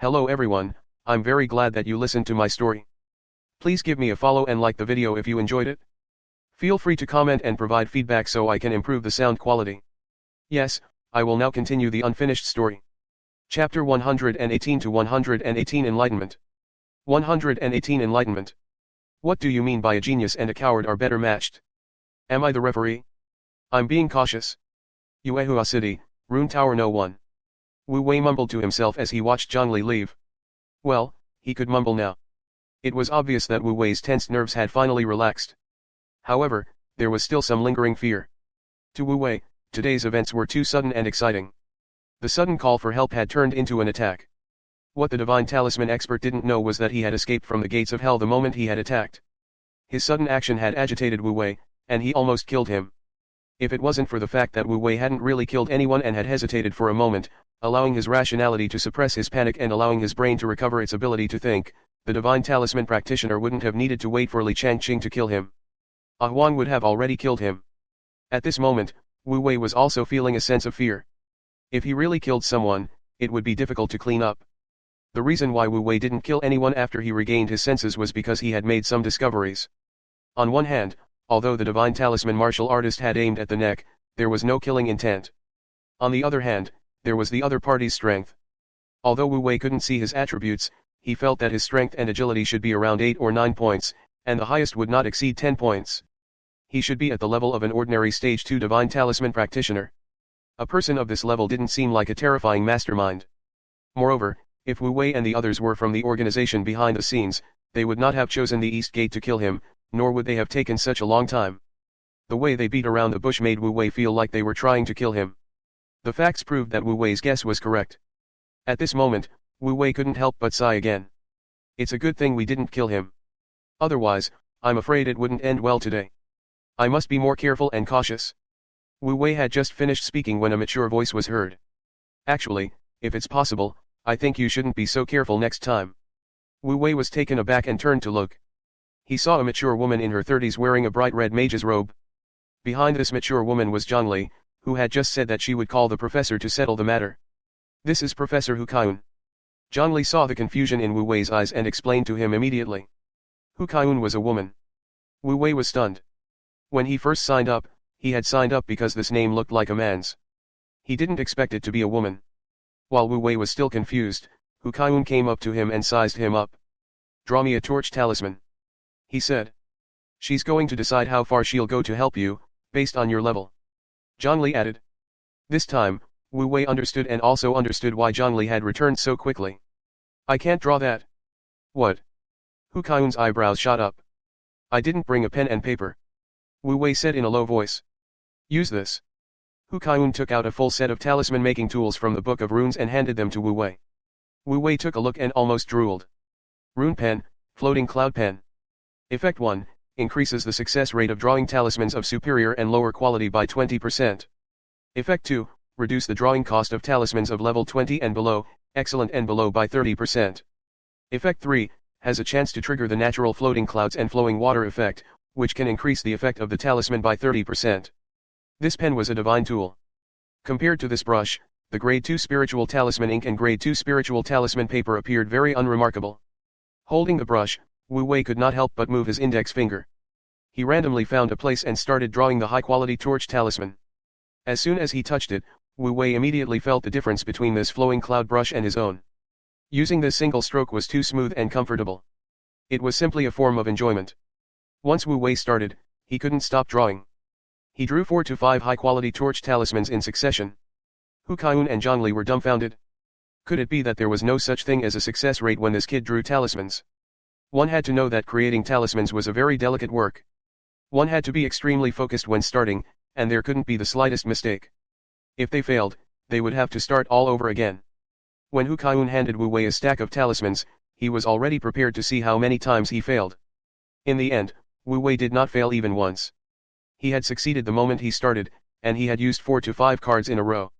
Hello everyone, I'm very glad that you listened to my story. Please give me a follow and like the video if you enjoyed it. Feel free to comment and provide feedback so I can improve the sound quality. Yes, I will now continue the unfinished story. Chapter 118 to 118 Enlightenment. 118 Enlightenment. What do you mean by a genius and a coward are better matched? Am I the referee? I'm being cautious. Yuehua City, Rune Tower No. 1. Wu Wei mumbled to himself as he watched Zhongli leave. Well, he could mumble now. It was obvious that Wu Wei's tensed nerves had finally relaxed. However, there was still some lingering fear. To Wu Wei, today's events were too sudden and exciting. The sudden call for help had turned into an attack. What the Divine Talisman expert didn't know was that he had escaped from the gates of hell the moment he had attacked. His sudden action had agitated Wu Wei, and he almost killed him. If it wasn't for the fact that Wu Wei hadn't really killed anyone and had hesitated for a moment, allowing his rationality to suppress his panic and allowing his brain to recover its ability to think, the Divine Talisman practitioner wouldn't have needed to wait for Li Changqing to kill him. Ah Huang would have already killed him. At this moment, Wu Wei was also feeling a sense of fear. If he really killed someone, it would be difficult to clean up. The reason why Wu Wei didn't kill anyone after he regained his senses was because he had made some discoveries. On one hand, although the Divine Talisman martial artist had aimed at the neck, there was no killing intent. On the other hand, there was the other party's strength. Although Wu Wei couldn't see his attributes, he felt that his strength and agility should be around 8 or 9 points, and the highest would not exceed 10 points. He should be at the level of an ordinary Stage 2 Divine Talisman practitioner. A person of this level didn't seem like a terrifying mastermind. Moreover, if Wu Wei and the others were from the organization behind the scenes, they would not have chosen the East Gate to kill him, nor would they have taken such a long time. The way they beat around the bush made Wu Wei feel like they were trying to kill him. The facts proved that Wu Wei's guess was correct. At this moment, Wu Wei couldn't help but sigh again. It's a good thing we didn't kill him. Otherwise, I'm afraid it wouldn't end well today. I must be more careful and cautious. Wu Wei had just finished speaking when a mature voice was heard. Actually, if it's possible, I think you shouldn't be so careful next time. Wu Wei was taken aback and turned to look. He saw a mature woman in her 30s wearing a bright red mage's robe. Behind this mature woman was Zhongli, who had just said that she would call the professor to settle the matter. This is Professor Hu Kaiyun. Zhongli saw the confusion in Wu Wei's eyes and explained to him immediately. Hu Kaiyun was a woman. Wu Wei was stunned. When he first signed up, he had signed up because this name looked like a man's. He didn't expect it to be a woman. While Wu Wei was still confused, Hu Kaiyun came up to him and sized him up. Draw me a torch talisman. He said. She's going to decide how far she'll go to help you, based on your level. Zhongli added. This time, Wu Wei understood and also understood why Zhongli had returned so quickly. I can't draw that. What? Hu Kaiyun's eyebrows shot up. I didn't bring a pen and paper. Wu Wei said in a low voice. Use this. Hu Kaiyun took out a full set of talisman making tools from the Book of Runes and handed them to Wu Wei. Wu Wei took a look and almost drooled. Rune pen, floating cloud pen. Effect 1, increases the success rate of drawing talismans of superior and lower quality by 20%. Effect 2, reduce the drawing cost of talismans of level 20 and below, excellent and below by 30%. Effect 3, has a chance to trigger the natural floating clouds and flowing water effect, which can increase the effect of the talisman by 30%. This pen was a divine tool. Compared to this brush, the Grade 2 Spiritual Talisman ink and Grade 2 Spiritual Talisman paper appeared very unremarkable. Holding the brush, Wu Wei could not help but move his index finger. He randomly found a place and started drawing the high-quality torch talisman. As soon as he touched it, Wu Wei immediately felt the difference between this flowing cloud brush and his own. Using this single stroke was too smooth and comfortable. It was simply a form of enjoyment. Once Wu Wei started, he couldn't stop drawing. He drew 4 to 5 high-quality torch talismans in succession. Hu Kaiyun and Zhongli were dumbfounded. Could it be that there was no such thing as a success rate when this kid drew talismans? One had to know that creating talismans was a very delicate work. One had to be extremely focused when starting, and there couldn't be the slightest mistake. If they failed, they would have to start all over again. When Hu Kaiyun handed Wu Wei a stack of talismans, he was already prepared to see how many times he failed. In the end, Wu Wei did not fail even once. He had succeeded the moment he started, and he had used 4 to 5 cards in a row.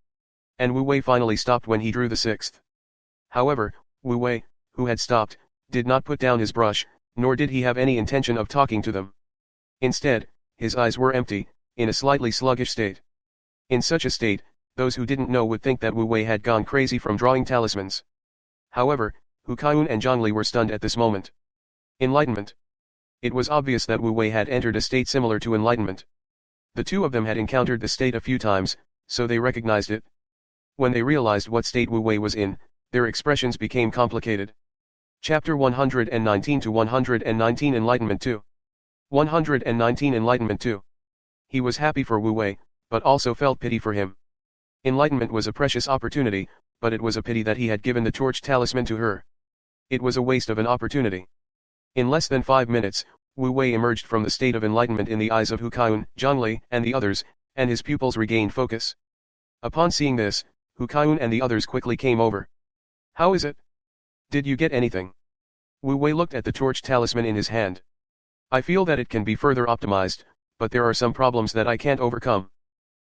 And Wu Wei finally stopped when he drew the 6th. However, Wu Wei, who had stopped, did not put down his brush, nor did he have any intention of talking to them. Instead, his eyes were empty, in a slightly sluggish state. In such a state, those who didn't know would think that Wu Wei had gone crazy from drawing talismans. However, Hu Kaiun and Zhongli were stunned at this moment. Enlightenment. It was obvious that Wu Wei had entered a state similar to enlightenment. The two of them had encountered the state a few times, so they recognized it. When they realized what state Wu Wei was in, their expressions became complicated. Chapter 119 to 119 Enlightenment 2. 119 Enlightenment 2. He was happy for Wu Wei, but also felt pity for him. Enlightenment was a precious opportunity, but it was a pity that he had given the torch talisman to her. It was a waste of an opportunity. In less than 5 minutes, Wu Wei emerged from the state of enlightenment in the eyes of Hu Kaiun, Zhongli, and the others, and his pupils regained focus. Upon seeing this, Hu Kaiun and the others quickly came over. How is it? Did you get anything? Wu Wei looked at the torch talisman in his hand. I feel that it can be further optimized, but there are some problems that I can't overcome.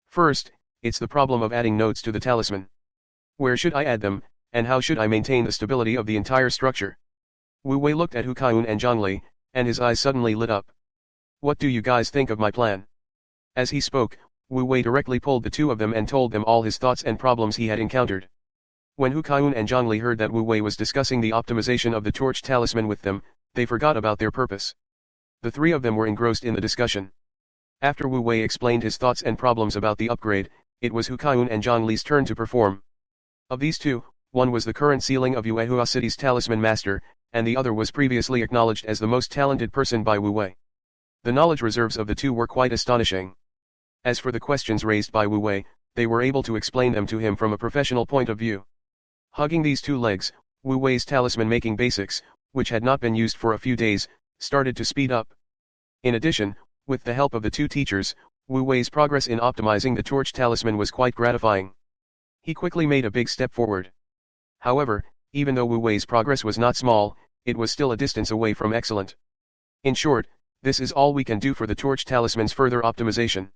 First, it's the problem of adding notes to the talisman. Where should I add them, and how should I maintain the stability of the entire structure? Wu Wei looked at Hu Kaiun and Zhongli, and his eyes suddenly lit up. What do you guys think of my plan? As he spoke, Wu Wei directly pulled the two of them and told them all his thoughts and problems he had encountered. When Hu Kaiun and Zhongli heard that Wu Wei was discussing the optimization of the torch talisman with them, they forgot about their purpose. The three of them were engrossed in the discussion. After Wu Wei explained his thoughts and problems about the upgrade, it was Hu Kaiun and Zhongli's turn to perform. Of these two, one was the current sealing of Yuehua City's talisman master, and the other was previously acknowledged as the most talented person by Wu Wei. The knowledge reserves of the two were quite astonishing. As for the questions raised by Wu Wei, they were able to explain them to him from a professional point of view. Hugging these two legs, Wu Wei's talisman-making basics, which had not been used for a few days, started to speed up. In addition, with the help of the two teachers, Wu Wei's progress in optimizing the torch talisman was quite gratifying. He quickly made a big step forward. However, even though Wu Wei's progress was not small, it was still a distance away from excellent. In short, this is all we can do for the torch talisman's further optimization.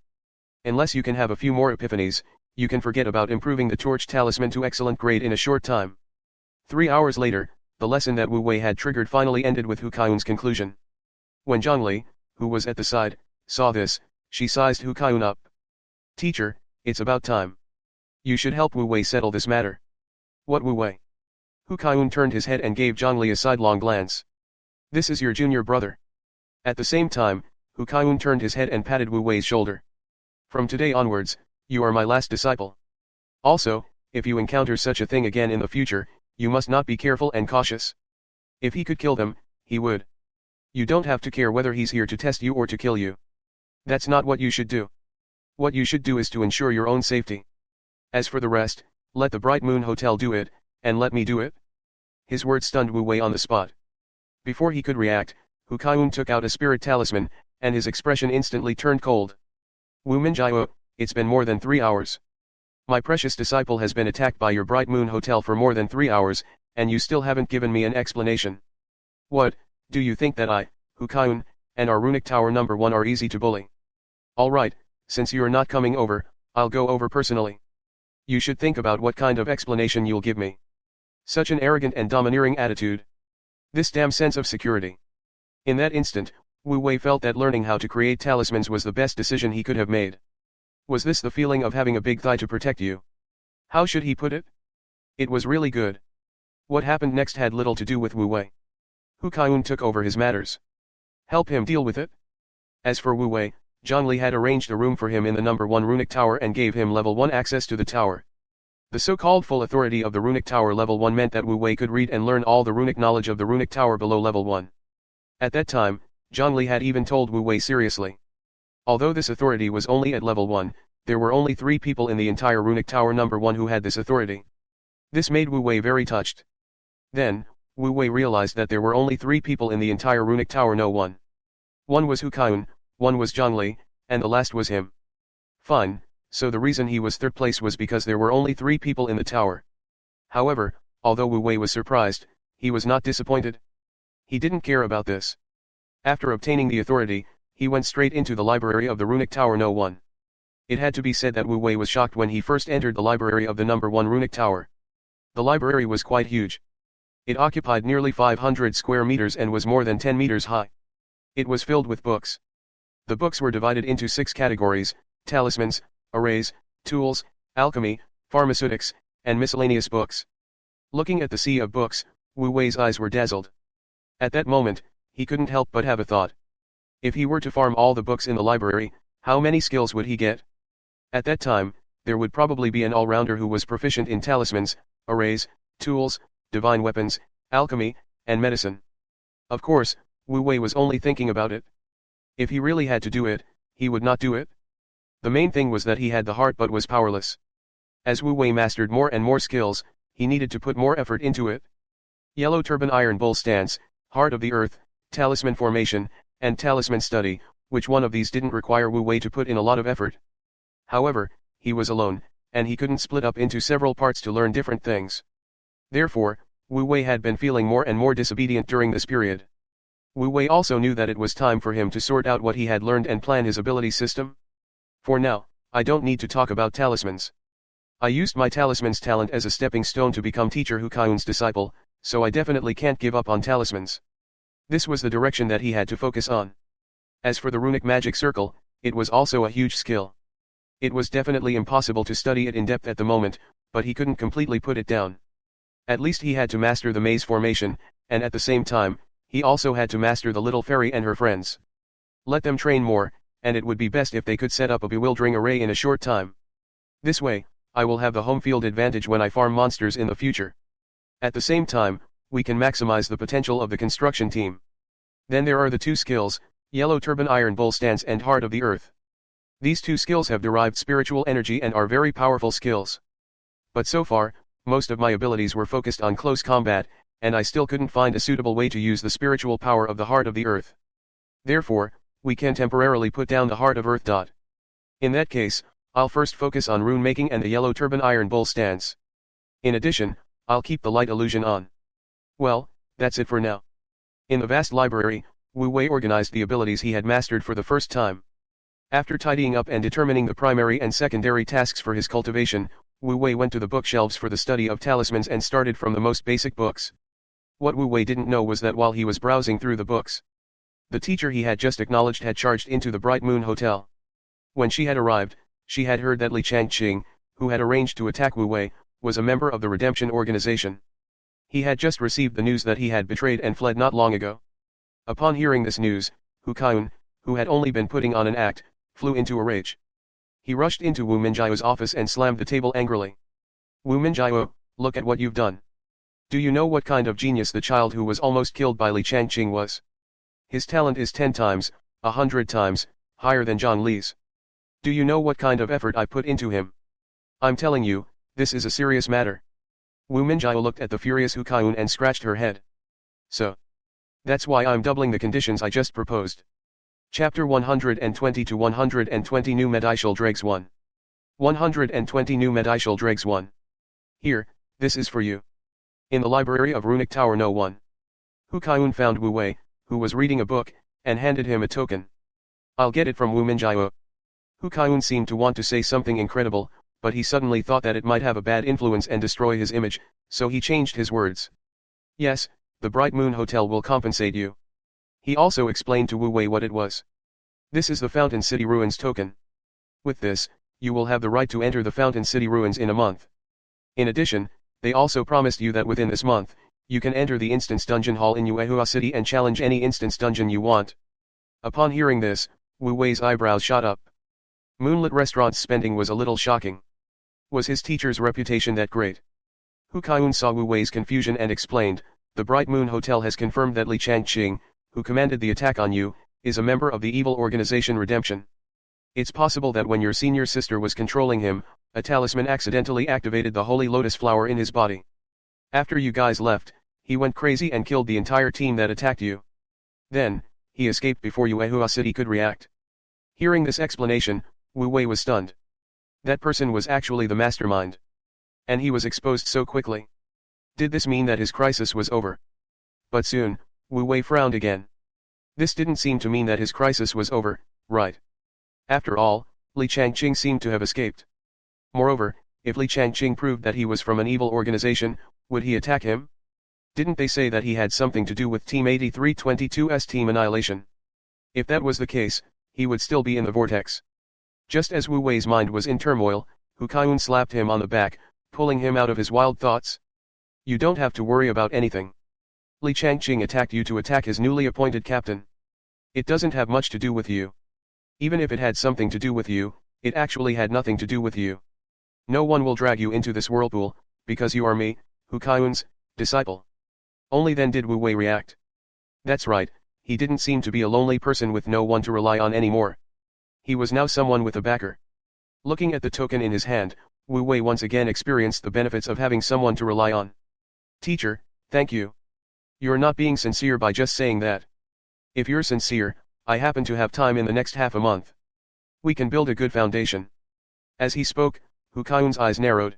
Unless you can have a few more epiphanies, you can forget about improving the torch talisman to excellent grade in a short time. 3 hours later, the lesson that Wu Wei had triggered finally ended with Hu Kaiun's conclusion. When Zhongli, who was at the side, saw this, she sized Hu Kaiun up. Teacher, it's about time. You should help Wu Wei settle this matter. What Wu Wei? Hu Kaiun turned his head and gave Zhongli a sidelong glance. This is your junior brother. At the same time, Hu Kaiun turned his head and patted Wu Wei's shoulder. From today onwards, you are my last disciple. Also, if you encounter such a thing again in the future, you must not be careful and cautious. If he could kill them, he would. You don't have to care whether he's here to test you or to kill you. That's not what you should do. What you should do is to ensure your own safety. As for the rest, let the Bright Moon Hotel do it, and let me do it. His words stunned Wu Wei on the spot. Before he could react, Hu Kaiun took out a spirit talisman, and his expression instantly turned cold. Wu Minjiao, it's been more than 3 hours. My precious disciple has been attacked by your Bright Moon Hotel for more than 3 hours, and you still haven't given me an explanation. What, do you think that I, Hu Kaiun, and our runic tower number 1 are easy to bully? Alright, since you're not coming over, I'll go over personally. You should think about what kind of explanation you'll give me. Such an arrogant and domineering attitude. This damn sense of security. In that instant, Wu Wei felt that learning how to create talismans was the best decision he could have made. Was this the feeling of having a big thigh to protect you? How should he put it? It was really good. What happened next had little to do with Wu Wei. Hu Kaiun took over his matters. Help him deal with it? As for Wu Wei, Zhongli had arranged a room for him in the number 1 runic tower and gave him level 1 access to the tower. The so-called full authority of the runic tower level 1 meant that Wu Wei could read and learn all the runic knowledge of the runic tower below level 1. At that time, Zhongli had even told Wu Wei seriously. Although this authority was only at level 1, there were only 3 people in the entire runic tower number 1 who had this authority. This made Wu Wei very touched. Then, Wu Wei realized that there were only 3 people in the entire runic tower no 1. One was Hu Kaiun, one was Zhongli, and the last was him. Fine, so the reason he was third place was because there were only 3 people in the tower. However, although Wu Wei was surprised, he was not disappointed. He didn't care about this. After obtaining the authority, he went straight into the library of the runic tower no 1. It had to be said that Wu Wei was shocked when he first entered the library of the number 1 runic tower. The library was quite huge. It occupied nearly 500 square meters and was more than 10 meters high. It was filled with books. The books were divided into 6 categories: talismans, arrays, tools, alchemy, pharmaceutics, and miscellaneous books. Looking at the sea of books, Wu Wei's eyes were dazzled. At that moment, he couldn't help but have a thought. If he were to farm all the books in the library, how many skills would he get? At that time, there would probably be an all-rounder who was proficient in talismans, arrays, tools, divine weapons, alchemy, and medicine. Of course, Wu Wei was only thinking about it. If he really had to do it, he would not do it. The main thing was that he had the heart but was powerless. As Wu Wei mastered more and more skills, he needed to put more effort into it. Yellow Turban Iron Bull Stance, Heart of the Earth, Talisman Formation, and Talisman Study, which one of these didn't require Wu Wei to put in a lot of effort? However, he was alone, and he couldn't split up into several parts to learn different things. Therefore, Wu Wei had been feeling more and more disobedient during this period. Wu Wei also knew that it was time for him to sort out what he had learned and plan his ability system. For now, I don't need to talk about talismans. I used my talisman's talent as a stepping stone to become teacher Hu Kaiyun's disciple, so I definitely can't give up on talismans. This was the direction that he had to focus on. As for the runic magic circle, it was also a huge skill. It was definitely impossible to study it in depth at the moment, but he couldn't completely put it down. At least he had to master the maze formation, and at the same time, he also had to master the little fairy and her friends. Let them train more, and it would be best if they could set up a bewildering array in a short time. This way, I will have the home field advantage when I farm monsters in the future. At the same time, we can maximize the potential of the construction team. Then there are the two skills, Yellow Turban Iron Bull Stance and Heart of the Earth. These two skills have derived spiritual energy and are very powerful skills. But so far, most of my abilities were focused on close combat, and I still couldn't find a suitable way to use the spiritual power of the Heart of the Earth. Therefore, we can temporarily put down the Heart of Earth. In that case, I'll first focus on rune making and the Yellow Turban Iron Bull Stance. In addition, I'll keep the light illusion on. Well, that's it for now. In the vast library, Wu Wei organized the abilities he had mastered for the first time. After tidying up and determining the primary and secondary tasks for his cultivation, Wu Wei went to the bookshelves for the study of talismans and started from the most basic books. What Wu Wei didn't know was that while he was browsing through the books, the teacher he had just acknowledged had charged into the Bright Moon Hotel. When she had arrived, she had heard that Li Changqing, who had arranged to attack Wu Wei, was a member of the Redemption Organization. He had just received the news that he had betrayed and fled not long ago. Upon hearing this news, Hu Kaiyun, who had only been putting on an act, flew into a rage. He rushed into Wu Minjiao's office and slammed the table angrily. Wu Minjiao, look at what you've done. Do you know what kind of genius the child who was almost killed by Li Changqing was? His talent is 10 times, 100 times, higher than Zhang Li's. Do you know what kind of effort I put into him? I'm telling you, this is a serious matter. Wu Minjiao looked at the furious Hu Kaiyun and scratched her head. So. That's why I'm doubling the conditions I just proposed. Chapter 120 to 120 New Medicinal Dregs 1. 120 New Medicinal Dregs 1. Here, this is for you. In the library of Runic Tower No. 1. Hu Kaiyun found Wu Wei, who was reading a book, and handed him a token. I'll get it from Wu Minjiao. Hu Kaiyun seemed to want to say something incredible, but he suddenly thought that it might have a bad influence and destroy his image, so he changed his words. Yes, the Bright Moon Hotel will compensate you. He also explained to Wu Wei what it was. This is the Fountain City Ruins token. With this, you will have the right to enter the Fountain City Ruins in a month. In addition, they also promised you that within this month, you can enter the Instance Dungeon Hall in Yuehua City and challenge any Instance Dungeon you want. Upon hearing this, Wu Wei's eyebrows shot up. Moonlit Restaurant's spending was a little shocking. Was his teacher's reputation that great? Hu Kaiyun saw Wu Wei's confusion and explained, the Bright Moon Hotel has confirmed that Li Changqing, who commanded the attack on you, is a member of the evil organization Redemption. It's possible that when your senior sister was controlling him, a talisman accidentally activated the holy lotus flower in his body. After you guys left, he went crazy and killed the entire team that attacked you. Then, he escaped before Yuehua City could react. Hearing this explanation, Wu Wei was stunned. That person was actually the mastermind. And he was exposed so quickly. Did this mean that his crisis was over? But soon, Wu Wei frowned again. This didn't seem to mean that his crisis was over, right? After all, Li Changqing seemed to have escaped. Moreover, if Li Changqing proved that he was from an evil organization, would he attack him? Didn't they say that he had something to do with Team 8322's Team Annihilation? If that was the case, he would still be in the vortex. Just as Wu Wei's mind was in turmoil, Hu Kaiyun slapped him on the back, pulling him out of his wild thoughts. You don't have to worry about anything. Li Changqing attacked you to attack his newly appointed captain. It doesn't have much to do with you. Even if it had something to do with you, it actually had nothing to do with you. No one will drag you into this whirlpool, because you are me, Hu Kaiyun's disciple. Only then did Wu Wei react. That's right, he didn't seem to be a lonely person with no one to rely on anymore. He was now someone with a backer. Looking at the token in his hand, Wu Wei once again experienced the benefits of having someone to rely on. Teacher, thank you. You're not being sincere by just saying that. If you're sincere, I happen to have time in the next half a month. We can build a good foundation. As he spoke, Hu Kaiyun's eyes narrowed.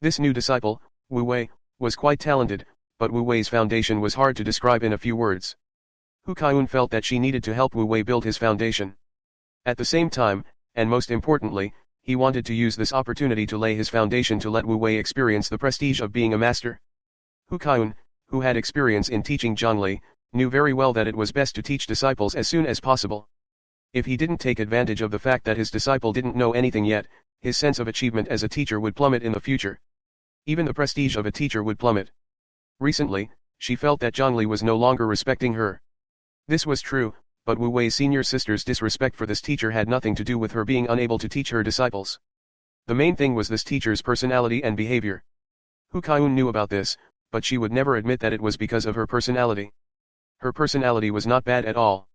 This new disciple, Wu Wei, was quite talented, but Wu Wei's foundation was hard to describe in a few words. Hu Kaiyun felt that she needed to help Wu Wei build his foundation. At the same time, and most importantly, he wanted to use this opportunity to lay his foundation to let Wu Wei experience the prestige of being a master. Hu Kaiyun, who had experience in teaching Zhongli, knew very well that it was best to teach disciples as soon as possible. If he didn't take advantage of the fact that his disciple didn't know anything yet, his sense of achievement as a teacher would plummet in the future. Even the prestige of a teacher would plummet. Recently, she felt that Zhongli was no longer respecting her. This was true, but Wu Wei's senior sister's disrespect for this teacher had nothing to do with her being unable to teach her disciples. The main thing was this teacher's personality and behavior. Hu Kaiyun knew about this, but she would never admit that it was because of her personality. Her personality was not bad at all.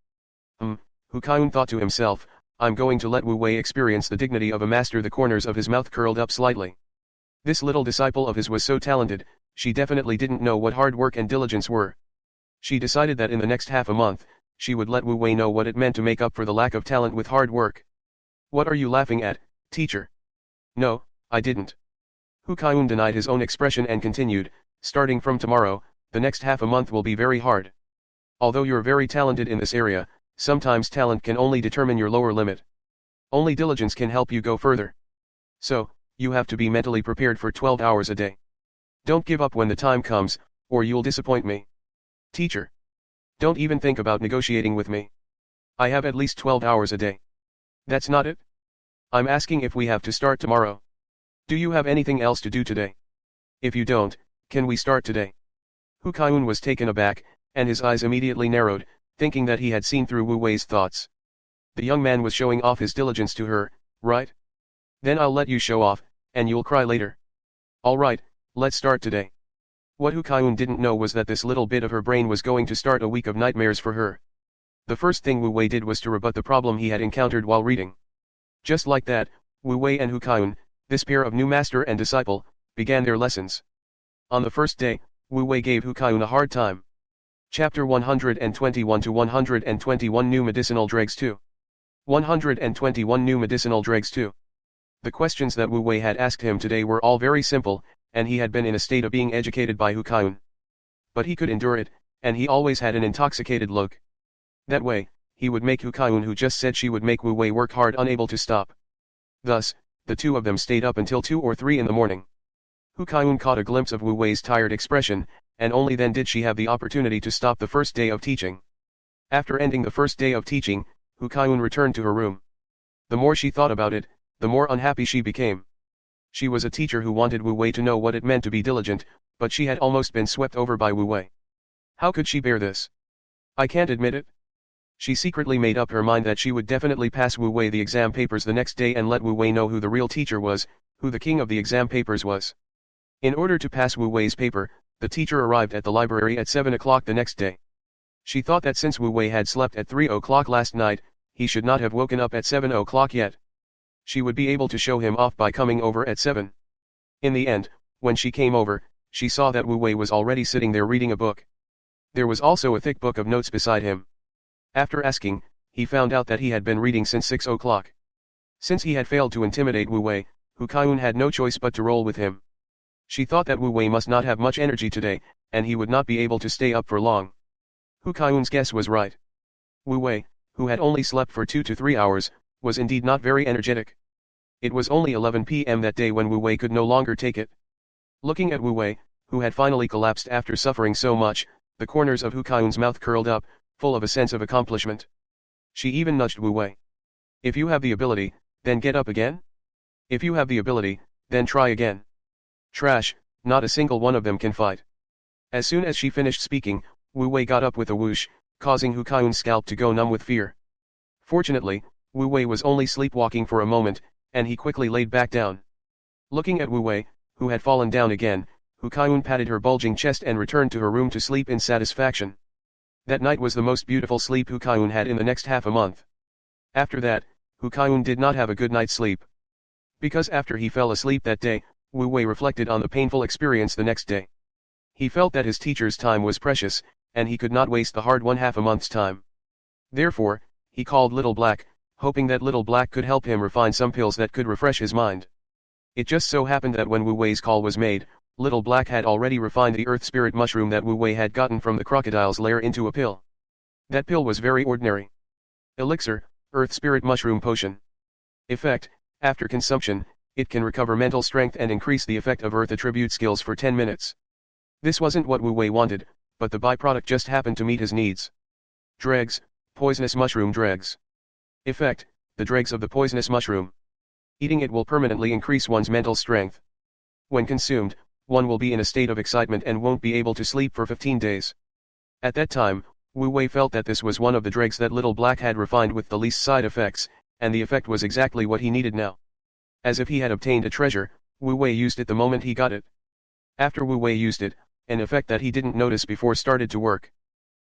Hu Kaiyun thought to himself, I'm going to let Wu Wei experience the dignity of a master. The corners of his mouth curled up slightly. This little disciple of his was so talented, she definitely didn't know what hard work and diligence were. She decided that in the next half a month, she would let Wu Wei know what it meant to make up for the lack of talent with hard work. What are you laughing at, teacher? No, I didn't. Hu Kaiyun denied his own expression and continued, starting from tomorrow, the next half a month will be very hard. Although you're very talented in this area, sometimes talent can only determine your lower limit. Only diligence can help you go further. So, you have to be mentally prepared for 12 hours a day. Don't give up when the time comes, or you'll disappoint me. Teacher. Don't even think about negotiating with me. I have at least 12 hours a day. That's not it? I'm asking if we have to start tomorrow. Do you have anything else to do today? If you don't, can we start today? Hu Kaiyun was taken aback, and his eyes immediately narrowed, thinking that he had seen through Wu Wei's thoughts. The young man was showing off his diligence to her, right? Then I'll let you show off, and you'll cry later. All right, let's start today. What Hu Kaiyun didn't know was that this little bit of her brain was going to start a week of nightmares for her. The first thing Wu Wei did was to rebut the problem he had encountered while reading. Just like that, Wu Wei and Hu Kaiyun, this pair of new master and disciple, began their lessons. On the first day, Wu Wei gave Hu Kaiyun a hard time. Chapter 121 to 121 New Medicinal Dregs 2. 121 New Medicinal Dregs 2. The questions that Wu Wei had asked him today were all very simple, and he had been in a state of being educated by Hu Kaiyun. But he could endure it, and he always had an intoxicated look. That way, he would make Hu Kaiyun, who just said she would make Wu Wei work hard, unable to stop. Thus, the two of them stayed up until 2 or 3 in the morning. Hu Kaiyun caught a glimpse of Wu Wei's tired expression, and only then did she have the opportunity to stop the first day of teaching. After ending the first day of teaching, Hu Kaiyun returned to her room. The more she thought about it, the more unhappy she became. She was a teacher who wanted Wu Wei to know what it meant to be diligent, but she had almost been swept over by Wu Wei. How could she bear this? I can't admit it. She secretly made up her mind that she would definitely pass Wu Wei the exam papers the next day and let Wu Wei know who the real teacher was, who the king of the exam papers was. In order to pass Wu Wei's paper, the teacher arrived at the library at 7 o'clock the next day. She thought that since Wu Wei had slept at 3 o'clock last night, he should not have woken up at 7 o'clock yet. She would be able to show him off by coming over at 7. In the end, when she came over, she saw that Wu Wei was already sitting there reading a book. There was also a thick book of notes beside him. After asking, he found out that he had been reading since 6 o'clock. Since he had failed to intimidate Wu Wei, Hu Kaiyun had no choice but to roll with him. She thought that Wu Wei must not have much energy today, and he would not be able to stay up for long. Hu Kaiyun's guess was right. Wu Wei, who had only slept for 2 to 3 hours, was indeed not very energetic. It was only 11 p.m. that day when Wu Wei could no longer take it. Looking at Wu Wei, who had finally collapsed after suffering so much, the corners of Hu Kaiyun's mouth curled up, full of a sense of accomplishment. She even nudged Wu Wei. If you have the ability, then get up again? If you have the ability, then try again. Trash, Not a single one of them can fight. As soon as she finished speaking, Wu Wei got up with a whoosh, causing Hu Kaiyun's scalp to go numb with fear. Fortunately, Wu Wei was only sleepwalking for a moment, and he quickly laid back down. Looking at Wu Wei, who had fallen down again, Hu Kaiyun patted her bulging chest and returned to her room to sleep in satisfaction. That night was the most beautiful sleep Hu Kaiyun had in the next half a month. After that, Hu Kaiyun did not have a good night's sleep. Because after he fell asleep that day, Wu Wei reflected on the painful experience the next day. He felt that his teacher's time was precious, and he could not waste the hard-won half a month's time. Therefore, he called Little Black, hoping that Little Black could help him refine some pills that could refresh his mind. It just so happened that when Wu Wei's call was made, Little Black had already refined the earth spirit mushroom that Wu Wei had gotten from the crocodile's lair into a pill. That pill was very ordinary. Elixir, earth spirit mushroom potion. Effect: after consumption, it can recover mental strength and increase the effect of earth attribute skills for 10 minutes. This wasn't what Wu Wei wanted, but the byproduct just happened to meet his needs. Dregs, poisonous mushroom dregs. Effect: the dregs of the poisonous mushroom. Eating it will permanently increase one's mental strength. When consumed, one will be in a state of excitement and won't be able to sleep for 15 days. At that time, Wu Wei felt that this was one of the dregs that Little Black had refined with the least side effects, and the effect was exactly what he needed now. As if he had obtained a treasure, Wu Wei used it the moment he got it. After Wu Wei used it, an effect that he didn't notice before started to work.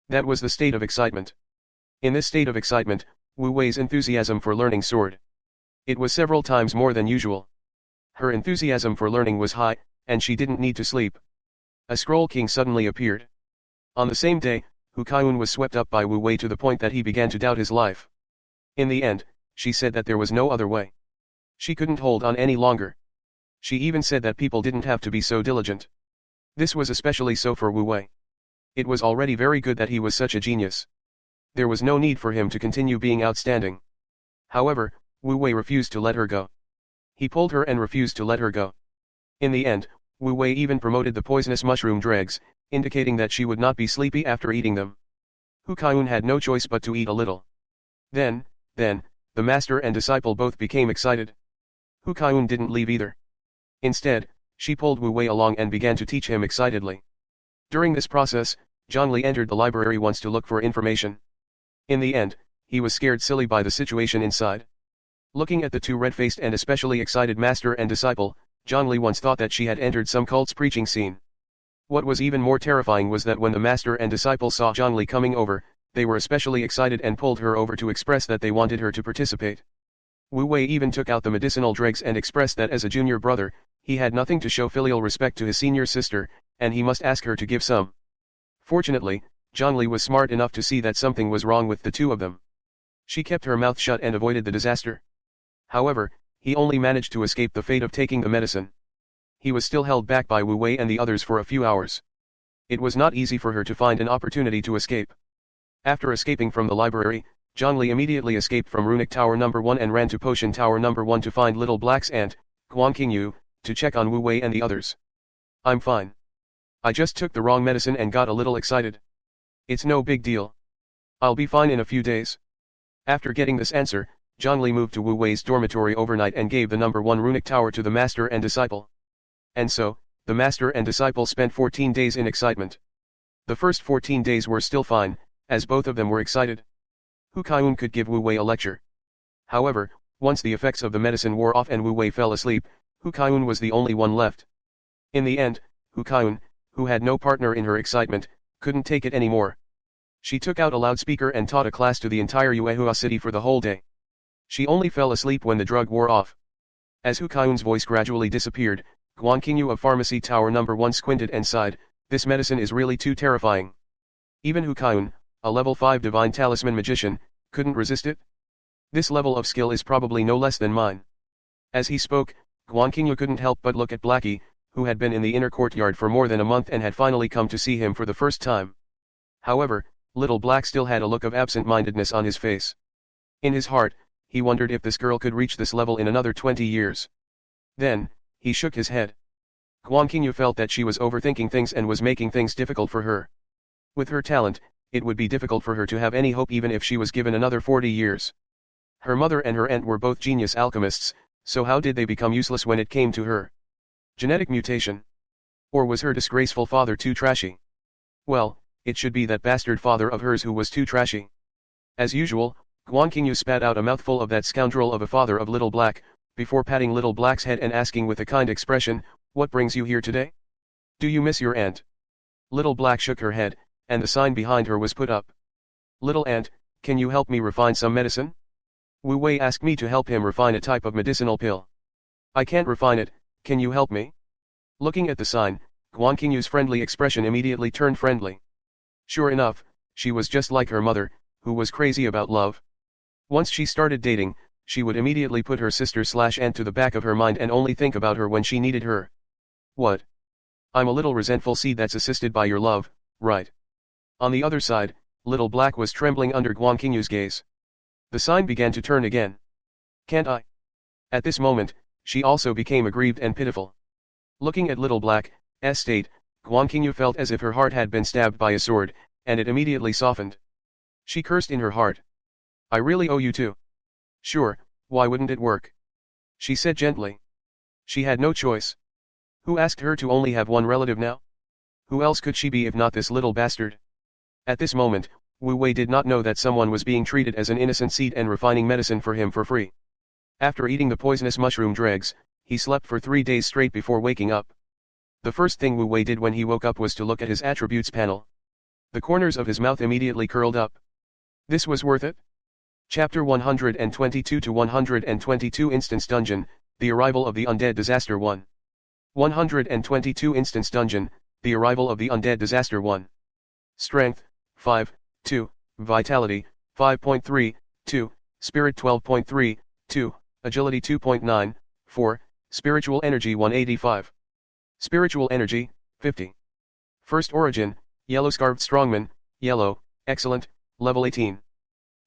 That was the state of excitement. In this state of excitement, Wu Wei's enthusiasm for learning soared. It was several times more than usual. Her enthusiasm for learning was high, and she didn't need to sleep. A Scroll King suddenly appeared. On the same day, Hu Kaiyun was swept up by Wu Wei to the point that he began to doubt his life. In the end, she said that there was no other way. She couldn't hold on any longer. She even said that people didn't have to be so diligent. This was especially so for Wu Wei. It was already very good that he was such a genius. There was no need for him to continue being outstanding. However, Wu Wei refused to let her go. He pulled her and refused to let her go. In the end, Wu Wei even promoted the poisonous mushroom dregs, indicating that she would not be sleepy after eating them. Hu Kaiyun had no choice but to eat a little. Then, the master and disciple both became excited. Hu Kaiyun didn't leave either. Instead, she pulled Wu Wei along and began to teach him excitedly. During this process, Zhongli entered the library once to look for information. In the end, he was scared silly by the situation inside. Looking at the two red-faced and especially excited master and disciple, Zhongli once thought that she had entered some cult's preaching scene. What was even more terrifying was that when the master and disciple saw Zhongli coming over, they were especially excited and pulled her over to express that they wanted her to participate. Wu Wei even took out the medicinal dregs and expressed that as a junior brother, he had nothing to show filial respect to his senior sister, and he must ask her to give some. Fortunately, Zhongli was smart enough to see that something was wrong with the two of them. She kept her mouth shut and avoided the disaster. However, he only managed to escape the fate of taking the medicine. He was still held back by Wu Wei and the others for a few hours. It was not easy for her to find an opportunity to escape. After escaping from the library, Zhongli immediately escaped from Runic Tower No. 1 and ran to Potion Tower No. 1 to find Little Black's aunt, Guan Qingyu, to check on Wu Wei and the others. "I'm fine. I just took the wrong medicine and got a little excited. It's no big deal. I'll be fine in a few days." After getting this answer, Zhongli moved to Wu Wei's dormitory overnight and gave the No. 1 Runic Tower to the master and disciple. And so, the master and disciple spent 14 days in excitement. The first 14 days were still fine, as both of them were excited. Hu Kaiyun could give Wu Wei a lecture. However, once the effects of the medicine wore off and Wu Wei fell asleep, Hu Kaiyun was the only one left. In the end, Hu Kaiyun, who had no partner in her excitement, couldn't take it anymore. She took out a loudspeaker and taught a class to the entire Yuehua city for the whole day. She only fell asleep when the drug wore off. As Hu Kaiyun's voice gradually disappeared, Guan Qingyu of Pharmacy Tower No. 1 squinted and sighed, "This medicine is really too terrifying." Even Hu Kaiyun, a level 5 divine talisman magician, couldn't resist it. "This level of skill is probably no less than mine." As he spoke, Guan Qingyu couldn't help but look at Blackie, who had been in the inner courtyard for more than a month and had finally come to see him for the first time. However, Little Black still had a look of absent-mindedness on his face. In his heart, he wondered if this girl could reach this level in another 20 years. Then, he shook his head. Guan Qingyu felt that she was overthinking things and was making things difficult for her. With her talent, it would be difficult for her to have any hope even if she was given another 40 years. Her mother and her aunt were both genius alchemists, so how did they become useless when it came to her? Genetic mutation. Or was her disgraceful father too trashy? Well, it should be that bastard father of hers who was too trashy. As usual, Guan Qingyu spat out a mouthful of that scoundrel of a father of Little Black, before patting Little Black's head and asking with a kind expression, "What brings you here today? Do you miss your aunt?" Little Black shook her head, and the sign behind her was put up. "Little aunt, can you help me refine some medicine?" Wu Wei asked me to help him refine a type of medicinal pill. "I can't refine it, can you help me?" Looking at the sign, Guan Qingyu's friendly expression immediately turned friendly. Sure enough, she was just like her mother, who was crazy about love. Once she started dating, she would immediately put her sister/aunt to the back of her mind and only think about her when she needed her. "What? I'm a little resentful. See, that's assisted by your love, right?" On the other side, Little Black was trembling under Guan Qingyu's gaze. The sign began to turn again. "Can't I?" At this moment, she also became aggrieved and pitiful. Looking at Little Black's state, Guan Qingyu felt as if her heart had been stabbed by a sword, and it immediately softened. She cursed in her heart. "I really owe you too." "Sure, why wouldn't it work?" she said gently. She had no choice. Who asked her to only have one relative now? Who else could she be if not this little bastard? At this moment, Wu Wei did not know that someone was being treated as an innocent seed and refining medicine for him for free. After eating the poisonous mushroom dregs, he slept for 3 days straight before waking up. The first thing Wu Wei did when he woke up was to look at his attributes panel. The corners of his mouth immediately curled up. This was worth it? Chapter 122 to 122 Instance Dungeon, The Arrival of the Undead Disaster 1. 122 Instance Dungeon, The Arrival of the Undead Disaster 1. Strength, 5, 2, Vitality, 5.3, 2, Spirit 12.3, 2, Agility 2.9, 4, Spiritual Energy 185. Spiritual Energy, 50. First Origin, Yellow Scarved Strongman, Yellow, Excellent, Level 18.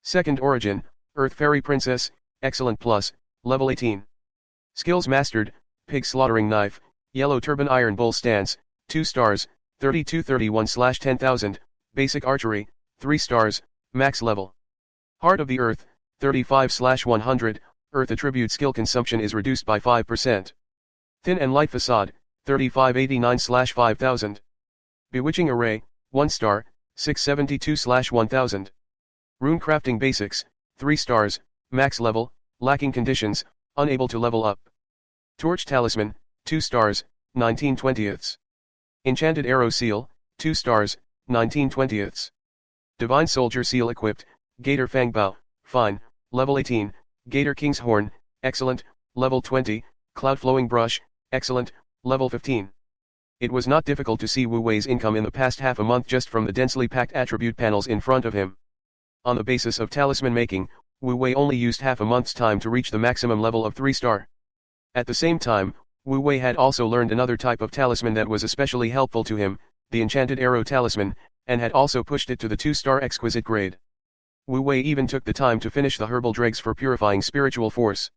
Second Origin, Earth Fairy Princess, Excellent Plus, Level 18. Skills Mastered, Pig Slaughtering Knife, Yellow Turban Iron Bull Stance, 2 stars, 3231/10,000, Basic Archery, 3 stars, Max Level. Heart of the Earth, 35/100, Earth Attribute Skill Consumption is reduced by 5%. Thin and Light Facade, 3589/5000. Bewitching Array, 1 star, 672/1000. Rune Crafting Basics, 3 stars, Max Level, Lacking Conditions, Unable to level up. Torch Talisman, 2 stars, 19/20. Enchanted Arrow Seal, 2 stars, 19/20. Divine Soldier Seal Equipped, Gator Fang Bow, Fine, Level 18, Gator King's Horn, Excellent, Level 20, Cloud Flowing Brush, Excellent, Level 15. It was not difficult to see Wu Wei's income in the past half a month just from the densely packed attribute panels in front of him. On the basis of talisman making, Wu Wei only used half a month's time to reach the maximum level of 3 star. At the same time, Wu Wei had also learned another type of talisman that was especially helpful to him, the Enchanted Arrow Talisman, and had also pushed it to the 2 star exquisite grade. Wu Wei even took the time to finish the herbal dregs for purifying spiritual force.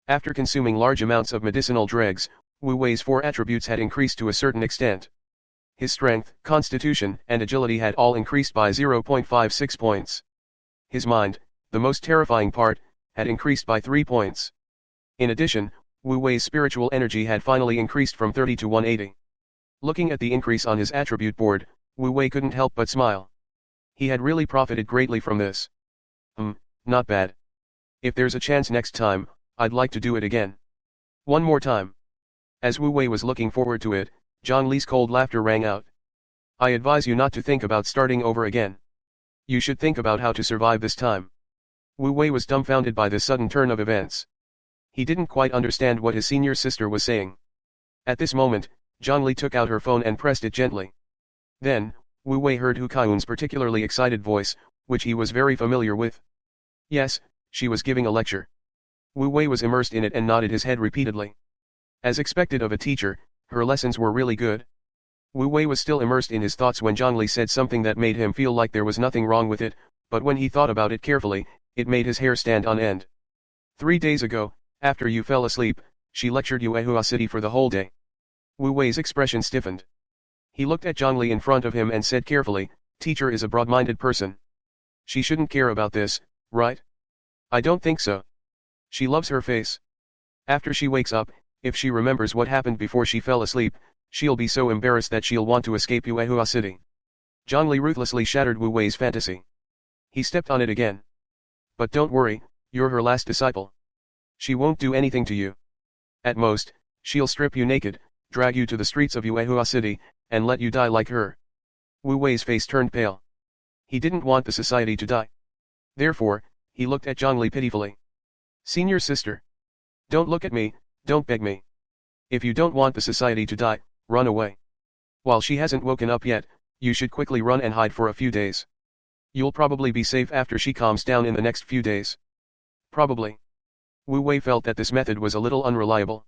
After consuming large amounts of medicinal dregs, Wu Wei's 4 attributes had increased to a certain extent. His strength, constitution, and agility had all increased by 0.56 points. His mind, the most terrifying part, had increased by 3 points. In addition, Wu Wei's spiritual energy had finally increased from 30 to 180. Looking at the increase on his attribute board, Wu Wei couldn't help but smile. He had really profited greatly from this. Not bad. If there's a chance next time, I'd like to do it again. One more time. As Wu Wei was looking forward to it, Zhang Li's cold laughter rang out. I advise you not to think about starting over again. You should think about how to survive this time. Wu Wei was dumbfounded by this sudden turn of events. He didn't quite understand what his senior sister was saying. At this moment, Zhang Li took out her phone and pressed it gently. Then, Wu Wei heard Hu Kaiyun's particularly excited voice, which he was very familiar with. Yes, she was giving a lecture. Wu Wei was immersed in it and nodded his head repeatedly. As expected of a teacher, her lessons were really good. Wu Wei was still immersed in his thoughts when Zhang Li said something that made him feel like there was nothing wrong with it, but when he thought about it carefully, it made his hair stand on end. 3 days ago, after you fell asleep, she lectured you at Hua City for the whole day. Wu Wei's expression stiffened. He looked at Zhang Li in front of him and said carefully, teacher is a broad-minded person. She shouldn't care about this, right? I don't think so. She loves her face. After she wakes up, if she remembers what happened before she fell asleep, She'll be so embarrassed that she'll want to escape Yuehua City. Zhongli ruthlessly shattered Wu Wei's fantasy. He stepped on it again. But don't worry, you're her last disciple. She won't do anything to you. At most, she'll strip you naked, drag you to the streets of Yuehua City, and let you die like her. Wu Wei's face turned pale. He didn't want the society to die. Therefore, he looked at Zhongli pitifully. Senior sister. Don't look at me, don't beg me. If you don't want the society to die, run away. While she hasn't woken up yet, you should quickly run and hide for a few days. You'll probably be safe after she calms down in the next few days. Probably. Wu Wei felt that this method was a little unreliable.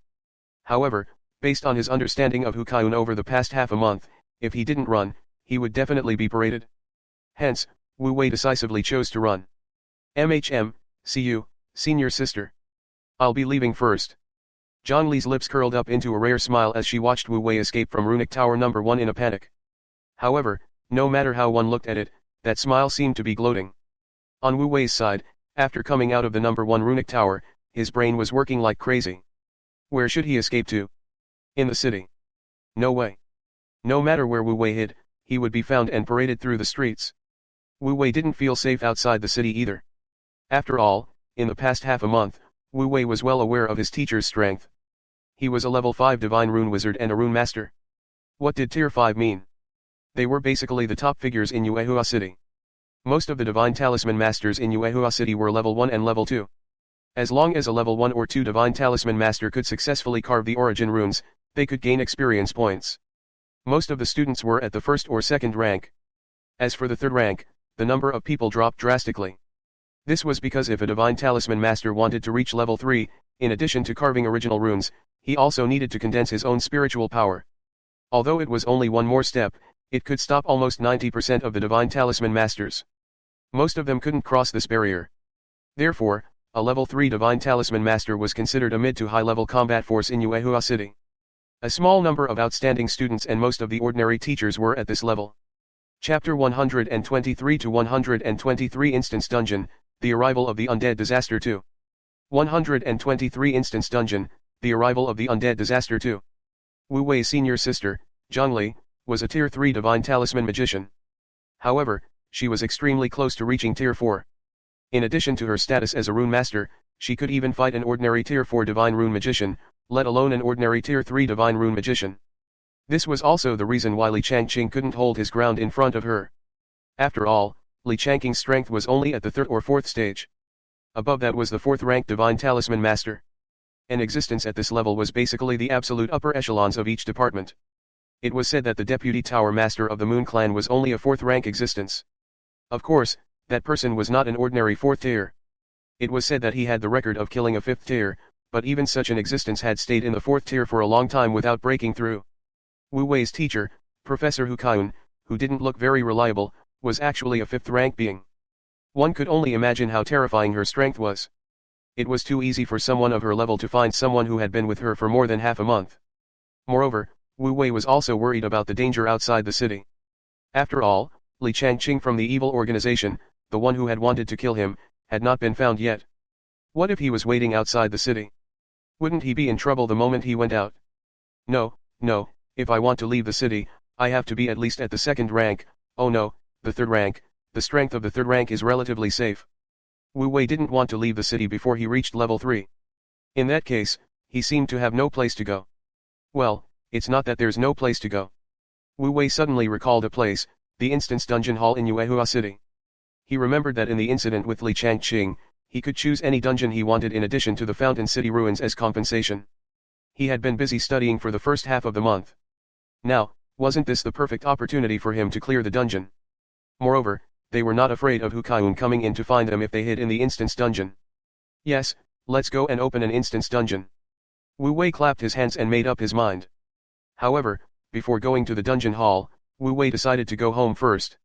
However, based on his understanding of Hu Kaiun over the past half a month, if he didn't run, he would definitely be paraded. Hence, Wu Wei decisively chose to run. See you, senior sister. I'll be leaving first. Zhongli's lips curled up into a rare smile as she watched Wu Wei escape from Runic Tower number 1 in a panic. However, no matter how one looked at it, that smile seemed to be gloating. On Wu Wei's side, after coming out of the number 1 Runic Tower, his brain was working like crazy. Where should he escape to? In the city. No way. No matter where Wu Wei hid, he would be found and paraded through the streets. Wu Wei didn't feel safe outside the city either. After all, in the past half a month, Wu Wei was well aware of his teacher's strength. He was a level 5 divine rune wizard and a rune master. What did tier 5 mean? They were basically the top figures in Yuehua City. Most of the divine talisman masters in Yuehua City were level 1 and level 2. As long as a level 1 or 2 divine talisman master could successfully carve the origin runes, they could gain experience points. Most of the students were at the first or second rank. As for the third rank, the number of people dropped drastically. This was because if a divine talisman master wanted to reach level 3, in addition to carving original runes, he also needed to condense his own spiritual power. Although it was only one more step, it could stop almost 90% of the divine talisman masters. Most of them couldn't cross this barrier. Therefore, a level 3 divine talisman master was considered a mid to high level combat force in Yuehua City. A small number of outstanding students and most of the ordinary teachers were at this level. Chapter 123 to 123 Instance Dungeon, The Arrival of the Undead Disaster 2. 123 Instance Dungeon, The Arrival of the Undead Disaster 2. Wu Wei's senior sister, Zhongli, was a tier 3 divine talisman magician. However, she was extremely close to reaching tier 4. In addition to her status as a rune master, she could even fight an ordinary tier 4 divine rune magician, let alone an ordinary tier 3 divine rune magician. This was also the reason why Li Changqing couldn't hold his ground in front of her. After all, Li Changqing's strength was only at the 3rd or 4th stage. Above that was the 4th ranked divine talisman master. An existence at this level was basically the absolute upper echelons of each department. It was said that the deputy tower master of the Moon Clan was only a 4th rank existence. Of course, that person was not an ordinary 4th tier. It was said that he had the record of killing a 5th tier, but even such an existence had stayed in the 4th tier for a long time without breaking through. Wu Wei's teacher, Professor Hu Kaiun, who didn't look very reliable, was actually a 5th rank being. One could only imagine how terrifying her strength was. It was too easy for someone of her level to find someone who had been with her for more than half a month. Moreover, Wu Wei was also worried about the danger outside the city. After all, Li Changqing from the evil organization, the one who had wanted to kill him, had not been found yet. What if he was waiting outside the city? Wouldn't he be in trouble the moment he went out? No, if I want to leave the city, I have to be at least at the 2nd rank, oh no, the 3rd rank, the strength of the 3rd rank is relatively safe. Wu Wei didn't want to leave the city before he reached level 3. In that case, he seemed to have no place to go. Well, it's not that there's no place to go. Wu Wei suddenly recalled a place, the Instance Dungeon Hall in Yuehua City. He remembered that in the incident with Li Changqing, he could choose any dungeon he wanted in addition to the Fountain City ruins as compensation. He had been busy studying for the first half of the month. Now, wasn't this the perfect opportunity for him to clear the dungeon? Moreover, they were not afraid of Hu Kaiun coming in to find them if they hid in the Instance Dungeon. Yes, let's go and open an Instance Dungeon. Wu Wei clapped his hands and made up his mind. However, before going to the dungeon hall, Wu Wei decided to go home first.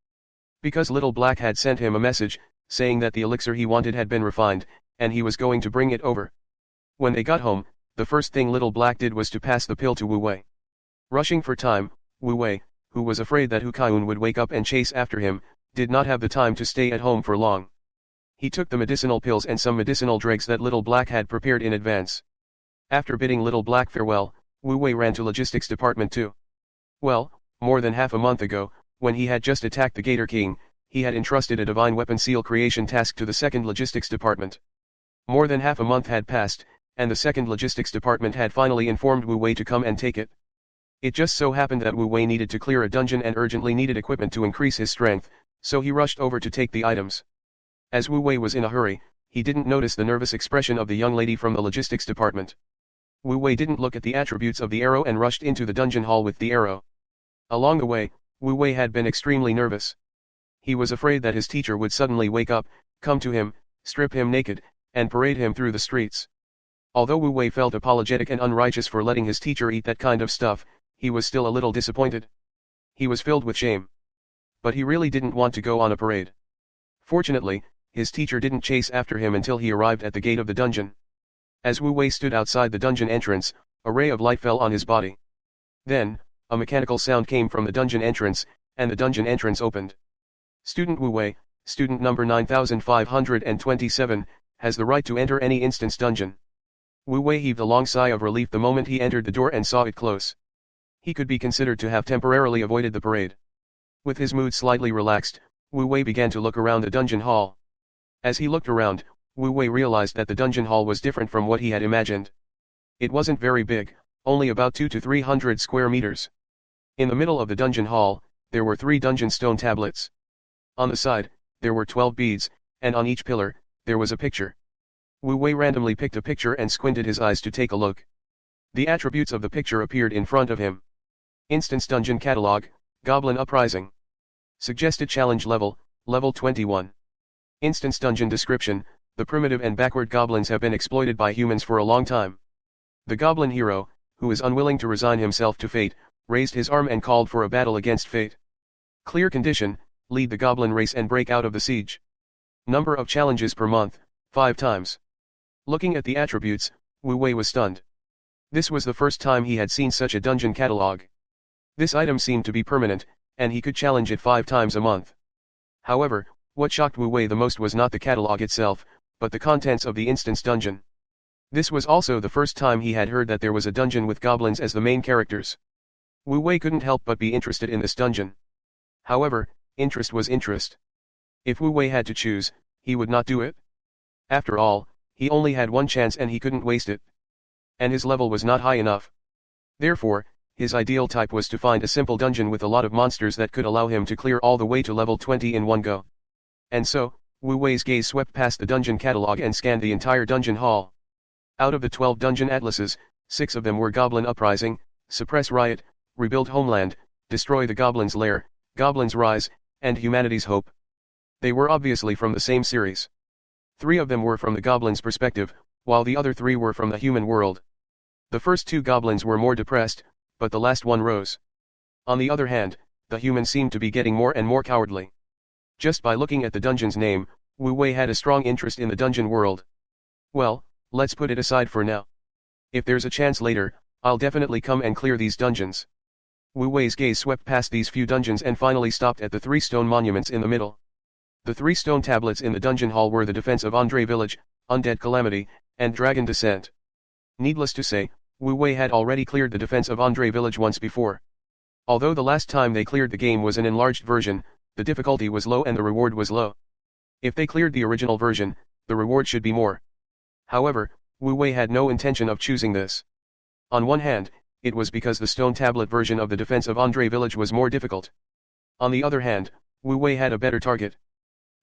Because Little Black had sent him a message, saying that the elixir he wanted had been refined, and he was going to bring it over. When they got home, the first thing Little Black did was to pass the pill to Wu Wei. Rushing for time, Wu Wei, who was afraid that Hu Kaiun would wake up and chase after him, did not have the time to stay at home for long. He took the medicinal pills and some medicinal dregs that Little Black had prepared in advance. After bidding Little Black farewell, Wu Wei ran to logistics department too. Well, more than half a month ago, when he had just attacked the Gator King, he had entrusted a divine weapon seal creation task to the 2nd Logistics Department. More than half a month had passed, and the 2nd Logistics Department had finally informed Wu Wei to come and take it. It just so happened that Wu Wei needed to clear a dungeon and urgently needed equipment to increase his strength, so he rushed over to take the items. As Wu Wei was in a hurry, he didn't notice the nervous expression of the young lady from the logistics department. Wu Wei didn't look at the attributes of the arrow and rushed into the dungeon hall with the arrow. Along the way, Wu Wei had been extremely nervous. He was afraid that his teacher would suddenly wake up, come to him, strip him naked, and parade him through the streets. Although Wu Wei felt apologetic and unrighteous for letting his teacher eat that kind of stuff, he was still a little disappointed. He was filled with shame. But he really didn't want to go on a parade. Fortunately, his teacher didn't chase after him until he arrived at the gate of the dungeon. As Wu Wei stood outside the dungeon entrance, a ray of light fell on his body. Then, a mechanical sound came from the dungeon entrance, and the dungeon entrance opened. Student Wu Wei, student number 9527, has the right to enter any instance dungeon. Wu Wei heaved a long sigh of relief the moment he entered the door and saw it close. He could be considered to have temporarily avoided the parade. With his mood slightly relaxed, Wu Wei began to look around the dungeon hall. As he looked around, Wu Wei realized that the dungeon hall was different from what he had imagined. It wasn't very big, only about 200 to 300 square meters. In the middle of the dungeon hall, there were 3 dungeon stone tablets. On the side, there were 12 beads, and on each pillar, there was a picture. Wu Wei randomly picked a picture and squinted his eyes to take a look. The attributes of the picture appeared in front of him. Instance Dungeon Catalog, Goblin Uprising. Suggested Challenge Level, Level 21. Instance Dungeon Description, the primitive and backward goblins have been exploited by humans for a long time. The goblin hero, who is unwilling to resign himself to fate, raised his arm and called for a battle against fate. Clear condition, lead the goblin race and break out of the siege. Number of challenges per month, 5 times. Looking at the attributes, Wu Wei was stunned. This was the first time he had seen such a dungeon catalog. This item seemed to be permanent, and he could challenge it 5 times a month. However, what shocked Wu Wei the most was not the catalog itself, but the contents of the instance dungeon. This was also the first time he had heard that there was a dungeon with goblins as the main characters. Wu Wei couldn't help but be interested in this dungeon. However, interest was interest. If Wu Wei had to choose, he would not do it. After all, he only had one chance and he couldn't waste it. And his level was not high enough. Therefore, his ideal type was to find a simple dungeon with a lot of monsters that could allow him to clear all the way to level 20 in one go. And so, Wu Wei's gaze swept past the dungeon catalog and scanned the entire dungeon hall. Out of the 12 dungeon atlases, 6 of them were Goblin Uprising, Suppress Riot, Rebuild Homeland, Destroy the Goblin's Lair, Goblin's Rise, and Humanity's Hope. They were obviously from the same series. 3 of them were from the goblin's perspective, while the other 3 were from the human world. The first 2 goblins were more depressed, but the last one rose. On the other hand, the humans seemed to be getting more and more cowardly. Just by looking at the dungeon's name, Wu Wei had a strong interest in the dungeon world. Well, let's put it aside for now. If there's a chance later, I'll definitely come and clear these dungeons. Wu Wei's gaze swept past these few dungeons and finally stopped at the 3 stone monuments in the middle. The 3 stone tablets in the dungeon hall were the defense of Andre Village, Undead Calamity, and Dragon Descent. Needless to say, Wu Wei had already cleared the defense of Andre Village once before. Although the last time they cleared the game was an enlarged version, the difficulty was low and the reward was low. If they cleared the original version, the reward should be more. However, Wu Wei had no intention of choosing this. On one hand, it was because the stone tablet version of the defense of Andre Village was more difficult. On the other hand, Wu Wei had a better target.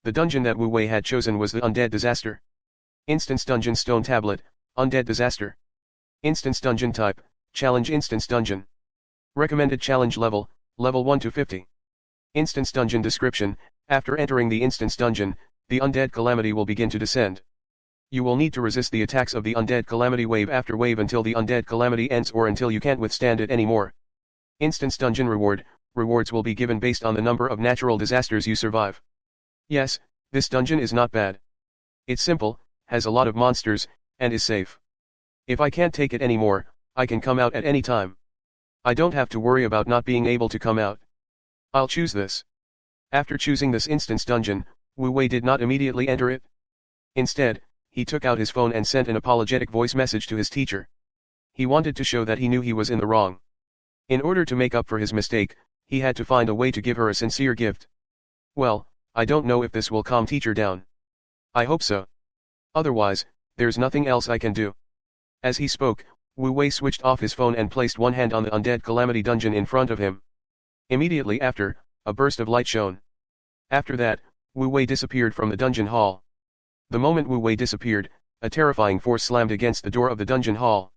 The dungeon that Wu Wei had chosen was the Undead Disaster. Instance Dungeon Stone Tablet, Undead Disaster. Instance Dungeon Type, Challenge Instance Dungeon. Recommended Challenge Level, Level 1 to 50. Instance Dungeon Description, after entering the Instance Dungeon, the Undead Calamity will begin to descend. You will need to resist the attacks of the Undead Calamity wave after wave until the Undead Calamity ends or until you can't withstand it anymore. Instance Dungeon Reward, rewards will be given based on the number of natural disasters you survive. Yes, this dungeon is not bad. It's simple, has a lot of monsters, and is safe. If I can't take it anymore, I can come out at any time. I don't have to worry about not being able to come out. I'll choose this. After choosing this instance dungeon, Wu Wei did not immediately enter it. Instead, he took out his phone and sent an apologetic voice message to his teacher. He wanted to show that he knew he was in the wrong. In order to make up for his mistake, he had to find a way to give her a sincere gift. Well, I don't know if this will calm teacher down. I hope so. Otherwise, there's nothing else I can do. As he spoke, Wu Wei switched off his phone and placed one hand on the undead calamity dungeon in front of him. Immediately after, a burst of light shone. After that, Wu Wei disappeared from the dungeon hall. The moment Wu Wei disappeared, a terrifying force slammed against the door of the dungeon hall.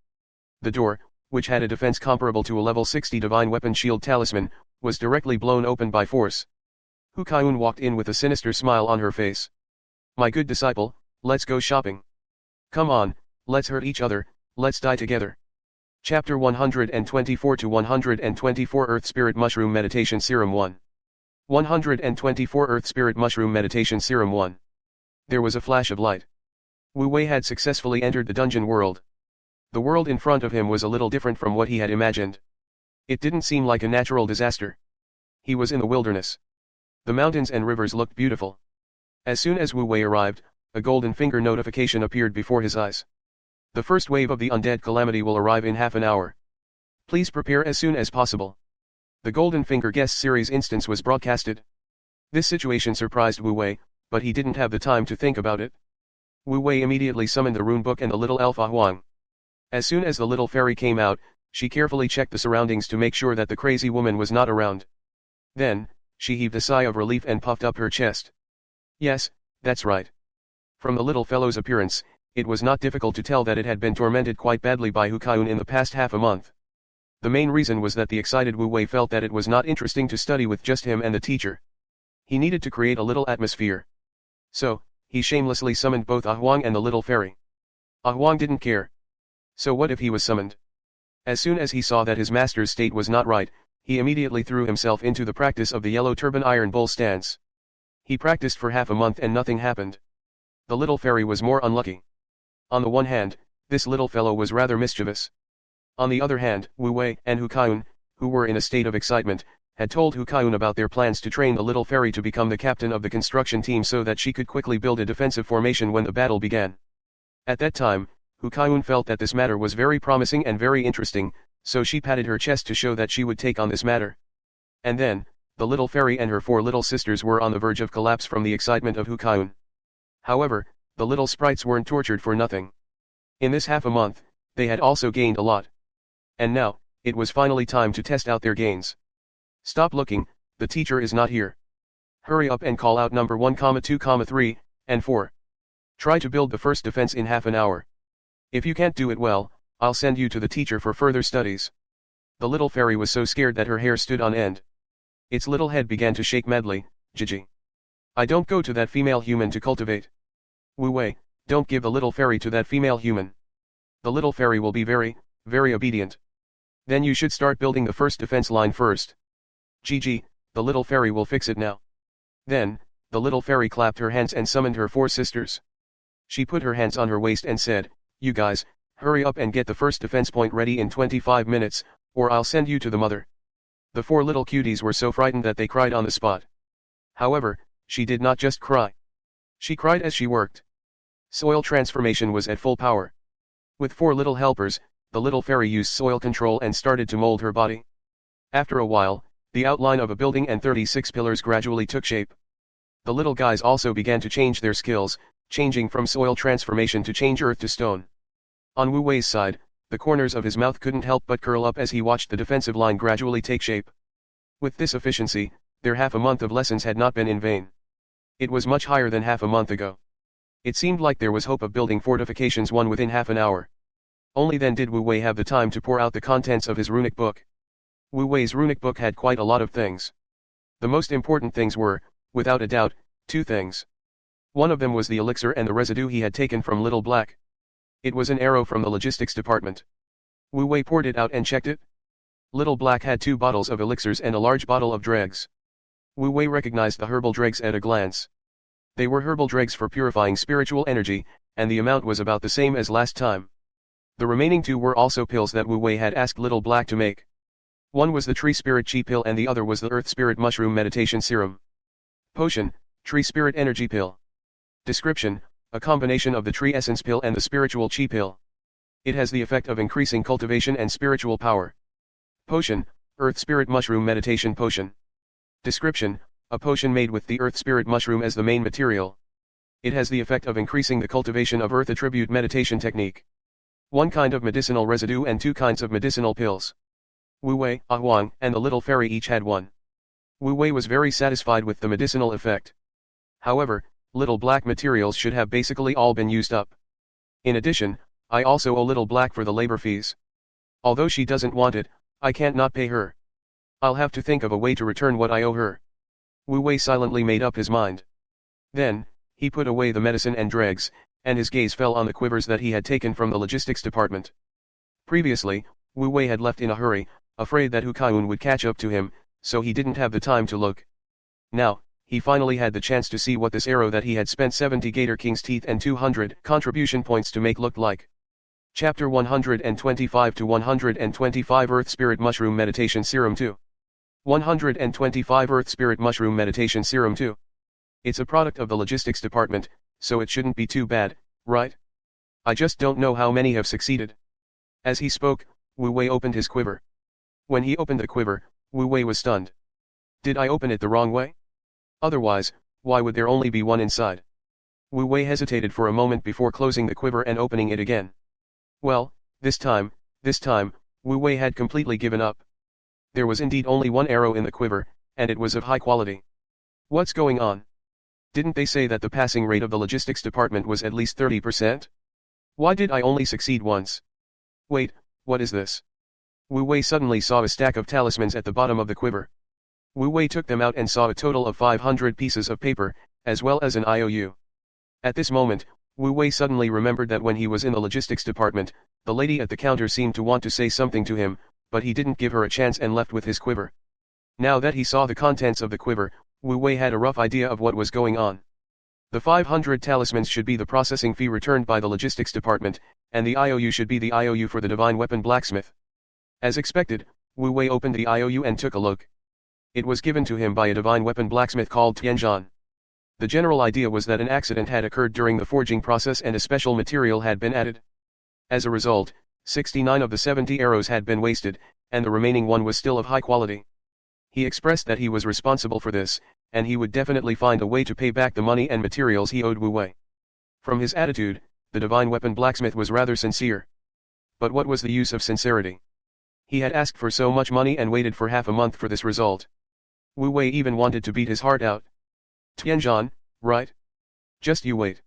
The door, which had a defense comparable to a level 60 divine weapon shield talisman, was directly blown open by force. Hu Kaiun walked in with a sinister smile on her face. My good disciple, let's go shopping. Come on, let's hurt each other, let's die together. Chapter 124 to 124 Earth Spirit Mushroom Meditation Serum 1. 124 Earth Spirit Mushroom Meditation Serum 1. There was a flash of light. Wu Wei had successfully entered the dungeon world. The world in front of him was a little different from what he had imagined. It didn't seem like a natural disaster. He was in the wilderness. The mountains and rivers looked beautiful. As soon as Wu Wei arrived, a golden finger notification appeared before his eyes. The first wave of the undead calamity will arrive in half an hour. Please prepare as soon as possible. The Golden Finger Guest Series instance was broadcasted. This situation surprised Wu Wei, but he didn't have the time to think about it. Wu Wei immediately summoned the rune book and the little elf Ah Huang. As soon as the little fairy came out, she carefully checked the surroundings to make sure that the crazy woman was not around. Then, she heaved a sigh of relief and puffed up her chest. Yes, that's right. From the little fellow's appearance, it was not difficult to tell that it had been tormented quite badly by Hu Kaiun in the past half a month. The main reason was that the excited Wu Wei felt that it was not interesting to study with just him and the teacher. He needed to create a little atmosphere. So, he shamelessly summoned both Ah Huang and the little fairy. Ah Huang didn't care. So what if he was summoned? As soon as he saw that his master's state was not right, he immediately threw himself into the practice of the yellow turban iron bowl stance. He practiced for half a month and nothing happened. The little fairy was more unlucky. On the one hand, this little fellow was rather mischievous. On the other hand, Wu Wei and Hu Kaiun, who were in a state of excitement, had told Hu Kaiun about their plans to train the little fairy to become the captain of the construction team so that she could quickly build a defensive formation when the battle began. At that time, Hu Kaiun felt that this matter was very promising and very interesting, so she patted her chest to show that she would take on this matter. And then, the little fairy and her 4 little sisters were on the verge of collapse from the excitement of Hu Kaiun. However, the little sprites weren't tortured for nothing. In this half a month, they had also gained a lot. And now, it was finally time to test out their gains. Stop looking, the teacher is not here. Hurry up and call out number 1, 2, 3, and 4. Try to build the first defense in half an hour. If you can't do it well, I'll send you to the teacher for further studies. The little fairy was so scared that her hair stood on end. Its little head began to shake madly. Gigi. I don't go to that female human to cultivate. Wu Wei, don't give the little fairy to that female human. The little fairy will be very, very obedient. Then you should start building the first defense line first. Gigi, the little fairy will fix it now. Then, the little fairy clapped her hands and summoned her 4 sisters. She put her hands on her waist and said, you guys, hurry up and get the first defense point ready in 25 minutes, or I'll send you to the mother. The 4 little cuties were so frightened that they cried on the spot. However, she did not just cry. She cried as she worked. Soil transformation was at full power. With 4 little helpers, the little fairy used soil control and started to mold her body. After a while, the outline of a building and 36 pillars gradually took shape. The little guys also began to change their skills, changing from soil transformation to change earth to stone. On Wu Wei's side, the corners of his mouth couldn't help but curl up as he watched the defensive line gradually take shape. With this efficiency, their half a month of lessons had not been in vain. It was much higher than half a month ago. It seemed like there was hope of building fortifications one within half an hour. Only then did Wu Wei have the time to pour out the contents of his runic book. Wu Wei's runic book had quite a lot of things. The most important things were, without a doubt, 2 things. One of them was the elixir and the residue he had taken from Little Black. It was an arrow from the logistics department. Wu Wei poured it out and checked it. Little Black had 2 bottles of elixirs and a large bottle of dregs. Wu Wei recognized the herbal dregs at a glance. They were herbal dregs for purifying spiritual energy, and the amount was about the same as last time. The remaining 2 were also pills that Wu Wei had asked Little Black to make. One was the Tree Spirit Chi pill and the other was the Earth Spirit Mushroom Meditation Serum. Potion, Tree Spirit Energy Pill. Description, a combination of the Tree Essence Pill and the Spiritual Chi pill. It has the effect of increasing cultivation and spiritual power. Potion, Earth Spirit Mushroom Meditation Potion. Description: a potion made with the Earth Spirit Mushroom as the main material. It has the effect of increasing the cultivation of Earth attribute meditation technique. One kind of medicinal residue and 2 kinds of medicinal pills. Wu Wei, Ah Huang, and the little fairy each had one. Wu Wei was very satisfied with the medicinal effect. However, little black materials should have basically all been used up. In addition, I also owe little black for the labor fees. Although she doesn't want it, I can't not pay her. I'll have to think of a way to return what I owe her. Wu Wei silently made up his mind. Then, he put away the medicine and dregs, and his gaze fell on the quivers that he had taken from the logistics department. Previously, Wu Wei had left in a hurry, afraid that Hu Kaiun would catch up to him, so he didn't have the time to look. Now, he finally had the chance to see what this arrow that he had spent 70 Gator King's teeth and 200 contribution points to make looked like. Chapter 125 to 125 Earth Spirit Mushroom Meditation Serum 2. 125 Earth Spirit Mushroom Meditation Serum 2. It's a product of the logistics department, so it shouldn't be too bad, right? I just don't know how many have succeeded. As he spoke, Wu Wei opened his quiver. When he opened the quiver, Wu Wei was stunned. Did I open it the wrong way? Otherwise, why would there only be one inside? Wu Wei hesitated for a moment before closing the quiver and opening it again. Well, this time, Wu Wei had completely given up. There was indeed only one arrow in the quiver, and it was of high quality. What's going on? Didn't they say that the passing rate of the logistics department was at least 30%? Why did I only succeed once? Wait, what is this? Wu Wei suddenly saw a stack of talismans at the bottom of the quiver. Wu Wei took them out and saw a total of 500 pieces of paper, as well as an IOU. At this moment, Wu Wei suddenly remembered that when he was in the logistics department, the lady at the counter seemed to want to say something to him, but he didn't give her a chance and left with his quiver. Now that he saw the contents of the quiver, Wu Wei had a rough idea of what was going on. The 500 talismans should be the processing fee returned by the logistics department, and the IOU should be the IOU for the divine weapon blacksmith. As expected, Wu Wei opened the IOU and took a look. It was given to him by a divine weapon blacksmith called Tianzhan. The general idea was that an accident had occurred during the forging process and a special material had been added. As a result, 69 of the 70 arrows had been wasted, and the remaining one was still of high quality. He expressed that he was responsible for this, and he would definitely find a way to pay back the money and materials he owed Wu Wei. From his attitude, the divine weapon blacksmith was rather sincere. But what was the use of sincerity? He had asked for so much money and waited for half a month for this result. Wu Wei even wanted to beat his heart out. Tianzhan, right? Just you wait.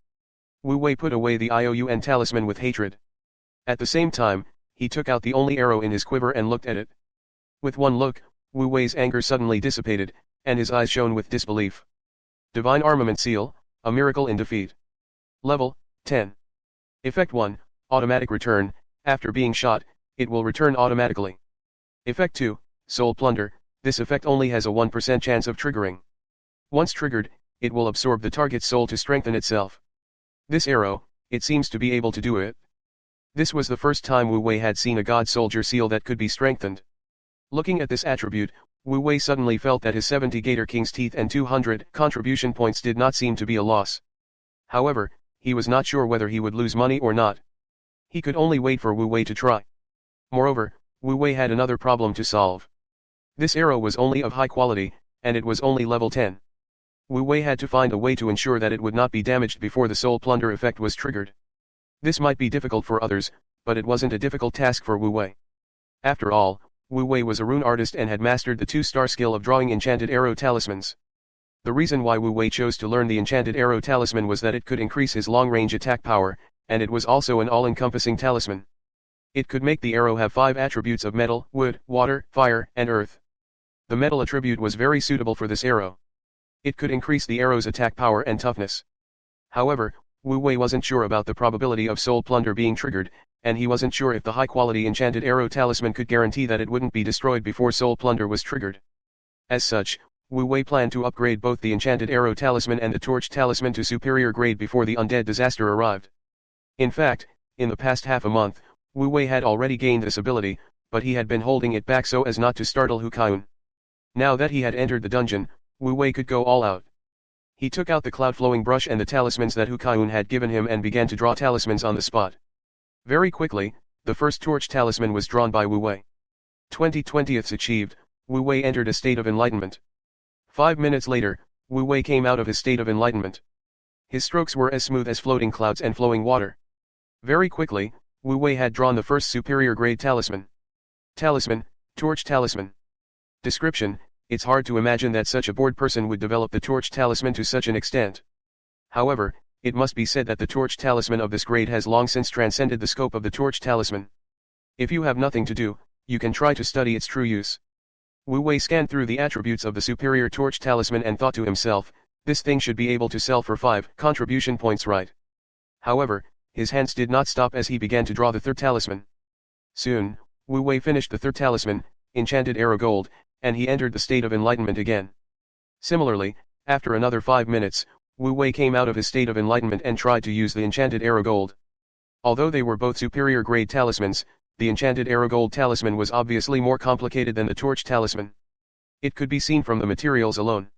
Wu Wei put away the IOU and talisman with hatred. At the same time, he took out the only arrow in his quiver and looked at it. With one look, Wu Wei's anger suddenly dissipated, and his eyes shone with disbelief. Divine Armament Seal, a miracle in defeat. Level 10. Effect 1, automatic return. After being shot, it will return automatically. Effect 2, Soul Plunder. This effect only has a 1% chance of triggering. Once triggered, it will absorb the target's soul to strengthen itself. This arrow, it seems to be able to do it. This was the first time Wu Wei had seen a God Soldier seal that could be strengthened. Looking at this attribute, Wu Wei suddenly felt that his 70 Gator King's teeth and 200 contribution points did not seem to be a loss. However, he was not sure whether he would lose money or not. He could only wait for Wu Wei to try. Moreover, Wu Wei had another problem to solve. This arrow was only of high quality, and it was only level 10. Wu Wei had to find a way to ensure that it would not be damaged before the Soul Plunder effect was triggered. This might be difficult for others, but it wasn't a difficult task for Wu Wei. After all, Wu Wei was a rune artist and had mastered the 2-star skill of drawing enchanted arrow talismans. The reason why Wu Wei chose to learn the enchanted arrow talisman was that it could increase his long-range attack power, and it was also an all-encompassing talisman. It could make the arrow have 5 attributes of metal, wood, water, fire, and earth. The metal attribute was very suitable for this arrow. It could increase the arrow's attack power and toughness. However, Wu Wei wasn't sure about the probability of Soul Plunder being triggered, and he wasn't sure if the high-quality enchanted arrow talisman could guarantee that it wouldn't be destroyed before Soul Plunder was triggered. As such, Wu Wei planned to upgrade both the enchanted arrow talisman and the torch talisman to superior grade before the undead disaster arrived. In fact, in the past half a month, Wu Wei had already gained this ability, but he had been holding it back so as not to startle Hu Kaiun. Now that he had entered the dungeon, Wu Wei could go all out. He took out the cloud-flowing brush and the talismans that Hu Kaiun had given him and began to draw talismans on the spot. Very quickly, the first torch talisman was drawn by Wu Wei. 20/20ths achieved, Wu Wei entered a state of enlightenment. 5 minutes later, Wu Wei came out of his state of enlightenment. His strokes were as smooth as floating clouds and flowing water. Very quickly, Wu Wei had drawn the first superior grade talisman. Talisman, Torch Talisman. Description: it's hard to imagine that such a bored person would develop the Torch Talisman to such an extent. However, it must be said that the Torch Talisman of this grade has long since transcended the scope of the Torch Talisman. If you have nothing to do, you can try to study its true use. Wu Wei scanned through the attributes of the superior Torch Talisman and thought to himself, this thing should be able to sell for 5 contribution points, right? However, his hands did not stop as he began to draw the third talisman. Soon, Wu Wei finished the third talisman, Enchanted Arrow Gold, and he entered the state of enlightenment again. Similarly, after another 5 minutes, Wu Wei came out of his state of enlightenment and tried to use the Enchanted Arrow Gold. Although they were both superior grade talismans, the Enchanted Arrow Gold talisman was obviously more complicated than the Torch Talisman. It could be seen from the materials alone.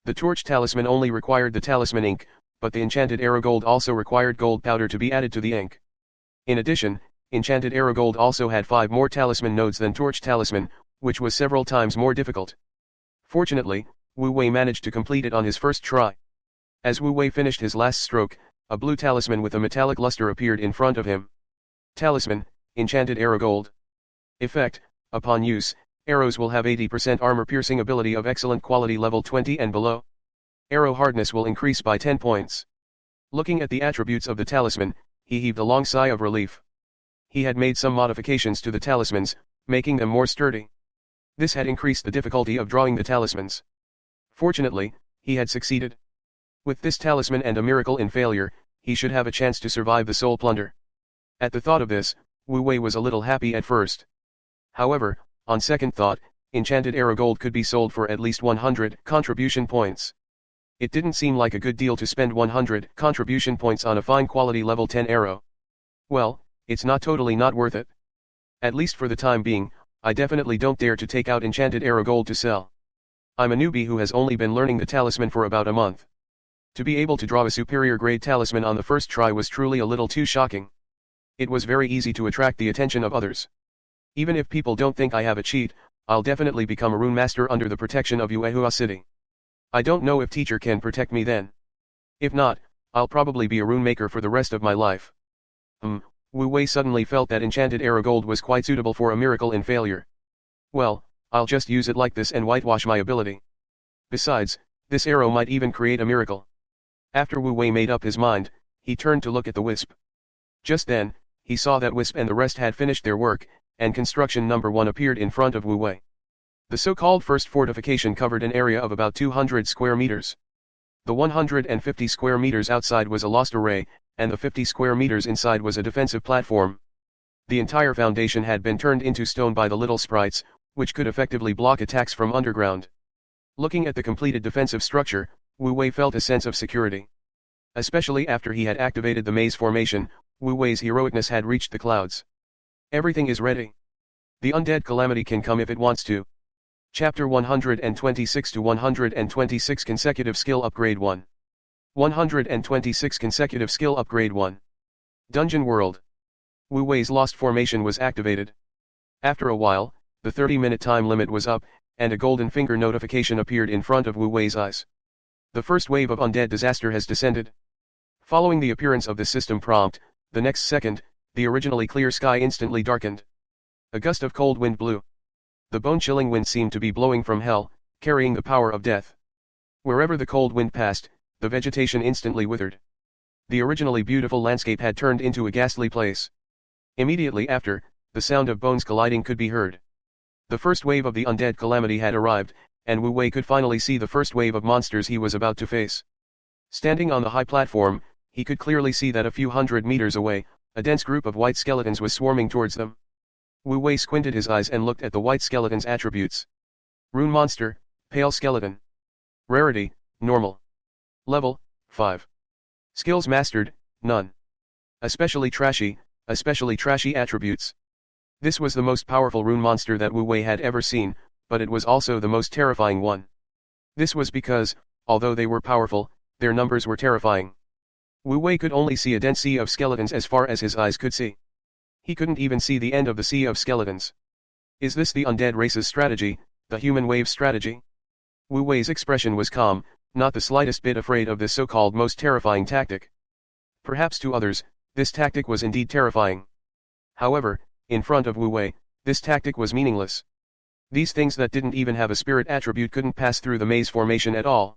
The Torch Talisman only required the talisman ink, but the Enchanted Arrow Gold also required gold powder to be added to the ink. In addition, Enchanted Arrow Gold also had 5 more talisman nodes than Torch Talisman, which was several times more difficult. Fortunately, Wu Wei managed to complete it on his first try. As Wu Wei finished his last stroke, a blue talisman with a metallic luster appeared in front of him. Talisman, Enchanted Arrow Gold. Effect: upon use, arrows will have 80% armor piercing ability of excellent quality level 20 and below. Arrow hardness will increase by 10 points. Looking at the attributes of the talisman, he heaved a long sigh of relief. He had made some modifications to the talismans, making them more sturdy. This had increased the difficulty of drawing the talismans. Fortunately, he had succeeded. With this talisman and a miracle in failure, he should have a chance to survive the soul plunder. At the thought of this, Wu Wei was a little happy at first. However, on second thought, Enchanted Arrow Gold could be sold for at least 100 contribution points. It didn't seem like a good deal to spend 100 contribution points on a fine quality level 10 arrow. Well, it's not totally not worth it. At least for the time being, I definitely don't dare to take out Enchanted Arrow Gold to sell. I'm a newbie who has only been learning the talisman for about a month. To be able to draw a superior grade talisman on the first try was truly a little too shocking. It was very easy to attract the attention of others. Even if people don't think I have a cheat, I'll definitely become a rune master under the protection of Yuehua City. I don't know if teacher can protect me then. If not, I'll probably be a rune maker for the rest of my life. Wu Wei suddenly felt that Enchanted Arrow Gold was quite suitable for a miracle in failure. Well, I'll just use it like this and whitewash my ability. Besides, this arrow might even create a miracle. After Wu Wei made up his mind, he turned to look at the wisp. Just then, he saw that wisp and the rest had finished their work, and construction number 1 appeared in front of Wu Wei. The so-called first fortification covered an area of about 200 square meters. The 150 square meters outside was a lost array, and the 50 square meters inside was a defensive platform. The entire foundation had been turned into stone by the little sprites, which could effectively block attacks from underground. Looking at the completed defensive structure, Wu Wei felt a sense of security. Especially after he had activated the maze formation, Wu Wei's heroicness had reached the clouds. Everything is ready. The undead calamity can come if it wants to. Chapter 126 to 126 Consecutive Skill Upgrade 1. 126 Consecutive Skill Upgrade 1. Dungeon World. Wu Wei's Lost Formation was activated. After a while, the 30-minute time limit was up, and a golden finger notification appeared in front of Wu Wei's eyes. The first wave of undead disaster has descended. Following the appearance of the system prompt, the next second, the originally clear sky instantly darkened. A gust of cold wind blew. The bone-chilling wind seemed to be blowing from hell, carrying the power of death. Wherever the cold wind passed, the vegetation instantly withered. The originally beautiful landscape had turned into a ghastly place. Immediately after, the sound of bones colliding could be heard. The first wave of the undead calamity had arrived, and Wu Wei could finally see the first wave of monsters he was about to face. Standing on the high platform, he could clearly see that a few hundred meters away, a dense group of white skeletons was swarming towards them. Wu Wei squinted his eyes and looked at the white skeleton's attributes. Rune monster, pale skeleton. Rarity, normal. Level, 5. Skills mastered, none. Especially trashy attributes. This was the most powerful rune monster that Wu Wei had ever seen, but it was also the most terrifying one. This was because, although they were powerful, their numbers were terrifying. Wu Wei could only see a dense sea of skeletons as far as his eyes could see. He couldn't even see the end of the sea of skeletons. Is this the undead race's strategy, the human wave strategy? Wu Wei's expression was calm, not the slightest bit afraid of this so-called most terrifying tactic. Perhaps to others, this tactic was indeed terrifying. However, in front of Wu Wei, this tactic was meaningless. These things that didn't even have a spirit attribute couldn't pass through the maze formation at all.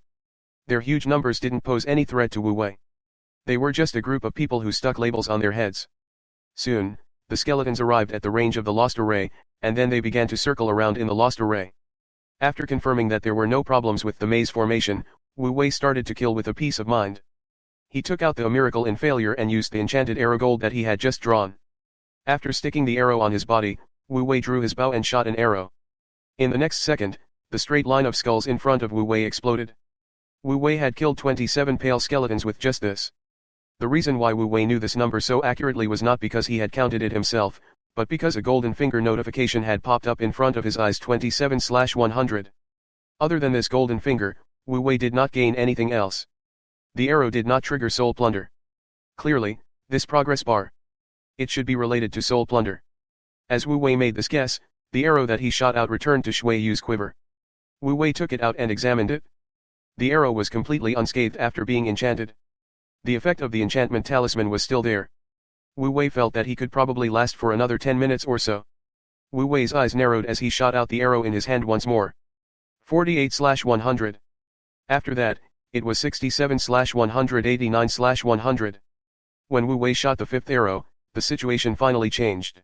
Their huge numbers didn't pose any threat to Wu Wei. They were just a group of people who stuck labels on their heads. Soon, the skeletons arrived at the range of the lost array, and then they began to circle around in the lost array. After confirming that there were no problems with the maze formation, Wu Wei started to kill with a peace of mind. He took out the miracle in failure and used the enchanted arrow gold that he had just drawn. After sticking the arrow on his body, Wu Wei drew his bow and shot an arrow. In the next second, the straight line of skulls in front of Wu Wei exploded. Wu Wei had killed 27 pale skeletons with just this. The reason why Wu Wei knew this number so accurately was not because he had counted it himself, but because a golden finger notification had popped up in front of his eyes 27/100. Other than this golden finger, Wu Wei did not gain anything else. The arrow did not trigger soul plunder. Clearly, this progress bar. It should be related to soul plunder. As Wu Wei made this guess, the arrow that he shot out returned to Shui Yu's quiver. Wu Wei took it out and examined it. The arrow was completely unscathed after being enchanted. The effect of the enchantment talisman was still there. Wu Wei felt that he could probably last for another 10 minutes or so. Wu Wei's eyes narrowed as he shot out the arrow in his hand once more. 48/100. After that, it was 67/189/100. When Wu Wei shot the fifth arrow, the situation finally changed.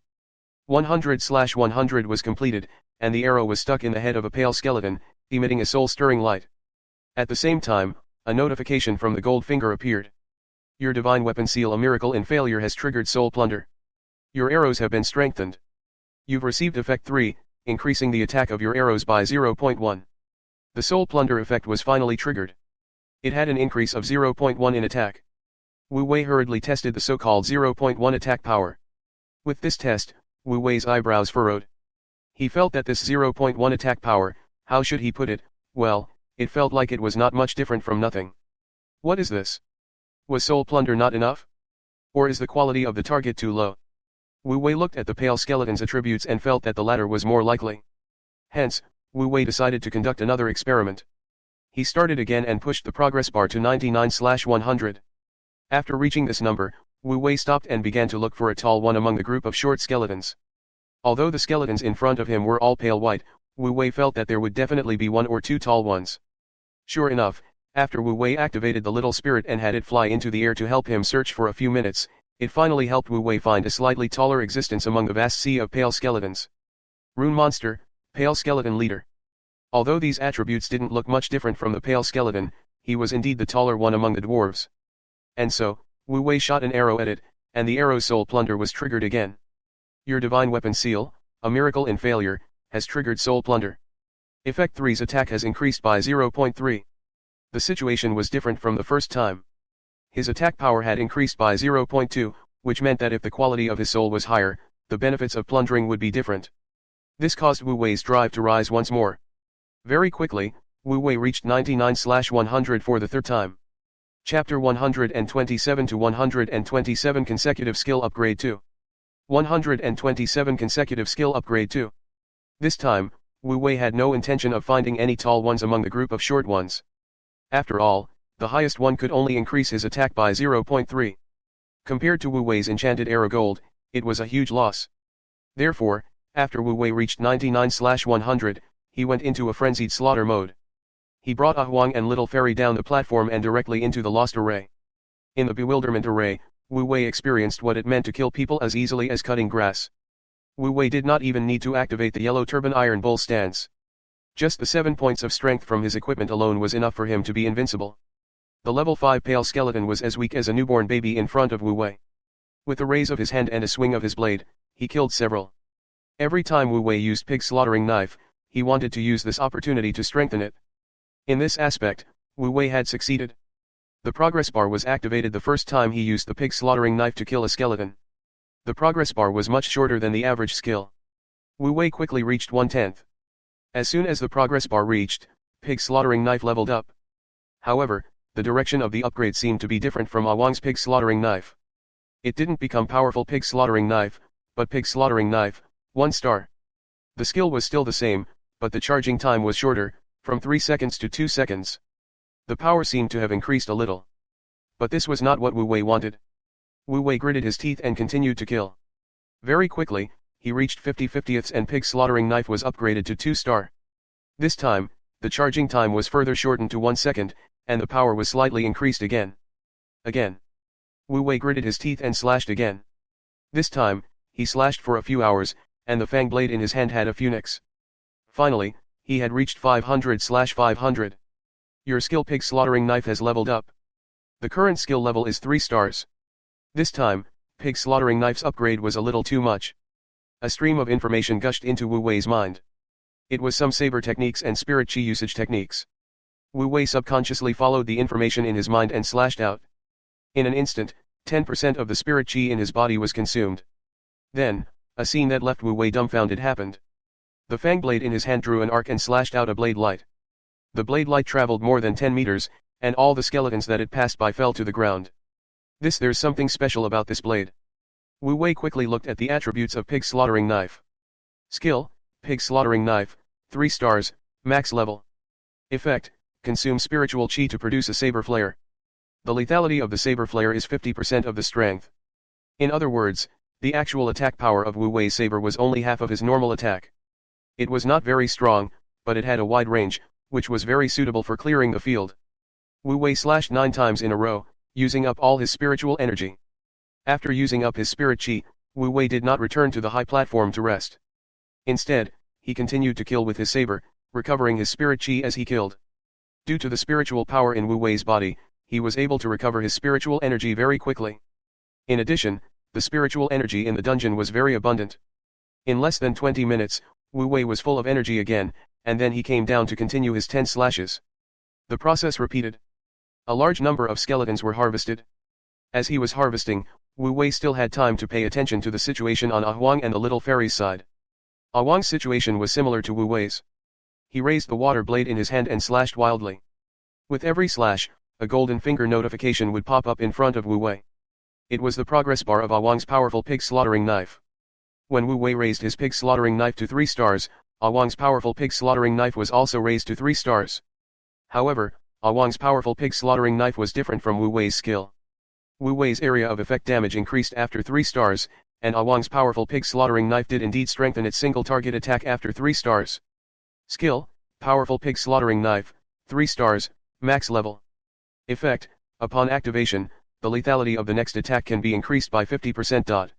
100/100 was completed, and the arrow was stuck in the head of a pale skeleton, emitting a soul-stirring light. At the same time, a notification from the gold finger appeared. Your divine weapon seal, a miracle in failure, has triggered soul plunder. Your arrows have been strengthened. You've received effect 3, increasing the attack of your arrows by 0.1. The soul plunder effect was finally triggered. It had an increase of 0.1 in attack. Wu Wei hurriedly tested the so-called 0.1 attack power. With this test, Wu Wei's eyebrows furrowed. He felt that this 0.1 attack power, how should he put it, well, it felt like it was not much different from nothing. What is this? Was soul plunder not enough? Or is the quality of the target too low? Wu Wei looked at the pale skeleton's attributes and felt that the latter was more likely. Hence, Wu Wei decided to conduct another experiment. He started again and pushed the progress bar to 99/100. After reaching this number, Wu Wei stopped and began to look for a tall one among the group of short skeletons. Although the skeletons in front of him were all pale white, Wu Wei felt that there would definitely be one or two tall ones. Sure enough, after Wu Wei activated the little spirit and had it fly into the air to help him search for a few minutes, it finally helped Wu Wei find a slightly taller existence among the vast sea of pale skeletons. Rune Monster, Pale Skeleton Leader. Although these attributes didn't look much different from the pale skeleton, he was indeed the taller one among the dwarves. And so, Wu Wei shot an arrow at it, and the arrow's soul plunder was triggered again. Your divine weapon seal, a miracle in failure, has triggered soul plunder. Effect 3's attack has increased by 0.3. The situation was different from the first time. His attack power had increased by 0.2, which meant that if the quality of his soul was higher, the benefits of plundering would be different. This caused Wu Wei's drive to rise once more. Very quickly, Wu Wei reached 99/100 for the third time. Chapter 127 to 127 Consecutive Skill Upgrade 2. 127 Consecutive Skill Upgrade 2. This time, Wu Wei had no intention of finding any tall ones among the group of short ones. After all, the highest one could only increase his attack by 0.3. Compared to Wu Wei's enchanted arrow gold, it was a huge loss. Therefore, after Wu Wei reached 99/100, he went into a frenzied slaughter mode. He brought Ah Huang and Little Fairy down the platform and directly into the lost array. In the bewilderment array, Wu Wei experienced what it meant to kill people as easily as cutting grass. Wu Wei did not even need to activate the yellow turban iron bull stance. Just the 7 points of strength from his equipment alone was enough for him to be invincible. The level 5 pale skeleton was as weak as a newborn baby in front of Wu Wei. With a raise of his hand and a swing of his blade, he killed several. Every time Wu Wei used pig slaughtering knife, he wanted to use this opportunity to strengthen it. In this aspect, Wu Wei had succeeded. The progress bar was activated the first time he used the pig slaughtering knife to kill a skeleton. The progress bar was much shorter than the average skill. Wu Wei quickly reached 1/10. As soon as the progress bar reached, pig slaughtering knife leveled up. However, the direction of the upgrade seemed to be different from Ah Wang's pig slaughtering knife. It didn't become powerful pig slaughtering knife, but pig slaughtering knife, 1 star. The skill was still the same, but the charging time was shorter, from 3 seconds to 2 seconds. The power seemed to have increased a little. But this was not what Wu Wei wanted. Wu Wei gritted his teeth and continued to kill. Very quickly, he reached 50/50ths and pig slaughtering knife was upgraded to 2-star. This time, the charging time was further shortened to 1 second, and the power was slightly increased again. Again. Wu Wei gritted his teeth and slashed again. This time, he slashed for a few hours, and the fang blade in his hand had a few nicks. Finally, he had reached 500/500. Your skill pig slaughtering knife has leveled up. The current skill level is 3 stars. This time, pig slaughtering knife's upgrade was a little too much. A stream of information gushed into Wu Wei's mind. It was some saber techniques and spirit chi usage techniques. Wu Wei subconsciously followed the information in his mind and slashed out. In an instant, 10% of the spirit chi in his body was consumed. Then, a scene that left Wu Wei dumbfounded happened. The fang blade in his hand drew an arc and slashed out a blade light. The blade light traveled more than 10 meters, and all the skeletons that it passed by fell to the ground. There's something special about this blade. Wu Wei quickly looked at the attributes of pig slaughtering knife. Skill, pig slaughtering knife, 3 stars, max level. Effect, consume spiritual chi to produce a saber flare. The lethality of the saber flare is 50% of the strength. In other words, the actual attack power of Wu Wei's saber was only half of his normal attack. It was not very strong, but it had a wide range, which was very suitable for clearing the field. Wu Wei slashed 9 times in a row, using up all his spiritual energy. After using up his spirit chi, Wu Wei did not return to the high platform to rest. Instead, he continued to kill with his saber, recovering his spirit chi as he killed. Due to the spiritual power in Wu Wei's body, he was able to recover his spiritual energy very quickly. In addition, the spiritual energy in the dungeon was very abundant. In less than 20 minutes, Wu Wei was full of energy again, and then he came down to continue his 10 slashes. The process repeated. A large number of skeletons were harvested. As he was harvesting, Wu Wei still had time to pay attention to the situation on Ah Huang and the little fairy's side. Ah Huang's situation was similar to Wu Wei's. He raised the water blade in his hand and slashed wildly. With every slash, a golden finger notification would pop up in front of Wu Wei. It was the progress bar of Ah Huang's powerful pig slaughtering knife. When Wu Wei raised his pig slaughtering knife to 3 stars, Ah Huang's powerful pig slaughtering knife was also raised to 3 stars. However, Ah Huang's powerful pig slaughtering knife was different from Wu Wei's skill. Wu Wei's area of effect damage increased after 3 stars, and Ah Huang's powerful pig slaughtering knife did indeed strengthen its single target attack after 3 stars. Skill, powerful pig slaughtering knife, 3 stars, max level. Effect, upon activation, the lethality of the next attack can be increased by 50%.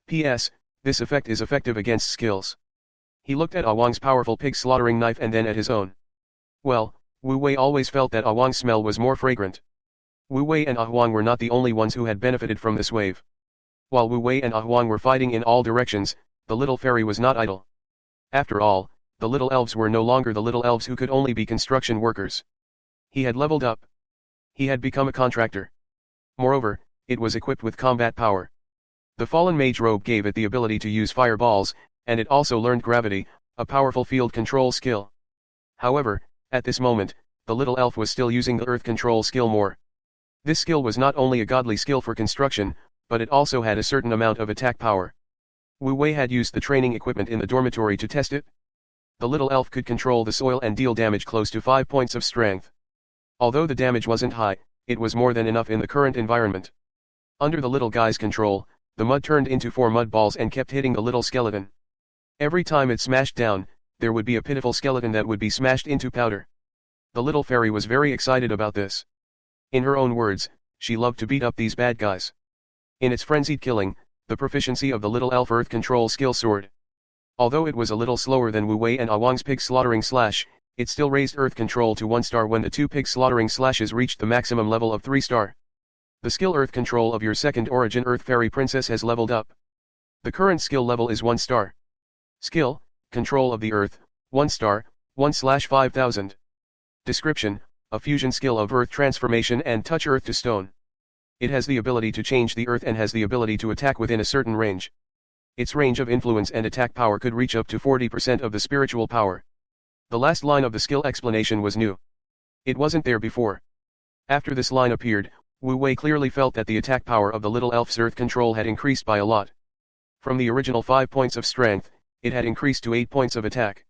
P.S. This effect is effective against skills. He looked at Ah Huang's powerful pig slaughtering knife and then at his own. Well, Wu Wei always felt that Ah Huang's smell was more fragrant. Wu Wei and Ah Huang were not the only ones who had benefited from this wave. While Wu Wei and Ah Huang were fighting in all directions, the little fairy was not idle. After all, the little elves were no longer the little elves who could only be construction workers. He had leveled up. He had become a contractor. Moreover, it was equipped with combat power. The fallen mage robe gave it the ability to use fireballs, and it also learned gravity, a powerful field control skill. However, at this moment, the little elf was still using the earth control skill more. This skill was not only a godly skill for construction, but it also had a certain amount of attack power. Wu Wei had used the training equipment in the dormitory to test it. The little elf could control the soil and deal damage close to 5 points of strength. Although the damage wasn't high, it was more than enough in the current environment. Under the little guy's control, the mud turned into 4 mud balls and kept hitting the little skeleton. Every time it smashed down, there would be a pitiful skeleton that would be smashed into powder. The little fairy was very excited about this. In her own words, she loved to beat up these bad guys. In its frenzied killing, the proficiency of the little elf earth control skill soared. Although it was a little slower than Wu Wei and Ah Huang's pig slaughtering slash, it still raised earth control to 1 star when the 2 pig slaughtering slashes reached the maximum level of 3 star. The skill earth control of your second origin earth fairy princess has leveled up. The current skill level is 1 star. Skill, control of the earth, 1 star, 1/5000. Description, a fusion skill of earth transformation and touch earth to stone. It has the ability to change the earth and has the ability to attack within a certain range. Its range of influence and attack power could reach up to 40% of the spiritual power. The last line of the skill explanation was new. It wasn't there before. After this line appeared, Wu Wei clearly felt that the attack power of the little elf's earth control had increased by a lot. From the original 5 points of strength, it had increased to 8 points of attack.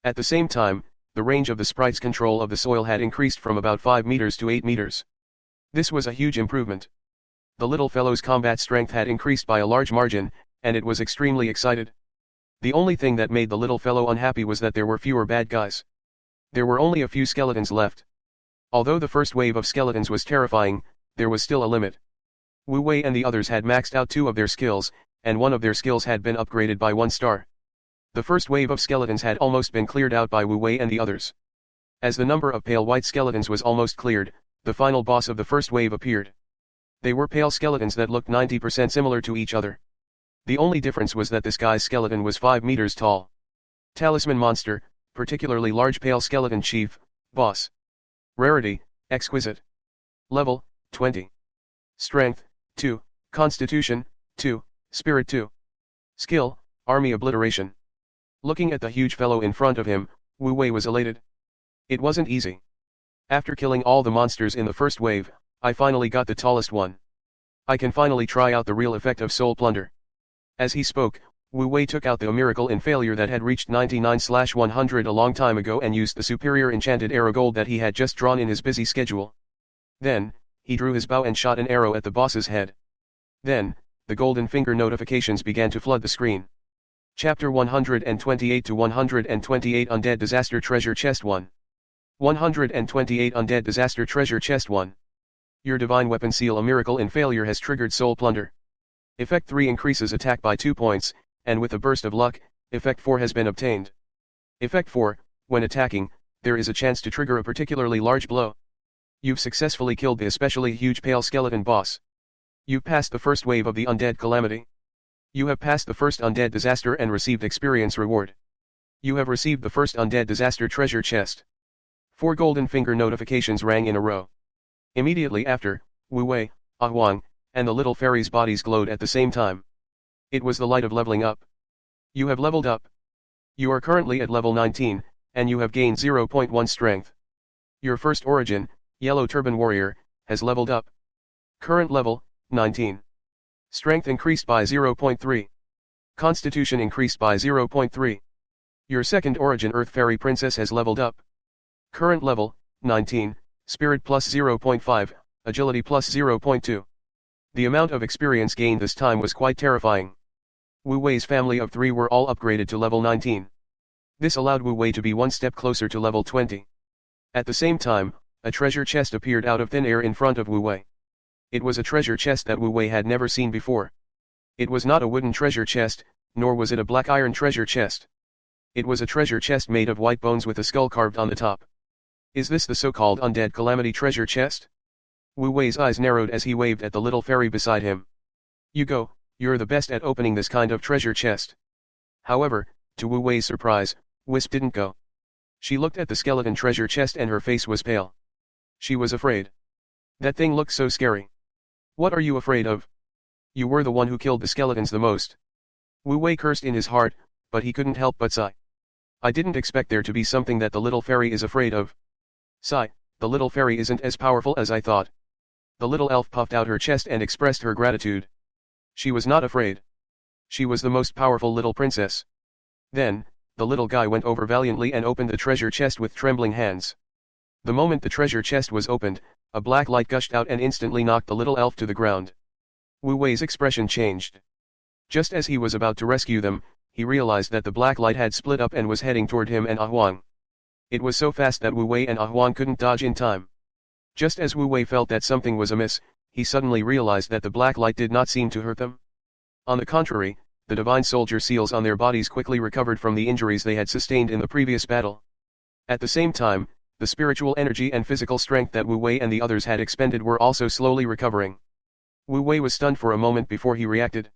At the same time, the range of the sprite's control of the soil had increased from about 5 meters to 8 meters. This was a huge improvement. The little fellow's combat strength had increased by a large margin, and it was extremely excited. The only thing that made the little fellow unhappy was that there were fewer bad guys. There were only a few skeletons left. Although the first wave of skeletons was terrifying, there was still a limit. Wu Wei and the others had maxed out 2 of their skills, and one of their skills had been upgraded by 1 star. The first wave of skeletons had almost been cleared out by Wu Wei and the others. As the number of pale white skeletons was almost cleared, the final boss of the first wave appeared. They were pale skeletons that looked 90% similar to each other. The only difference was that this guy's skeleton was 5 meters tall. Talisman monster, particularly large pale skeleton chief, boss. Rarity, exquisite. Level, 20. Strength, 2, Constitution, 2, Spirit 2. Skill, Army Obliteration. Looking at the huge fellow in front of him, Wu Wei was elated. It wasn't easy. After killing all the monsters in the first wave, I finally got the tallest one. I can finally try out the real effect of soul plunder. As he spoke, Wu Wei took out the miracle in failure that had reached 99/100 a long time ago and used the superior enchanted arrow gold that he had just drawn in his busy schedule. Then, he drew his bow and shot an arrow at the boss's head. Then, the golden finger notifications began to flood the screen. Chapter 128 to 128 Undead Disaster Treasure Chest 1. 128 Undead Disaster Treasure Chest 1. Your divine weapon seal a miracle in failure has triggered soul plunder. Effect 3 increases attack by 2 points, and with a burst of luck, Effect 4 has been obtained. Effect 4, when attacking, there is a chance to trigger a particularly large blow. You've successfully killed the especially huge pale skeleton boss. You've passed the first wave of the undead calamity. You have passed the first undead disaster and received experience reward. You have received the first undead disaster treasure chest. 4 golden finger notifications rang in a row. Immediately after, Wu Wei, Huang, and the little fairy's bodies glowed at the same time. It was the light of leveling up. You have leveled up. You are currently at level 19, and you have gained 0.1 strength. Your first origin, Yellow Turban Warrior, has leveled up. Current level, 19. Strength increased by 0.3. Constitution increased by 0.3. Your second origin Earth Fairy Princess has leveled up. Current level, 19, Spirit plus 0.5, Agility plus 0.2. The amount of experience gained this time was quite terrifying. Wu Wei's family of 3 were all upgraded to level 19. This allowed Wu Wei to be one step closer to level 20. At the same time, a treasure chest appeared out of thin air in front of Wu Wei. It was a treasure chest that Wu Wei had never seen before. It was not a wooden treasure chest, nor was it a black iron treasure chest. It was a treasure chest made of white bones with a skull carved on the top. Is this the so-called undead calamity treasure chest? Wu Wei's eyes narrowed as he waved at the little fairy beside him. You go, you're the best at opening this kind of treasure chest. However, to Wu Wei's surprise, Wisp didn't go. She looked at the skeleton treasure chest and her face was pale. She was afraid. That thing looked so scary. What are you afraid of? You were the one who killed the skeletons the most. Wu Wei cursed in his heart, but he couldn't help but sigh. I didn't expect there to be something that the little fairy is afraid of. Sigh, the little fairy isn't as powerful as I thought. The little elf puffed out her chest and expressed her gratitude. She was not afraid. She was the most powerful little princess. Then, the little guy went over valiantly and opened the treasure chest with trembling hands. The moment the treasure chest was opened, a black light gushed out and instantly knocked the little elf to the ground. Wu Wei's expression changed. Just as he was about to rescue them, he realized that the black light had split up and was heading toward him and Huang. It was so fast that Wu Wei and Huang couldn't dodge in time. Just as Wu Wei felt that something was amiss, he suddenly realized that the black light did not seem to hurt them. On the contrary, the divine soldier seals on their bodies quickly recovered from the injuries they had sustained in the previous battle. At the same time, the spiritual energy and physical strength that Wu Wei and the others had expended were also slowly recovering. Wu Wei was stunned for a moment before he reacted.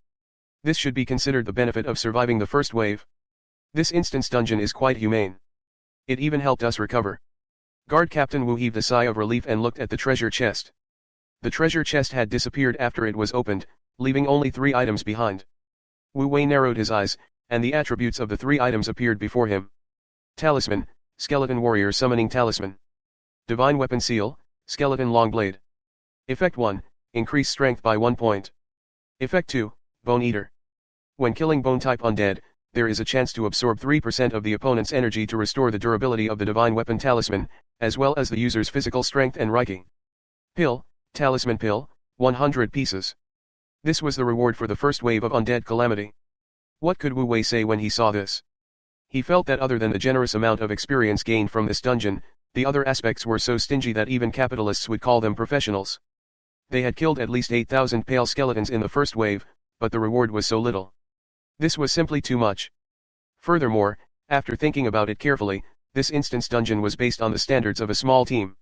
This should be considered the benefit of surviving the first wave. This instant's dungeon is quite humane. It even helped us recover. Guard Captain Wu heaved a sigh of relief and looked at the treasure chest. The treasure chest had disappeared after it was opened, leaving only 3 items behind. Wu Wei narrowed his eyes, and the attributes of the 3 items appeared before him. Talisman, Skeleton Warrior Summoning Talisman. Divine Weapon Seal, Skeleton Long Blade. Effect 1, increase strength by 1 point. Effect 2, Bone Eater. When killing bone-type undead, there is a chance to absorb 3% of the opponent's energy to restore the durability of the divine weapon talisman, as well as the user's physical strength and Reiki. Pill, talisman pill, 100 pieces. This was the reward for the first wave of undead calamity. What could Wu Wei say when he saw this? He felt that other than the generous amount of experience gained from this dungeon, the other aspects were so stingy that even capitalists would call them professionals. They had killed at least 8,000 pale skeletons in the first wave, but the reward was so little. This was simply too much. Furthermore, after thinking about it carefully, this instance dungeon was based on the standards of a small team.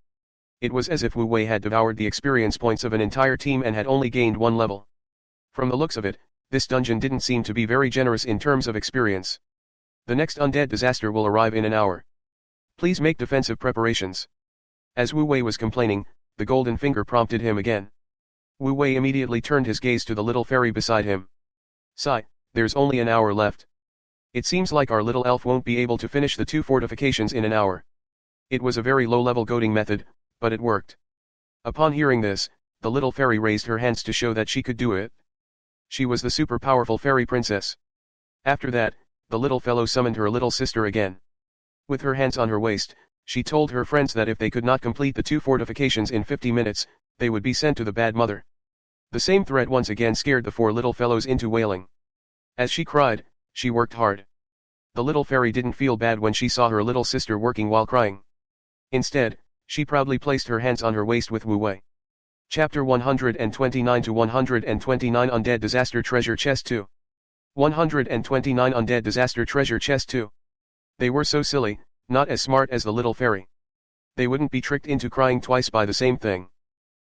It was as if Wu Wei had devoured the experience points of an entire team and had only gained one level. From the looks of it, this dungeon didn't seem to be very generous in terms of experience. The next undead disaster will arrive in an hour. Please make defensive preparations. As Wu Wei was complaining, the golden finger prompted him again. Wu Wei immediately turned his gaze to the little fairy beside him. Sigh, there's only an hour left. It seems like our little elf won't be able to finish the 2 fortifications in an hour. It was a very low-level goading method, but it worked. Upon hearing this, the little fairy raised her hands to show that she could do it. She was the super powerful fairy princess. After that, the little fellow summoned her little sister again. With her hands on her waist, she told her friends that if they could not complete the 2 fortifications in 50 minutes, they would be sent to the bad mother. The same threat once again scared the 4 little fellows into wailing. As she cried, she worked hard. The little fairy didn't feel bad when she saw her little sister working while crying. Instead, she proudly placed her hands on her waist with Wu Wei. Chapter 129 to 129 Undead Disaster Treasure Chest 2. 129 Undead Disaster Treasure Chest 2. They were so silly, not as smart as the little fairy. They wouldn't be tricked into crying twice by the same thing.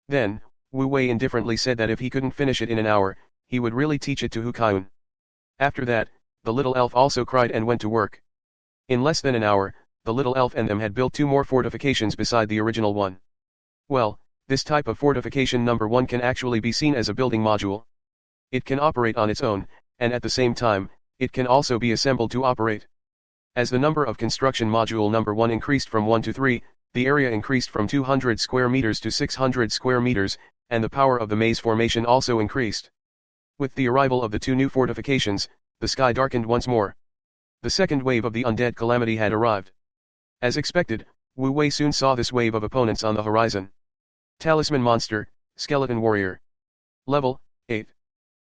Then, Wu Wei indifferently said that if he couldn't finish it in an hour, he would really teach it to Hu Kaiyun. After that, the little elf also cried and went to work. In less than an hour, the little elf and them had built 2 more fortifications beside the original one. Well, this type of fortification number 1 can actually be seen as a building module. It can operate on its own, and at the same time, it can also be assembled to operate. As the number of construction module number 1 increased from 1 to 3, the area increased from 200 square meters to 600 square meters, and the power of the maze formation also increased. With the arrival of the 2 new fortifications, the sky darkened once more. The second wave of the undead calamity had arrived. As expected, Wu Wei soon saw this wave of opponents on the horizon. Talisman Monster, Skeleton Warrior. Level, 8.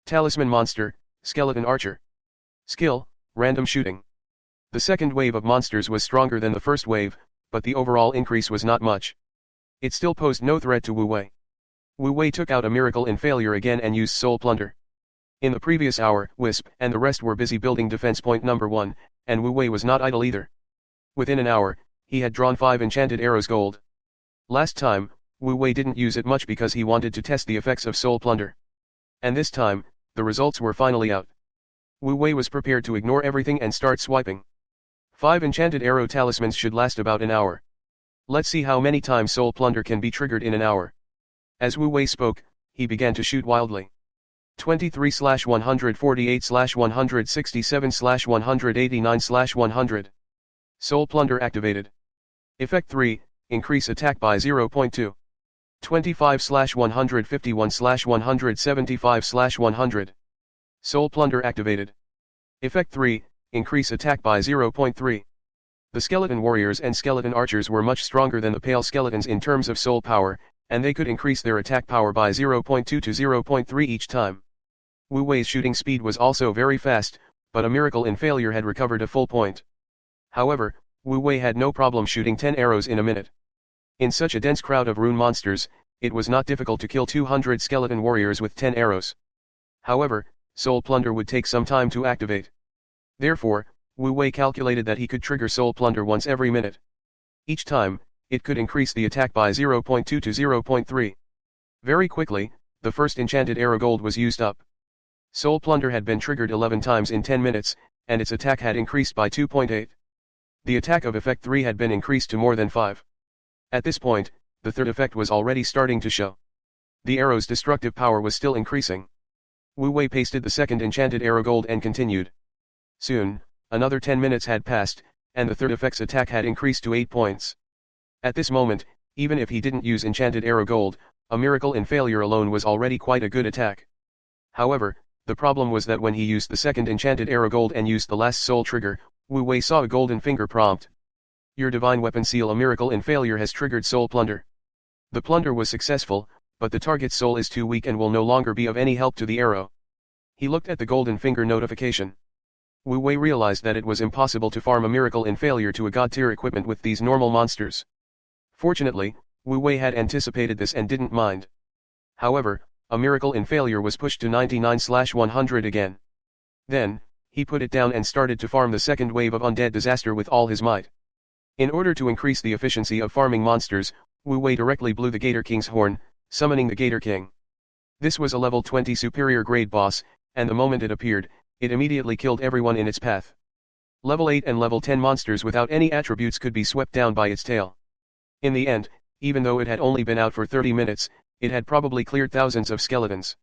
Talisman Monster, Skeleton Archer. Skill, Random Shooting. The second wave of monsters was stronger than the first wave, but the overall increase was not much. It still posed no threat to Wu Wei. Wu Wei took out a miracle in failure again and used Soul Plunder. In the previous hour, Wisp and the rest were busy building defense point number 1, and Wu Wei was not idle either. Within an hour, he had drawn 5 enchanted arrows gold. Last time, Wu Wei didn't use it much because he wanted to test the effects of Soul Plunder. And this time, the results were finally out. Wu Wei was prepared to ignore everything and start swiping. 5 enchanted arrow talismans should last about an hour. Let's see how many times Soul Plunder can be triggered in an hour. As Wu Wei spoke, he began to shoot wildly. 23/148/167/189/100. Soul Plunder activated. Effect 3, increase attack by 0.2. 25/151/175/100. Soul Plunder activated. Effect 3, increase attack by 0.3. The skeleton warriors and skeleton archers were much stronger than the pale skeletons in terms of soul power, and they could increase their attack power by 0.2 to 0.3 each time. Wu Wei's shooting speed was also very fast, but a miracle in failure had recovered a full point. However, Wu Wei had no problem shooting 10 arrows in a minute. In such a dense crowd of rune monsters, it was not difficult to kill 200 skeleton warriors with 10 arrows. However, Soul Plunder would take some time to activate. Therefore, Wu Wei calculated that he could trigger Soul Plunder once every minute. Each time, it could increase the attack by 0.2 to 0.3. Very quickly, the first enchanted arrow gold was used up. Soul Plunder had been triggered 11 times in 10 minutes, and its attack had increased by 2.8. The attack of Effect 3 had been increased to more than 5. At this point, the third effect was already starting to show. The arrow's destructive power was still increasing. Wu Wei pasted the second enchanted arrow gold and continued. Soon, another 10 minutes had passed, and the third effect's attack had increased to 8 points. At this moment, even if he didn't use enchanted arrow gold, a miracle in failure alone was already quite a good attack. However, The problem was that when he used the second enchanted arrow gold and used the last soul trigger, Wu Wei saw a golden finger prompt. Your divine weapon seal, a miracle in failure, has triggered soul plunder. The plunder was successful, but the target's soul is too weak and will no longer be of any help to the arrow. He looked at the golden finger notification. Wu Wei realized that it was impossible to farm a miracle in failure to a god-tier equipment with these normal monsters. Fortunately, Wu Wei had anticipated this and didn't mind. However, a miracle in failure was pushed to 99/100 again. Then, he put it down and started to farm the second wave of undead disaster with all his might. In order to increase the efficiency of farming monsters, Wu Wei directly blew the Gator King's horn, summoning the Gator King. This was a level 20 superior grade boss, and the moment it appeared, it immediately killed everyone in its path. Level 8 and level 10 monsters without any attributes could be swept down by its tail. In the end, even though it had only been out for 30 minutes, it had probably cleared thousands of skeletons.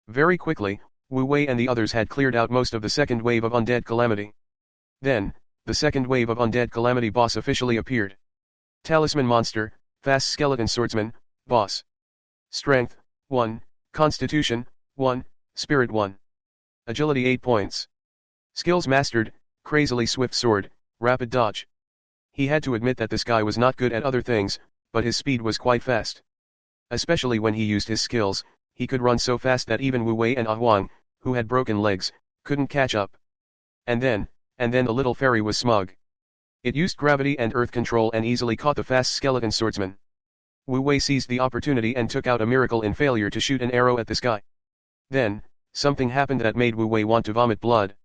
Very quickly, Wu Wei and the others had cleared out most of the second wave of Undead Calamity. Then, the second wave of Undead Calamity boss officially appeared. Talisman Monster, Fast Skeleton Swordsman, Boss. Strength, 1, Constitution, 1, Spirit 1. Agility 8 points. Skills mastered, Crazily Swift Sword, Rapid Dodge. He had to admit that this guy was not good at other things, but his speed was quite fast. Especially when he used his skills, he could run so fast that even Wu Wei and Ah Huang, who had broken legs, couldn't catch up. And then the little fairy was smug. It used gravity and earth control and easily caught the fast skeleton swordsman. Wu Wei seized the opportunity and took out a miracle in failure to shoot an arrow at this guy. Then, something happened that made Wu Wei want to vomit blood.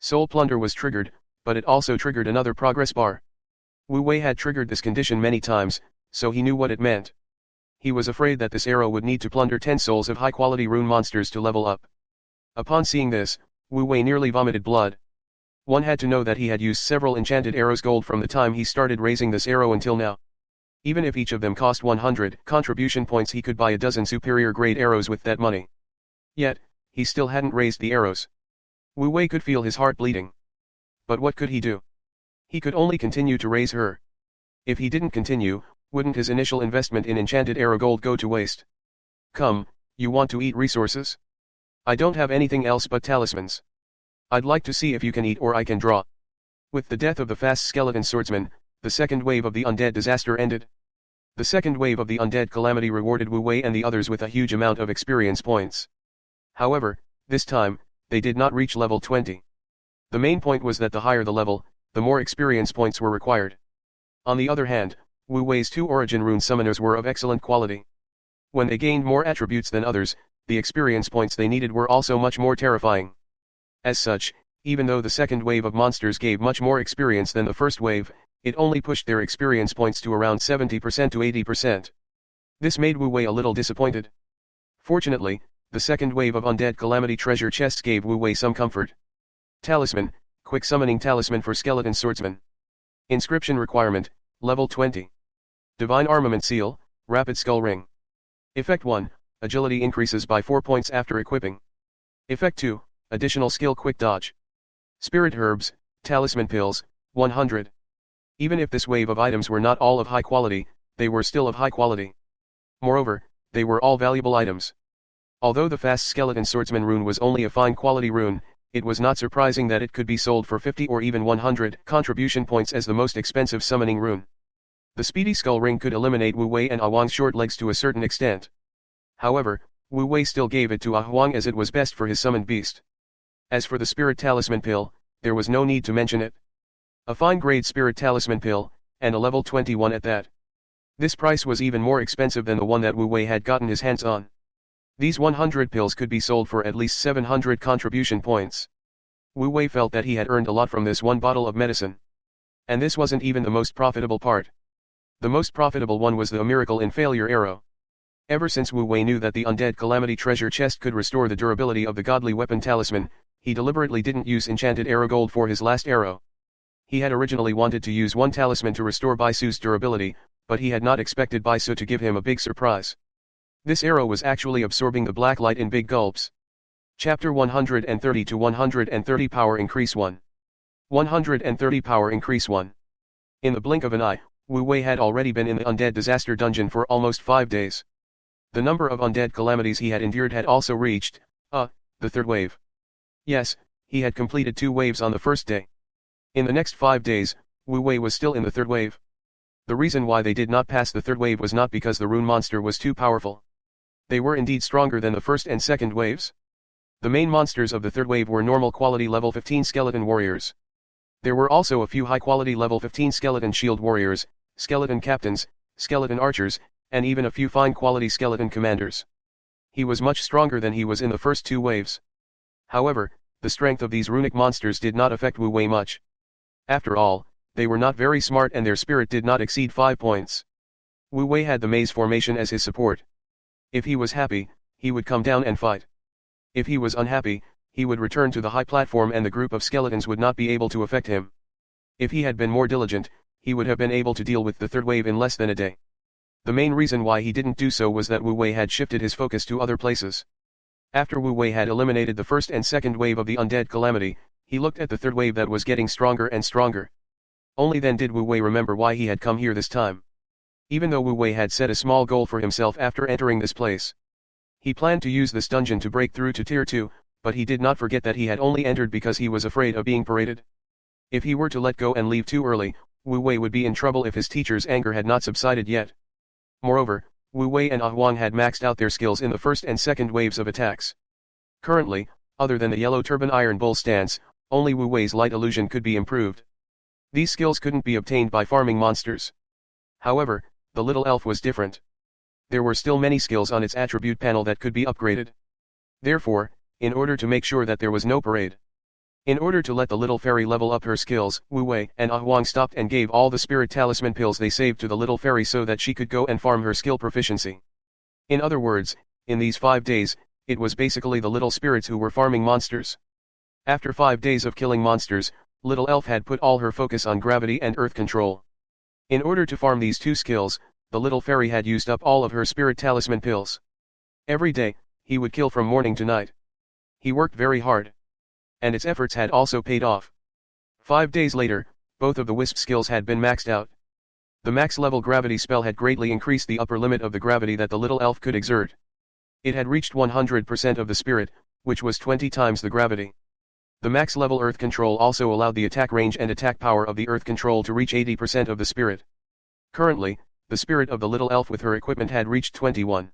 Soul Plunder was triggered, but it also triggered another progress bar. Wu Wei had triggered this condition many times, so he knew what it meant. He was afraid that this arrow would need to plunder 10 souls of high-quality rune monsters to level up. Upon seeing this, Wu Wei nearly vomited blood. One had to know that he had used several enchanted arrows gold from the time he started raising this arrow until now. Even if each of them cost 100 contribution points, he could buy a dozen superior grade arrows with that money. Yet, he still hadn't raised the arrows. Wu Wei could feel his heart bleeding. But what could he do? He could only continue to raise her. If he didn't continue, wouldn't his initial investment in enchanted arrow gold go to waste? Come, you want to eat resources? I don't have anything else but talismans. I'd like to see if you can eat or I can draw. With the death of the fast skeleton swordsman, the second wave of the undead disaster ended. The second wave of the undead calamity rewarded Wu Wei and the others with a huge amount of experience points. However, this time, they did not reach level 20. The main point was that the higher the level, the more experience points were required. On the other hand, Wu Wei's 2 origin rune summoners were of excellent quality. When they gained more attributes than others, the experience points they needed were also much more terrifying. As such, even though the second wave of monsters gave much more experience than the first wave, it only pushed their experience points to around 70% to 80%. This made Wu Wei a little disappointed. Fortunately, the second wave of undead calamity treasure chests gave Wu Wei some comfort. Talisman, quick summoning talisman for skeleton swordsman. Inscription requirement, level 20. Divine armament seal, rapid skull ring. Effect 1, agility increases by 4 points after equipping. Effect 2, additional skill quick dodge. Spirit herbs, talisman pills, 100. Even if this wave of items were not all of high quality, they were still of high quality. Moreover, they were all valuable items. Although the fast skeleton swordsman rune was only a fine quality rune, it was not surprising that it could be sold for 50 or even 100 contribution points as the most expensive summoning rune. The speedy skull ring could eliminate Wu Wei and Ah Huang's short legs to a certain extent. However, Wu Wei still gave it to Ah Huang as it was best for his summoned beast. As for the spirit talisman pill, there was no need to mention it. A fine grade spirit talisman pill, and a level 21 at that. This price was even more expensive than the one that Wu Wei had gotten his hands on. These 100 pills could be sold for at least 700 contribution points. Wu Wei felt that he had earned a lot from this one bottle of medicine. And this wasn't even the most profitable part. The most profitable one was the miracle in failure arrow. Ever since Wu Wei knew that the undead calamity treasure chest could restore the durability of the godly weapon talisman, he deliberately didn't use enchanted arrow gold for his last arrow. He had originally wanted to use one talisman to restore Baisu's durability, but he had not expected Baisu to give him a big surprise. This arrow was actually absorbing the black light in big gulps. Chapter 130 to 130 Power Increase 1. 130 Power Increase 1. In the blink of an eye, Wu Wei had already been in the undead disaster dungeon for almost 5 days. The number of undead calamities he had endured had also reached the third wave. Yes, he had completed 2 waves on the first day. In the next 5 days, Wu Wei was still in the third wave. The reason why they did not pass the third wave was not because the rune monster was too powerful. They were indeed stronger than the first and second waves. The main monsters of the third wave were normal quality level 15 skeleton warriors. There were also a few high quality level 15 skeleton shield warriors, skeleton captains, skeleton archers, and even a few fine quality skeleton commanders. He was much stronger than he was in the first 2 waves. However, the strength of these runic monsters did not affect Wu Wei much. After all, they were not very smart and their spirit did not exceed 5 points. Wu Wei had the maze formation as his support. If he was happy, he would come down and fight. If he was unhappy, he would return to the high platform and the group of skeletons would not be able to affect him. If he had been more diligent, he would have been able to deal with the third wave in less than a day. The main reason why he didn't do so was that Wu Wei had shifted his focus to other places. After Wu Wei had eliminated the first and second wave of the undead calamity, he looked at the third wave that was getting stronger and stronger. Only then did Wu Wei remember why he had come here this time. Even though Wu Wei had set a small goal for himself after entering this place. He planned to use this dungeon to break through to Tier 2, but he did not forget that he had only entered because he was afraid of being paraded. If he were to let go and leave too early, Wu Wei would be in trouble if his teacher's anger had not subsided yet. Moreover, Wu Wei and Ah Huang had maxed out their skills in the first and second waves of attacks. Currently, other than the yellow turban iron bull stance, only Wu Wei's light illusion could be improved. These skills couldn't be obtained by farming monsters. However, the little elf was different. There were still many skills on its attribute panel that could be upgraded. Therefore, in order to make sure that there was no parade. In order to let the little fairy level up her skills, Wu Wei and Ah Huang stopped and gave all the spirit talisman pills they saved to the little fairy so that she could go and farm her skill proficiency. In other words, in these 5 days, it was basically the little spirits who were farming monsters. After 5 days of killing monsters, little elf had put all her focus on gravity and earth control. In order to farm these 2 skills, the little fairy had used up all of her spirit talisman pills. Every day, he would kill from morning to night. He worked very hard. And its efforts had also paid off. 5 days later, both of the wisp skills had been maxed out. The max level gravity spell had greatly increased the upper limit of the gravity that the little elf could exert. It had reached 100% of the spirit, which was 20 times the gravity. The max level earth control also allowed the attack range and attack power of the earth control to reach 80% of the spirit. Currently, the spirit of the little elf with her equipment had reached 21.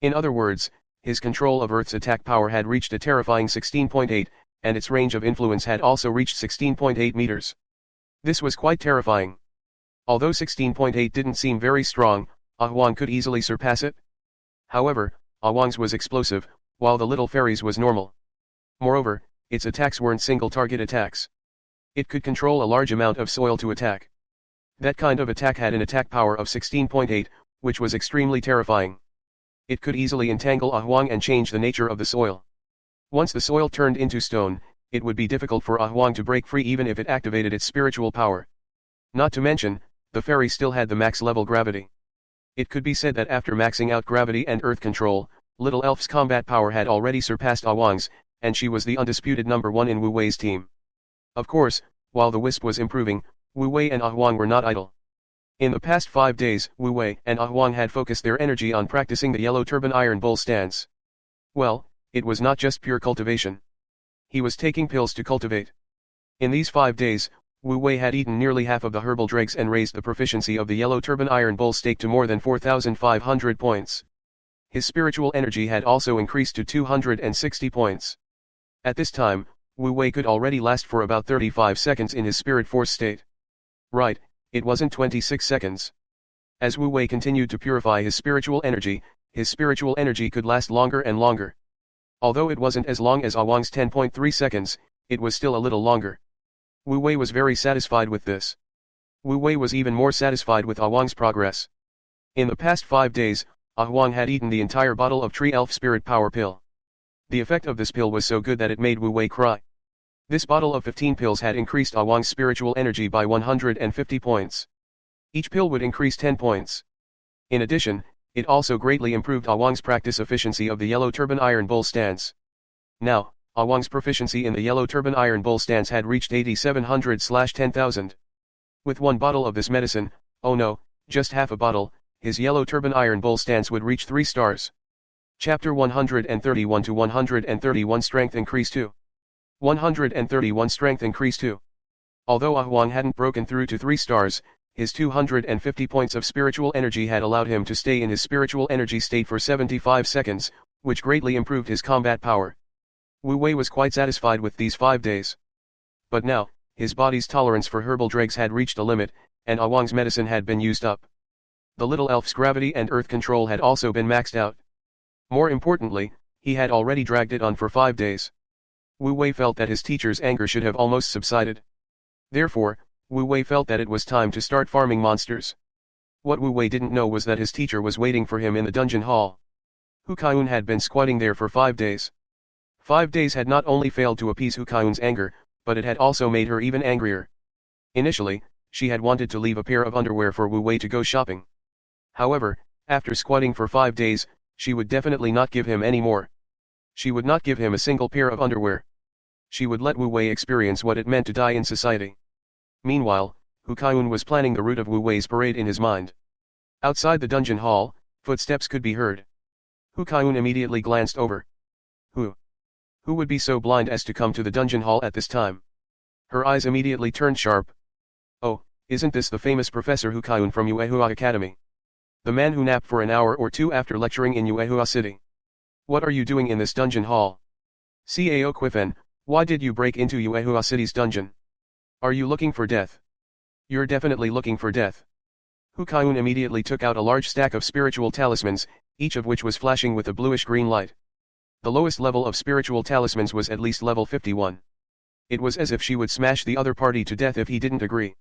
In other words, his control of Earth's attack power had reached a terrifying 16.8, and its range of influence had also reached 16.8 meters. This was quite terrifying. Although 16.8 didn't seem very strong, Ah Huang could easily surpass it. However, Ah Huang's was explosive, while the little fairy's was normal. Moreover, its attacks weren't single-target attacks. It could control a large amount of soil to attack. That kind of attack had an attack power of 16.8, which was extremely terrifying. It could easily entangle Ah Huang and change the nature of the soil. Once the soil turned into stone, it would be difficult for Ah Huang to break free even if it activated its spiritual power. Not to mention, the fairy still had the max level gravity. It could be said that after maxing out gravity and earth control, little elf's combat power had already surpassed Ah Huang's, and she was the undisputed number 1 in Wu Wei's team. Of course, while the wisp was improving, Wu Wei and Ah Huang were not idle. In the past 5 days, Wu Wei and Ah Huang had focused their energy on practicing the yellow turban iron bull stance. Well, it was not just pure cultivation. He was taking pills to cultivate. In these 5 days, Wu Wei had eaten nearly half of the herbal dregs and raised the proficiency of the yellow turban iron bull stake to more than 4,500 points. His spiritual energy had also increased to 260 points. At this time, Wu Wei could already last for about 35 seconds in his spirit force state. Right, it wasn't 26 seconds. As Wu Wei continued to purify his spiritual energy could last longer and longer. Although it wasn't as long as Ah Huang's 10.3 seconds, it was still a little longer. Wu Wei was very satisfied with this. Wu Wei was even more satisfied with Ah Huang's progress. In the past 5 days, Ah Huang had eaten the entire bottle of Tree Elf Spirit Power Pill. The effect of this pill was so good that it made Wu Wei cry. This bottle of 15 pills had increased Ah Huang's spiritual energy by 150 points. Each pill would increase 10 points. In addition, it also greatly improved Ah Huang's practice efficiency of the yellow turban iron bull stance. Now, Ah Huang's proficiency in the yellow turban iron bull stance had reached 8700/10,000. With 1 bottle of this medicine, oh no, just half a bottle, his yellow turban iron bull stance would reach 3 stars. Chapter 131 to 131 Strength Increase 2. 131 Strength Increase 2. Although Ah Huang hadn't broken through to 3 stars, his 250 points of spiritual energy had allowed him to stay in his spiritual energy state for 75 seconds, which greatly improved his combat power. Wu Wei was quite satisfied with these 5 days. But now, his body's tolerance for herbal dregs had reached a limit, and Ah Huang's medicine had been used up. The little elf's gravity and earth control had also been maxed out. More importantly, he had already dragged it on for 5 days. Wu Wei felt that his teacher's anger should have almost subsided. Therefore, Wu Wei felt that it was time to start farming monsters. What Wu Wei didn't know was that his teacher was waiting for him in the dungeon hall. Hu Kaiun had been squatting there for 5 days. 5 days had not only failed to appease Hu Kaiun's anger, but it had also made her even angrier. Initially, she had wanted to leave a pair of underwear for Wu Wei to go shopping. However, after squatting for 5 days, she would definitely not give him any more. She would not give him a single pair of underwear. She would let Wu Wei experience what it meant to die in society. Meanwhile, Hu Kaiun was planning the route of Wu Wei's parade in his mind. Outside the dungeon hall, footsteps could be heard. Hu Kaiun immediately glanced over. Who would be so blind as to come to the dungeon hall at this time? Her eyes immediately turned sharp. Oh, isn't this the famous Professor Hu Kaiun from Yuehua Academy? The man who napped for an hour or two after lecturing in Yuehua City. What are you doing in this dungeon hall? Cao Qifen, why did you break into Yuehua City's dungeon? Are you looking for death? You're definitely looking for death. Hu Kaiun immediately took out a large stack of spiritual talismans, each of which was flashing with a bluish-green light. The lowest level of spiritual talismans was at least level 51. It was as if she would smash the other party to death if he didn't agree.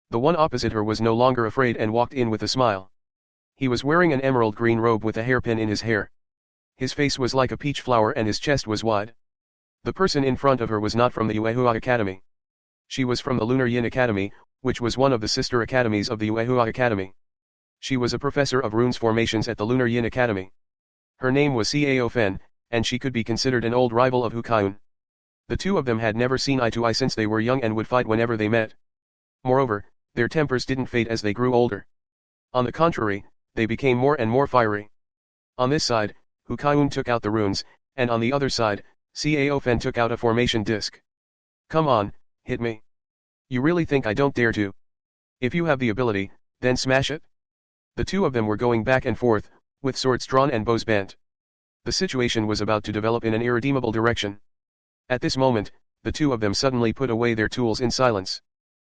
The one opposite her was no longer afraid and walked in with a smile. He was wearing an emerald green robe with a hairpin in his hair. His face was like a peach flower and his chest was wide. The person in front of her was not from the Yuehua Academy. She was from the Lunar Yin Academy, which was one of the sister academies of the Yuehua Academy. She was a professor of runes formations at the Lunar Yin Academy. Her name was Cao Fen, and she could be considered an old rival of Hu Kaiun. The two of them had never seen eye to eye since they were young and would fight whenever they met. Moreover, their tempers didn't fade as they grew older. On the contrary, they became more and more fiery. On this side, Hu Kaiun took out the runes, and on the other side, Cao Fen took out a formation disc. Come on, hit me. You really think I don't dare to? If you have the ability, then smash it? The two of them were going back and forth, with swords drawn and bows bent. The situation was about to develop in an irredeemable direction. At this moment, the two of them suddenly put away their tools in silence.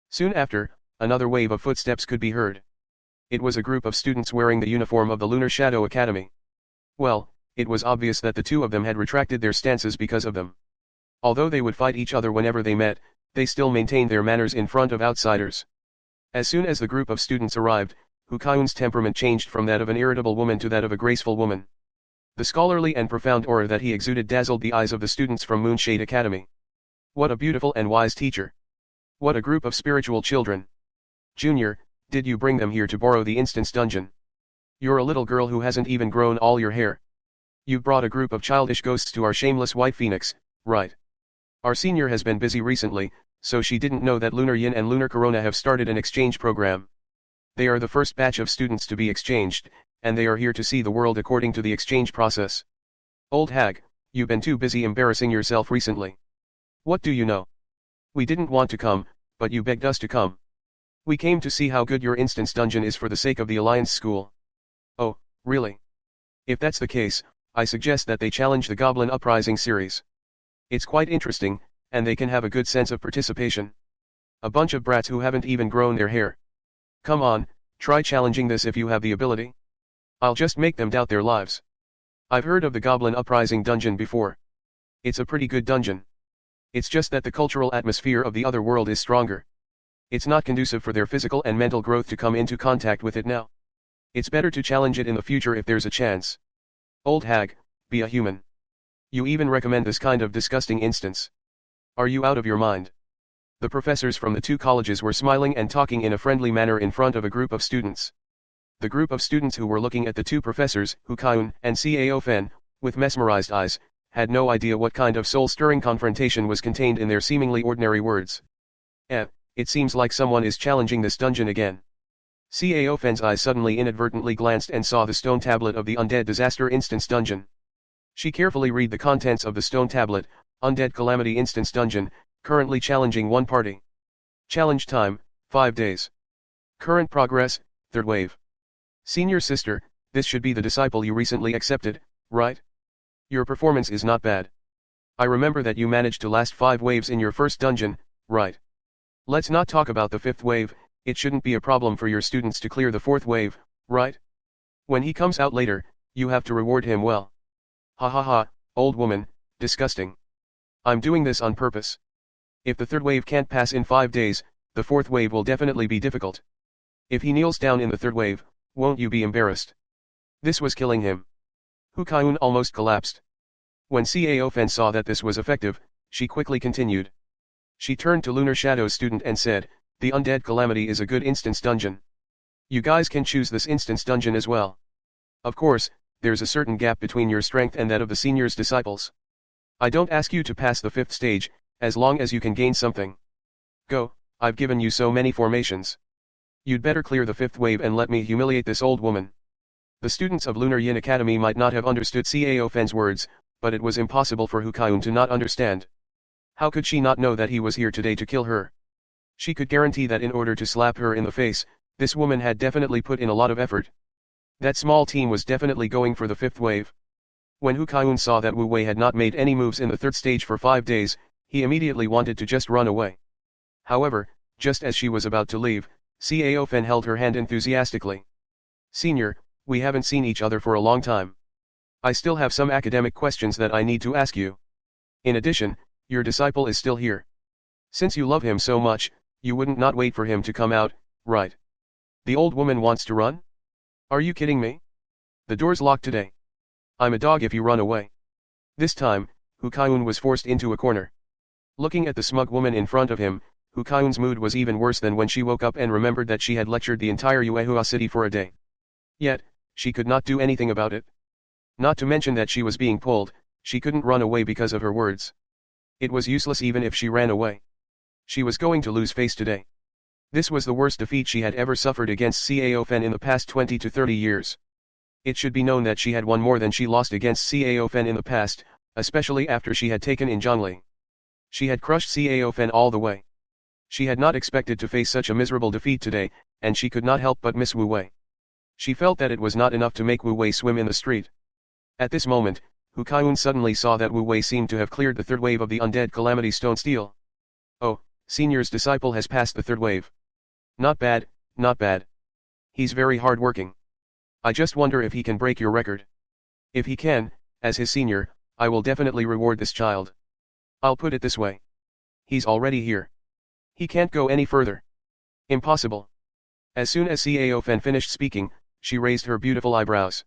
Soon after, another wave of footsteps could be heard. It was a group of students wearing the uniform of the Lunar Shadow Academy. Well, it was obvious that the two of them had retracted their stances because of them. Although they would fight each other whenever they met, they still maintained their manners in front of outsiders. As soon as the group of students arrived, Hu Kaiun's temperament changed from that of an irritable woman to that of a graceful woman. The scholarly and profound aura that he exuded dazzled the eyes of the students from Moonshade Academy. What a beautiful and wise teacher. What a group of spiritual children. Junior, did you bring them here to borrow the instance dungeon? You're a little girl who hasn't even grown all your hair. You brought a group of childish ghosts to our shameless White Phoenix, right? Our senior has been busy recently, so she didn't know that Lunar Yin and Lunar Corona have started an exchange program. They are the first batch of students to be exchanged, and they are here to see the world according to the exchange process. Old hag, you've been too busy embarrassing yourself recently. What do you know? We didn't want to come, but you begged us to come. We came to see how good your instance dungeon is for the sake of the Alliance School. Oh, really? If that's the case, I suggest that they challenge the Goblin Uprising series. It's quite interesting, and they can have a good sense of participation. A bunch of brats who haven't even grown their hair. Come on, try challenging this if you have the ability. I'll just make them doubt their lives. I've heard of the Goblin Uprising dungeon before. It's a pretty good dungeon. It's just that the cultural atmosphere of the other world is stronger. It's not conducive for their physical and mental growth to come into contact with it now. It's better to challenge it in the future if there's a chance. Old hag, be a human. You even recommend this kind of disgusting instance. Are you out of your mind? The professors from the two colleges were smiling and talking in a friendly manner in front of a group of students. The group of students who were looking at the two professors, Hu Kaiun and Cao Fen, with mesmerized eyes, had no idea what kind of soul-stirring confrontation was contained in their seemingly ordinary words. It seems like someone is challenging this dungeon again. Cao Fen's eyes suddenly inadvertently glanced and saw the stone tablet of the undead disaster instance dungeon. She carefully read the contents of the stone tablet, Undead Calamity Instance Dungeon, currently challenging one party. Challenge time, 5 days. Current progress, 3rd wave. Senior sister, this should be the disciple you recently accepted, right? Your performance is not bad. I remember that you managed to last 5 waves in your first dungeon, right? Let's not talk about the 5th wave, it shouldn't be a problem for your students to clear the 4th wave, right? When he comes out later, you have to reward him well. Ha ha ha, old woman, disgusting. I'm doing this on purpose. If the 3rd wave can't pass in 5 days, the 4th wave will definitely be difficult. If he kneels down in the 3rd wave, won't you be embarrassed? This was killing him. Hu Kaiun almost collapsed. When Cao Fen saw that this was effective, she quickly continued. She turned to Lunar Shadow's student and said, the Undead Calamity is a good instance dungeon. You guys can choose this instance dungeon as well. Of course, there's a certain gap between your strength and that of the senior's disciples. I don't ask you to pass the 5th stage, as long as you can gain something. Go, I've given you so many formations. You'd better clear the 5th wave and let me humiliate this old woman. The students of Lunar Yin Academy might not have understood Cao Fen's words, but it was impossible for Hu Kaiun to not understand. How could she not know that he was here today to kill her? She could guarantee that in order to slap her in the face, this woman had definitely put in a lot of effort. That small team was definitely going for the 5th wave. When Hu Kaiun saw that Wu Wei had not made any moves in the 3rd stage for 5 days, he immediately wanted to just run away. However, just as she was about to leave, Cao Fen held her hand enthusiastically. Senior, we haven't seen each other for a long time. I still have some academic questions that I need to ask you. In addition, your disciple is still here. Since you love him so much, you wouldn't not wait for him to come out, right? The old woman wants to run? Are you kidding me? The door's locked today. I'm a dog if you run away. This time, Hu Kaiun was forced into a corner. Looking at the smug woman in front of him, Hu Kaiun's mood was even worse than when she woke up and remembered that she had lectured the entire Yuehua city for a day. Yet, she could not do anything about it. Not to mention that she was being pulled, she couldn't run away because of her words. It was useless even if she ran away. She was going to lose face today. This was the worst defeat she had ever suffered against Cao Fen in the past 20 to 30 years. It should be known that she had won more than she lost against Cao Fen in the past, especially after she had taken in Zhongli. She had crushed Cao Fen all the way. She had not expected to face such a miserable defeat today, and she could not help but miss Wu Wei. She felt that it was not enough to make Wu Wei swim in the street. At this moment, Hu Kaiun suddenly saw that Wu Wei seemed to have cleared the 3rd wave of the Undead Calamity Stone Steel. Oh, Senior's disciple has passed the 3rd wave. Not bad, not bad. He's very hard-working. I just wonder if he can break your record. If he can, as his senior, I will definitely reward this child. I'll put it this way. He's already here. He can't go any further. Impossible. As soon as Cao Fen finished speaking, she raised her beautiful eyebrows.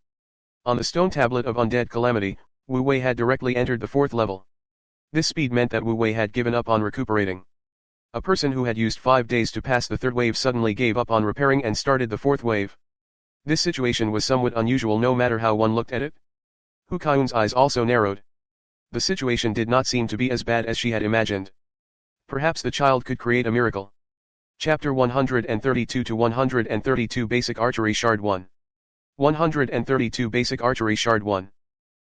On the stone tablet of Undead Calamity, Wu Wei had directly entered the 4th level. This speed meant that Wu Wei had given up on recuperating. A person who had used 5 days to pass the 3rd wave suddenly gave up on repairing and started the 4th wave. This situation was somewhat unusual no matter how one looked at it. Hu Kaiun's eyes also narrowed. The situation did not seem to be as bad as she had imagined. Perhaps the child could create a miracle. Chapter 132 to 132 Basic Archery Shard 1. 132 Basic Archery Shard 1.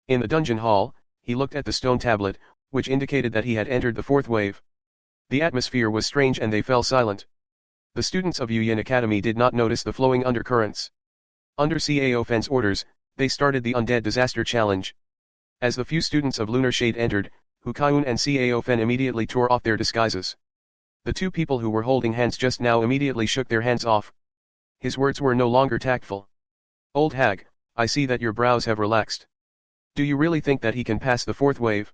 In the dungeon hall, he looked at the stone tablet, which indicated that he had entered the 4th wave. The atmosphere was strange and they fell silent. The students of Yin Academy did not notice the flowing undercurrents. Under Cao Fen's orders, they started the Undead Disaster Challenge. As the few students of Lunar Shade entered, Hu Kaiun and Cao Fen immediately tore off their disguises. The two people who were holding hands just now immediately shook their hands off. His words were no longer tactful. Old hag, I see that your brows have relaxed. Do you really think that he can pass the 4th wave?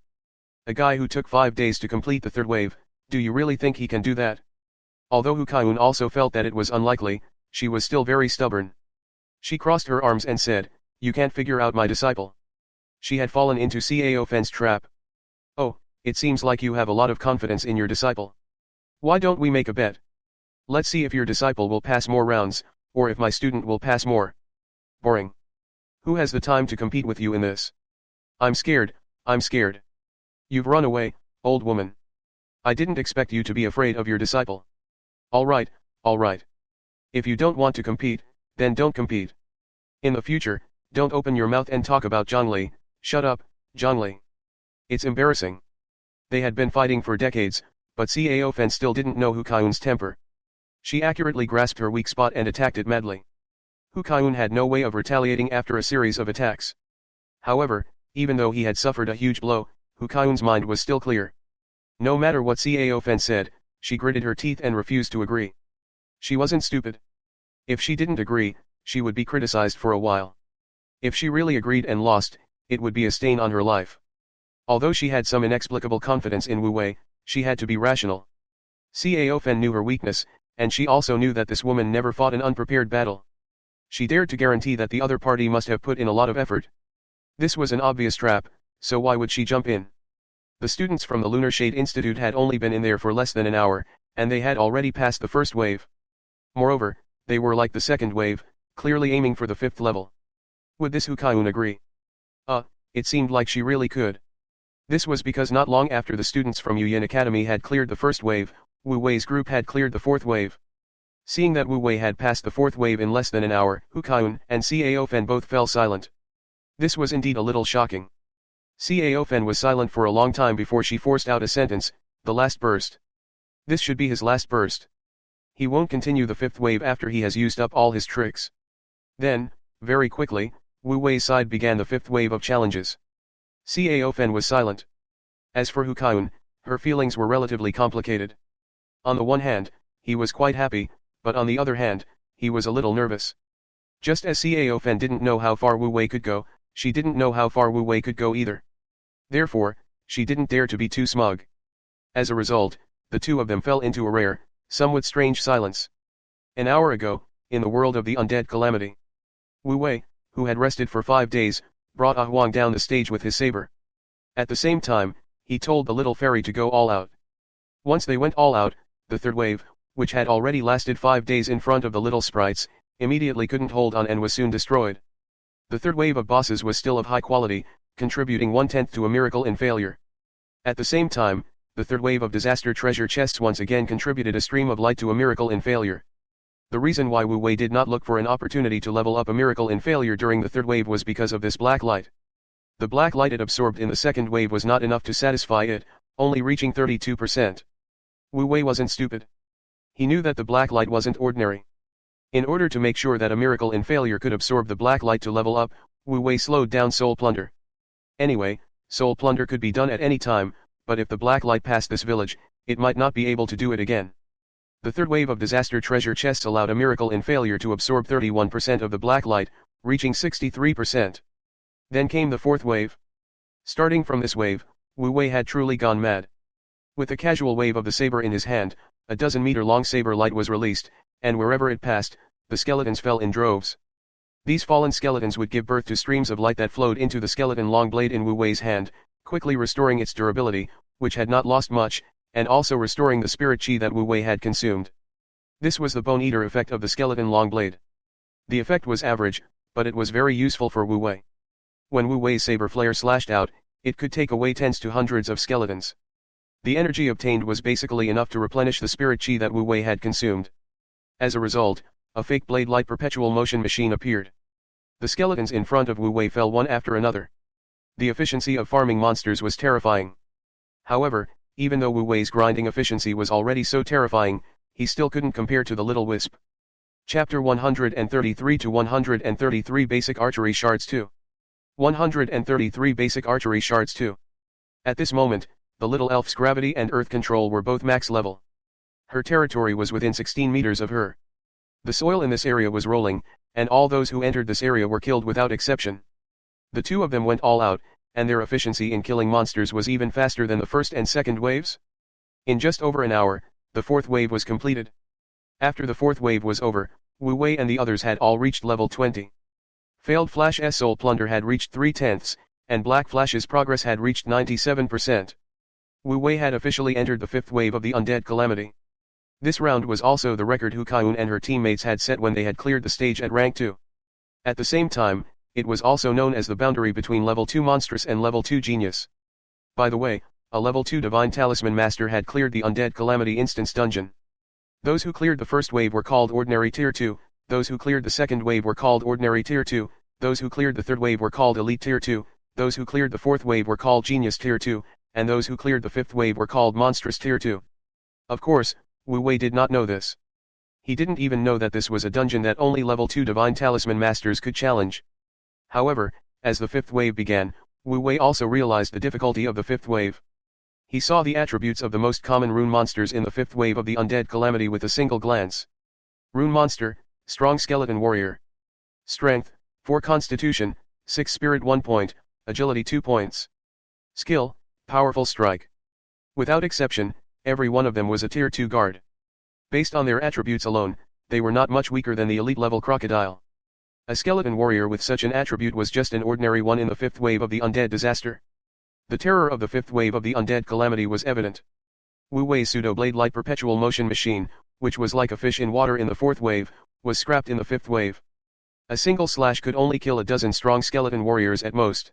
A guy who took 5 days to complete the 3rd wave, do you really think he can do that? Although Hu Kaiun also felt that it was unlikely, she was still very stubborn. She crossed her arms and said, you can't figure out my disciple. She had fallen into Cao Fen's trap. Oh, it seems like you have a lot of confidence in your disciple. Why don't we make a bet? Let's see if your disciple will pass more rounds, or if my student will pass more. Boring. Who has the time to compete with you in this? I'm scared, I'm scared. You've run away, old woman. I didn't expect you to be afraid of your disciple. Alright, alright. If you don't want to compete, then don't compete. In the future, don't open your mouth and talk about Zhongli, shut up, Zhongli. It's embarrassing. They had been fighting for decades, but Cao Fen still didn't know Hu Kaiyun's temper. She accurately grasped her weak spot and attacked it madly. Hu Kaiyun had no way of retaliating after a series of attacks. However, even though he had suffered a huge blow, Hu Kaiyun's mind was still clear. No matter what Cao Fen said, she gritted her teeth and refused to agree. She wasn't stupid. If she didn't agree, she would be criticized for a while. If she really agreed and lost, it would be a stain on her life. Although she had some inexplicable confidence in Wu Wei, she had to be rational. Cao Fen knew her weakness, and she also knew that this woman never fought an unprepared battle. She dared to guarantee that the other party must have put in a lot of effort. This was an obvious trap, so why would she jump in? The students from the Lunar Shade Institute had only been in there for less than an hour, and they had already passed the first wave. Moreover, they were like the second wave, clearly aiming for the fifth level. Would this Hu Kaiyun agree? It seemed like she really could. This was because not long after the students from Yuyin Academy had cleared the first wave, Wu Wei's group had cleared the fourth wave. Seeing that Wu Wei had passed the fourth wave in less than an hour, Hu Kaiyun and Cao Fen both fell silent. This was indeed a little shocking. Cao Fen was silent for a long time before she forced out a sentence, the last burst. This should be his last burst. He won't continue the fifth wave after he has used up all his tricks. Then, very quickly, Wu Wei's side began the fifth wave of challenges. Cao Fen was silent. As for Hu Kaiyun, her feelings were relatively complicated. On the one hand, he was quite happy, but on the other hand, he was a little nervous. Just as Cao Fen didn't know how far Wu Wei could go, she didn't know how far Wu Wei could go either. Therefore, she didn't dare to be too smug. As a result, the two of them fell into a rare, somewhat strange silence. An hour ago, in the world of the undead calamity, Wu Wei, who had rested for 5 days, brought Ah Huang down the stage with his saber. At the same time, he told the little fairy to go all out. Once they went all out, the third wave, which had already lasted 5 days in front of the little sprites, immediately couldn't hold on and was soon destroyed. The third wave of bosses was still of high quality, contributing 1/10 to a miracle in failure. At the same time, the third wave of disaster treasure chests once again contributed a stream of light to a miracle in failure. The reason why Wu Wei did not look for an opportunity to level up a miracle in failure during the third wave was because of this black light. The black light it absorbed in the second wave was not enough to satisfy it, only reaching 32%. Wu Wei wasn't stupid. He knew that the black light wasn't ordinary. In order to make sure that a miracle in failure could absorb the black light to level up, Wu Wei slowed down Soul Plunder. Anyway, Soul Plunder could be done at any time, but if the black light passed this village, it might not be able to do it again. The third wave of disaster treasure chests allowed a miracle in failure to absorb 31% of the black light, reaching 63%. Then came the fourth wave. Starting from this wave, Wu Wei had truly gone mad. With a casual wave of the saber in his hand, a 12-meter-long saber light was released, and wherever it passed, the skeletons fell in droves. These fallen skeletons would give birth to streams of light that flowed into the skeleton-long blade in Wu Wei's hand, quickly restoring its durability, which had not lost much, and also restoring the spirit chi that Wu Wei had consumed. This was the Bone Eater effect of the skeleton-long blade. The effect was average, but it was very useful for Wu Wei. When Wu Wei's saber flare slashed out, it could take away tens to hundreds of skeletons. The energy obtained was basically enough to replenish the spirit chi that Wu Wei had consumed. As a result, a fake blade-like perpetual motion machine appeared. The skeletons in front of Wu Wei fell one after another. The efficiency of farming monsters was terrifying. However, even though Wu Wei's grinding efficiency was already so terrifying, he still couldn't compare to the little wisp. Chapter 133 to 133 Basic Archery Shards 2. 133 Basic Archery Shards 2. At this moment, the little elf's gravity and earth control were both max level. Her territory was within 16 meters of her. The soil in this area was rolling, and all those who entered this area were killed without exception. The two of them went all out, and their efficiency in killing monsters was even faster than the first and second waves. In just over an hour, the fourth wave was completed. After the fourth wave was over, Wu Wei and the others had all reached level 20. Failed Flash's Soul Plunder had reached 3/10, and Black Flash's progress had reached 97%. Wu Wei had officially entered the fifth wave of the undead calamity. This round was also the record Hu Kaiyun and her teammates had set when they had cleared the stage at rank 2. At the same time, it was also known as the boundary between level 2 monstrous and level 2 genius. By the way, a level 2 divine talisman master had cleared the undead calamity instance dungeon. Those who cleared the first wave were called ordinary tier 2, those who cleared the second wave were called ordinary tier 2, those who cleared the third wave were called elite tier 2, Those who cleared the fourth wave were called Genius Tier 2, and those who cleared the fifth wave were called Monstrous Tier 2. Of course, Wu Wei did not know this. He didn't even know that this was a dungeon that only level 2 Divine Talisman Masters could challenge. However, as the fifth wave began, Wu Wei also realized the difficulty of the fifth wave. He saw the attributes of the most common rune monsters in the fifth wave of the Undead Calamity with a single glance. Rune Monster, Strong Skeleton Warrior. Strength, 4 Constitution, 6 Spirit 1 point, Agility 2 points. Skill, Powerful Strike. Without exception, every one of them was a Tier 2 guard. Based on their attributes alone, they were not much weaker than the elite level Crocodile. A skeleton warrior with such an attribute was just an ordinary one in the fifth wave of the Undead Disaster. The terror of the fifth wave of the Undead Calamity was evident. Wu Wei's pseudo-blade light perpetual motion machine, which was like a fish in water in the fourth wave, was scrapped in the fifth wave. A single slash could only kill a dozen strong skeleton warriors at most.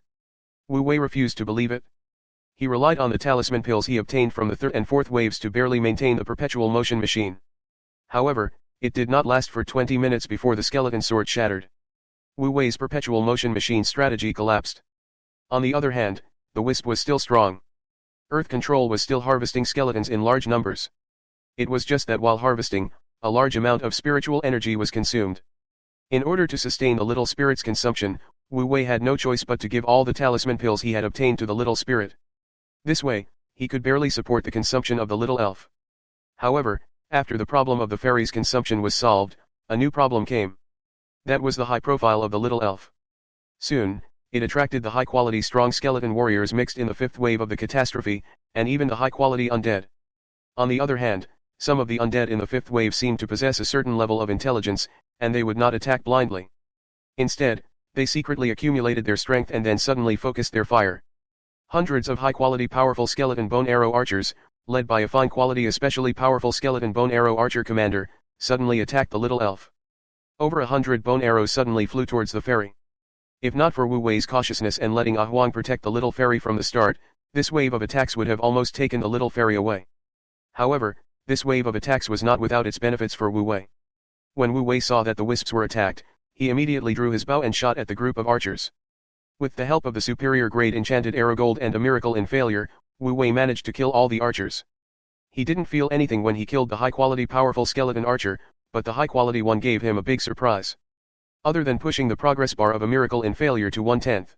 Wu Wei refused to believe it. He relied on the talisman pills he obtained from the third and fourth waves to barely maintain the perpetual motion machine. However, it did not last for 20 minutes before the skeleton sword shattered. Wu Wei's perpetual motion machine strategy collapsed. On the other hand, the wisp was still strong. Earth Control was still harvesting skeletons in large numbers. It was just that while harvesting, a large amount of spiritual energy was consumed. In order to sustain the little spirit's consumption, Wu Wei had no choice but to give all the talisman pills he had obtained to the little spirit. This way, he could barely support the consumption of the little elf. However, after the problem of the fairy's consumption was solved, a new problem came. That was the high profile of the little elf. Soon, it attracted the high-quality strong skeleton warriors mixed in the fifth wave of the catastrophe, and even the high-quality undead. On the other hand, some of the undead in the fifth wave seemed to possess a certain level of intelligence, and they would not attack blindly. Instead, they secretly accumulated their strength and then suddenly focused their fire. Hundreds of high-quality powerful skeleton bone arrow archers, led by a fine-quality especially powerful skeleton bone arrow archer commander, suddenly attacked the little elf. Over 100 bone arrows suddenly flew towards the fairy. If not for Wu Wei's cautiousness and letting Ah Huang protect the little fairy from the start, this wave of attacks would have almost taken the little fairy away. However, this wave of attacks was not without its benefits for Wu Wei. When Wu Wei saw that the wisps were attacked, he immediately drew his bow and shot at the group of archers. With the help of the superior grade enchanted arrow gold and a miracle in failure, Wu Wei managed to kill all the archers. He didn't feel anything when he killed the high-quality powerful skeleton archer, but the high-quality one gave him a big surprise. Other than pushing the progress bar of a miracle in failure to 1/10.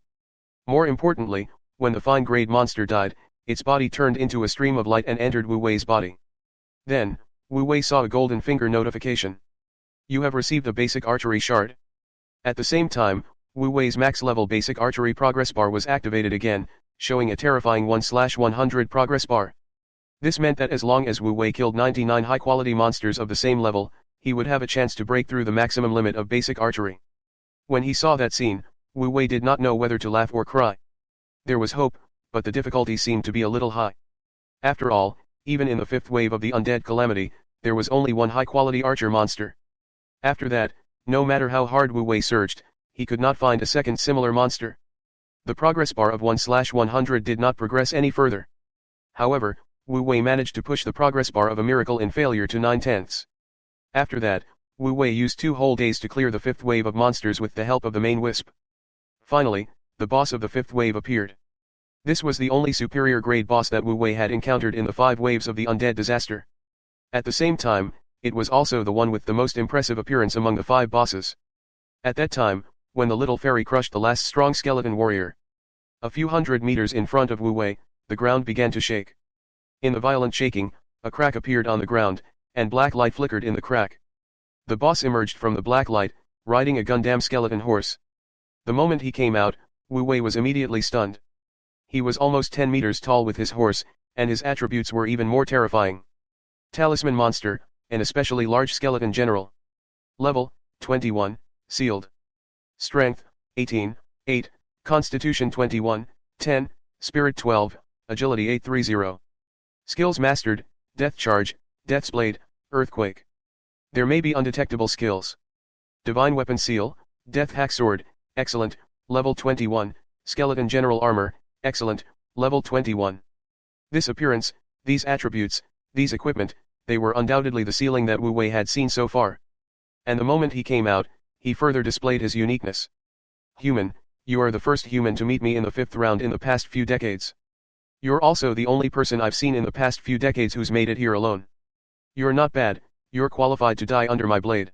More importantly, when the fine-grade monster died, its body turned into a stream of light and entered Wu Wei's body. Then, Wu Wei saw a golden finger notification. You have received a basic archery shard. At the same time, Wu Wei's max-level basic archery progress bar was activated again, showing a terrifying 1/100 progress bar. This meant that as long as Wu Wei killed 99 high-quality monsters of the same level, he would have a chance to break through the maximum limit of basic archery. When he saw that scene, Wu Wei did not know whether to laugh or cry. There was hope, but the difficulty seemed to be a little high. After all, even in the fifth wave of the Undead Calamity, there was only one high-quality archer monster. After that, no matter how hard Wu Wei searched, he could not find a second similar monster. The progress bar of 1/100 did not progress any further. However, Wu Wei managed to push the progress bar of a miracle in failure to 9/10. After that, Wu Wei used 2 whole days to clear the fifth wave of monsters with the help of the main wisp. Finally, the boss of the fifth wave appeared. This was the only superior grade boss that Wu Wei had encountered in the 5 waves of the Undead Disaster. At the same time, it was also the one with the most impressive appearance among the 5 bosses. At that time, when the little fairy crushed the last strong skeleton warrior, a few hundred meters in front of Wu Wei, the ground began to shake. In the violent shaking, a crack appeared on the ground, and black light flickered in the crack. The boss emerged from the black light, riding a Gundam skeleton horse. The moment he came out, Wu Wei was immediately stunned. He was almost 10 meters tall with his horse, and his attributes were even more terrifying. Talisman monster, an especially large skeleton general. Level, 21, sealed. Strength, 18, 8, Constitution 21, 10, Spirit 12, Agility 830. Skills mastered, Death Charge, Death's Blade, Earthquake. There may be undetectable skills. Divine Weapon Seal, Death Hack Sword, excellent, level 21, Skeleton General Armor, excellent, level 21. This appearance, these attributes, these equipment, they were undoubtedly the ceiling that Wu Wei had seen so far. And the moment he came out, he further displayed his uniqueness. Human, You are the first human to meet me in the 5th round in the past few decades. You're also the only person I've seen in the past few decades who's made it here alone. You're not bad, you're qualified to die under my blade.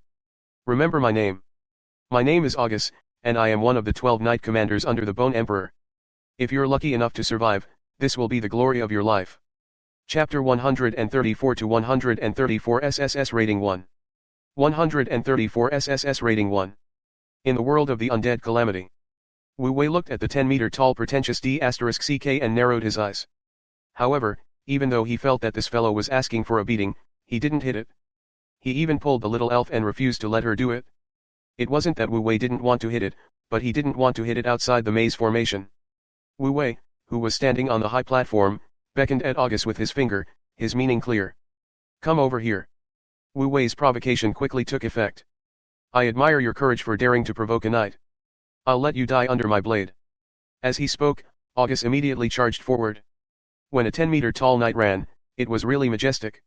Remember my name. My name is August, and I am one of the 12 Knight Commanders under the Bone Emperor. If you're lucky enough to survive, this will be the glory of your life. Chapter 134 to 134 SSS Rating 1. 134 SSS Rating 1. In the world of the undead calamity. Wu Wei looked at the 10-meter tall pretentious D***ck and narrowed his eyes. However, even though he felt that this fellow was asking for a beating, he didn't hit it. He even pulled the little elf and refused to let her do it. It wasn't that Wu Wei didn't want to hit it, but he didn't want to hit it outside the maze formation. Wu Wei, who was standing on the high platform, beckoned at August with his finger, his meaning clear. Come over here. Wu Wei's provocation quickly took effect. I admire your courage for daring to provoke a knight. I'll let you die under my blade. As he spoke, August immediately charged forward. When a 10-meter tall knight ran, it was really majestic.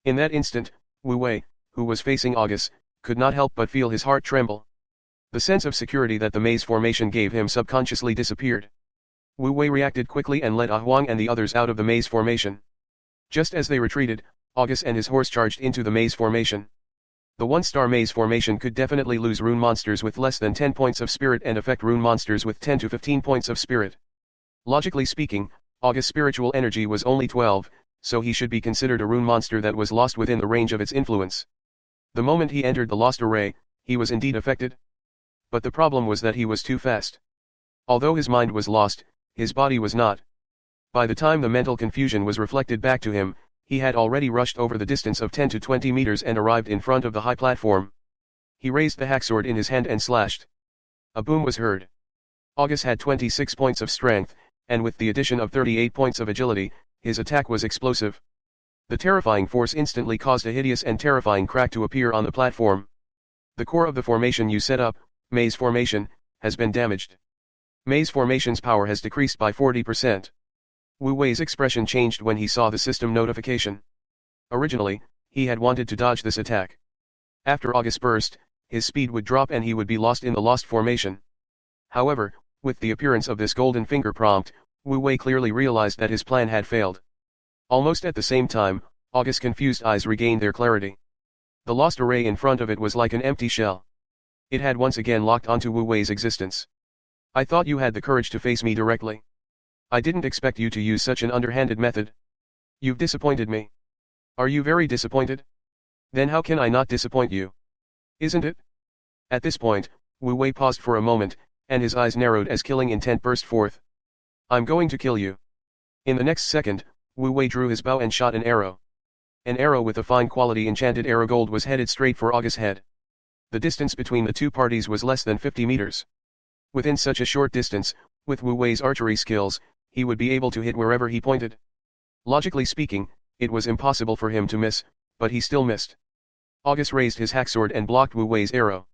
In that instant, Wu Wei, who was facing August, could not help but feel his heart tremble. The sense of security that the maze formation gave him subconsciously disappeared. Wu Wei reacted quickly and led Huang and the others out of the maze formation. Just as they retreated, August and his horse charged into the maze formation. The 1-star maze formation could definitely lose rune monsters with less than 10 points of spirit and affect rune monsters with 10 to 15 points of spirit. Logically speaking, August's spiritual energy was only 12, so he should be considered a rune monster that was lost within the range of its influence. The moment he entered the lost array, he was indeed affected. But the problem was that he was too fast. Although his mind was lost, his body was not. By the time the mental confusion was reflected back to him, he had already rushed over the distance of 10 to 20 meters and arrived in front of the high platform. He raised the hacksword in his hand and slashed. A boom was heard. August had 26 points of strength, and with the addition of 38 points of agility, his attack was explosive. The terrifying force instantly caused a hideous and terrifying crack to appear on the platform. The core of the formation you set up, maze formation, has been damaged. Maze formation's power has decreased by 40%. Wu Wei's expression changed when he saw the system notification. Originally, he had wanted to dodge this attack. After August burst, his speed would drop and he would be lost in the lost formation. However, with the appearance of this golden finger prompt, Wu Wei clearly realized that his plan had failed. Almost at the same time, August's confused eyes regained their clarity. The lost array in front of it was like an empty shell. It had once again locked onto Wu Wei's existence. I thought you had the courage to face me directly. I didn't expect you to use such an underhanded method. You've disappointed me. Are you very disappointed? Then how can I not disappoint you? Isn't it? At this point, Wu Wei paused for a moment, and his eyes narrowed as killing intent burst forth. I'm going to kill you. In the next second, Wu Wei drew his bow and shot an arrow. An arrow with a fine quality enchanted arrow gold was headed straight for August's head. The distance between the two parties was less than 50 meters. Within such a short distance, with Wu Wei's archery skills, he would be able to hit wherever he pointed. Logically speaking, it was impossible for him to miss, but he still missed. August raised his hacksword and blocked Wu Wei's arrow.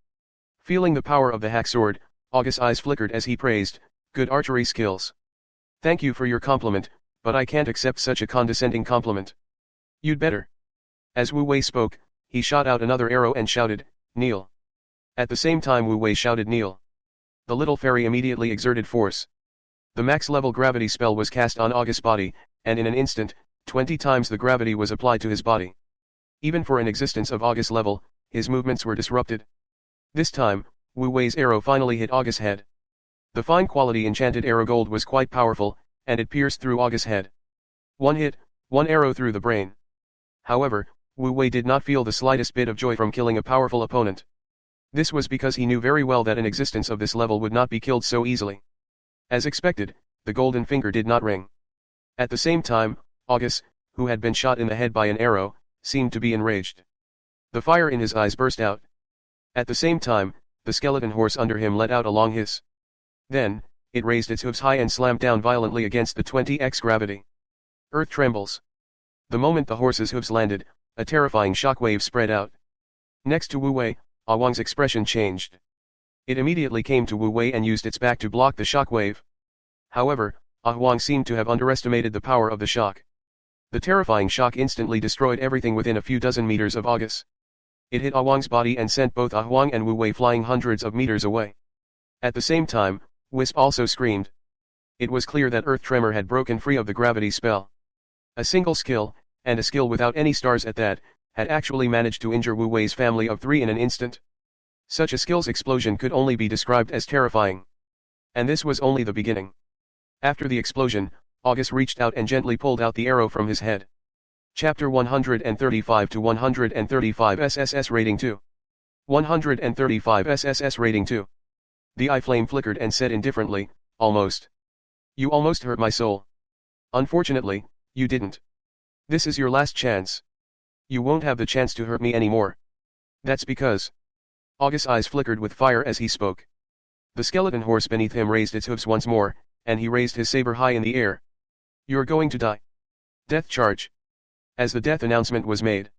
Feeling the power of the hacksword, August's eyes flickered as he praised, good archery skills. Thank you for your compliment, but I can't accept such a condescending compliment. You'd better. As Wu Wei spoke, he shot out another arrow and shouted, kneel. At the same time Wu Wei shouted kneel. The little fairy immediately exerted force. The max-level gravity spell was cast on August's body, and in an instant, 20 times the gravity was applied to his body. Even for an existence of August's level, his movements were disrupted. This time, Wu Wei's arrow finally hit August's head. The fine quality enchanted arrow gold was quite powerful, and it pierced through August's head. One hit, one arrow through the brain. However, Wu Wei did not feel the slightest bit of joy from killing a powerful opponent. This was because he knew very well that an existence of this level would not be killed so easily. As expected, the golden finger did not ring. At the same time, August, who had been shot in the head by an arrow, seemed to be enraged. The fire in his eyes burst out. At the same time, the skeleton horse under him let out a long hiss. Then, it raised its hooves high and slammed down violently against the 20x gravity. Earth trembles. The moment the horse's hooves landed, a terrifying shockwave spread out. Next to Wu Wei, Wang's expression changed. It immediately came to Wu Wei and used its back to block the shockwave. However, Wang seemed to have underestimated the power of the shock. The terrifying shock instantly destroyed everything within a few dozen meters of August. It hit Wang's body and sent both Wang and Wu Wei flying hundreds of meters away. At the same time, Wisp also screamed. It was clear that Earth Tremor had broken free of the gravity spell. A single skill, and a skill without any stars at that, had actually managed to injure Wu Wei's family of 3 in an instant. Such a skill's explosion could only be described as terrifying. And this was only the beginning. After the explosion, August reached out and gently pulled out the arrow from his head. Chapter 135 to 135 SSS Rating 2. 135 SSS Rating 2. The eye flame flickered and said indifferently, almost. You almost hurt my soul. Unfortunately, you didn't. This is your last chance. You won't have the chance to hurt me anymore. That's because. August's eyes flickered with fire as he spoke. The skeleton horse beneath him raised its hooves once more, and he raised his saber high in the air. You're going to die. Death charge. As the death announcement was made,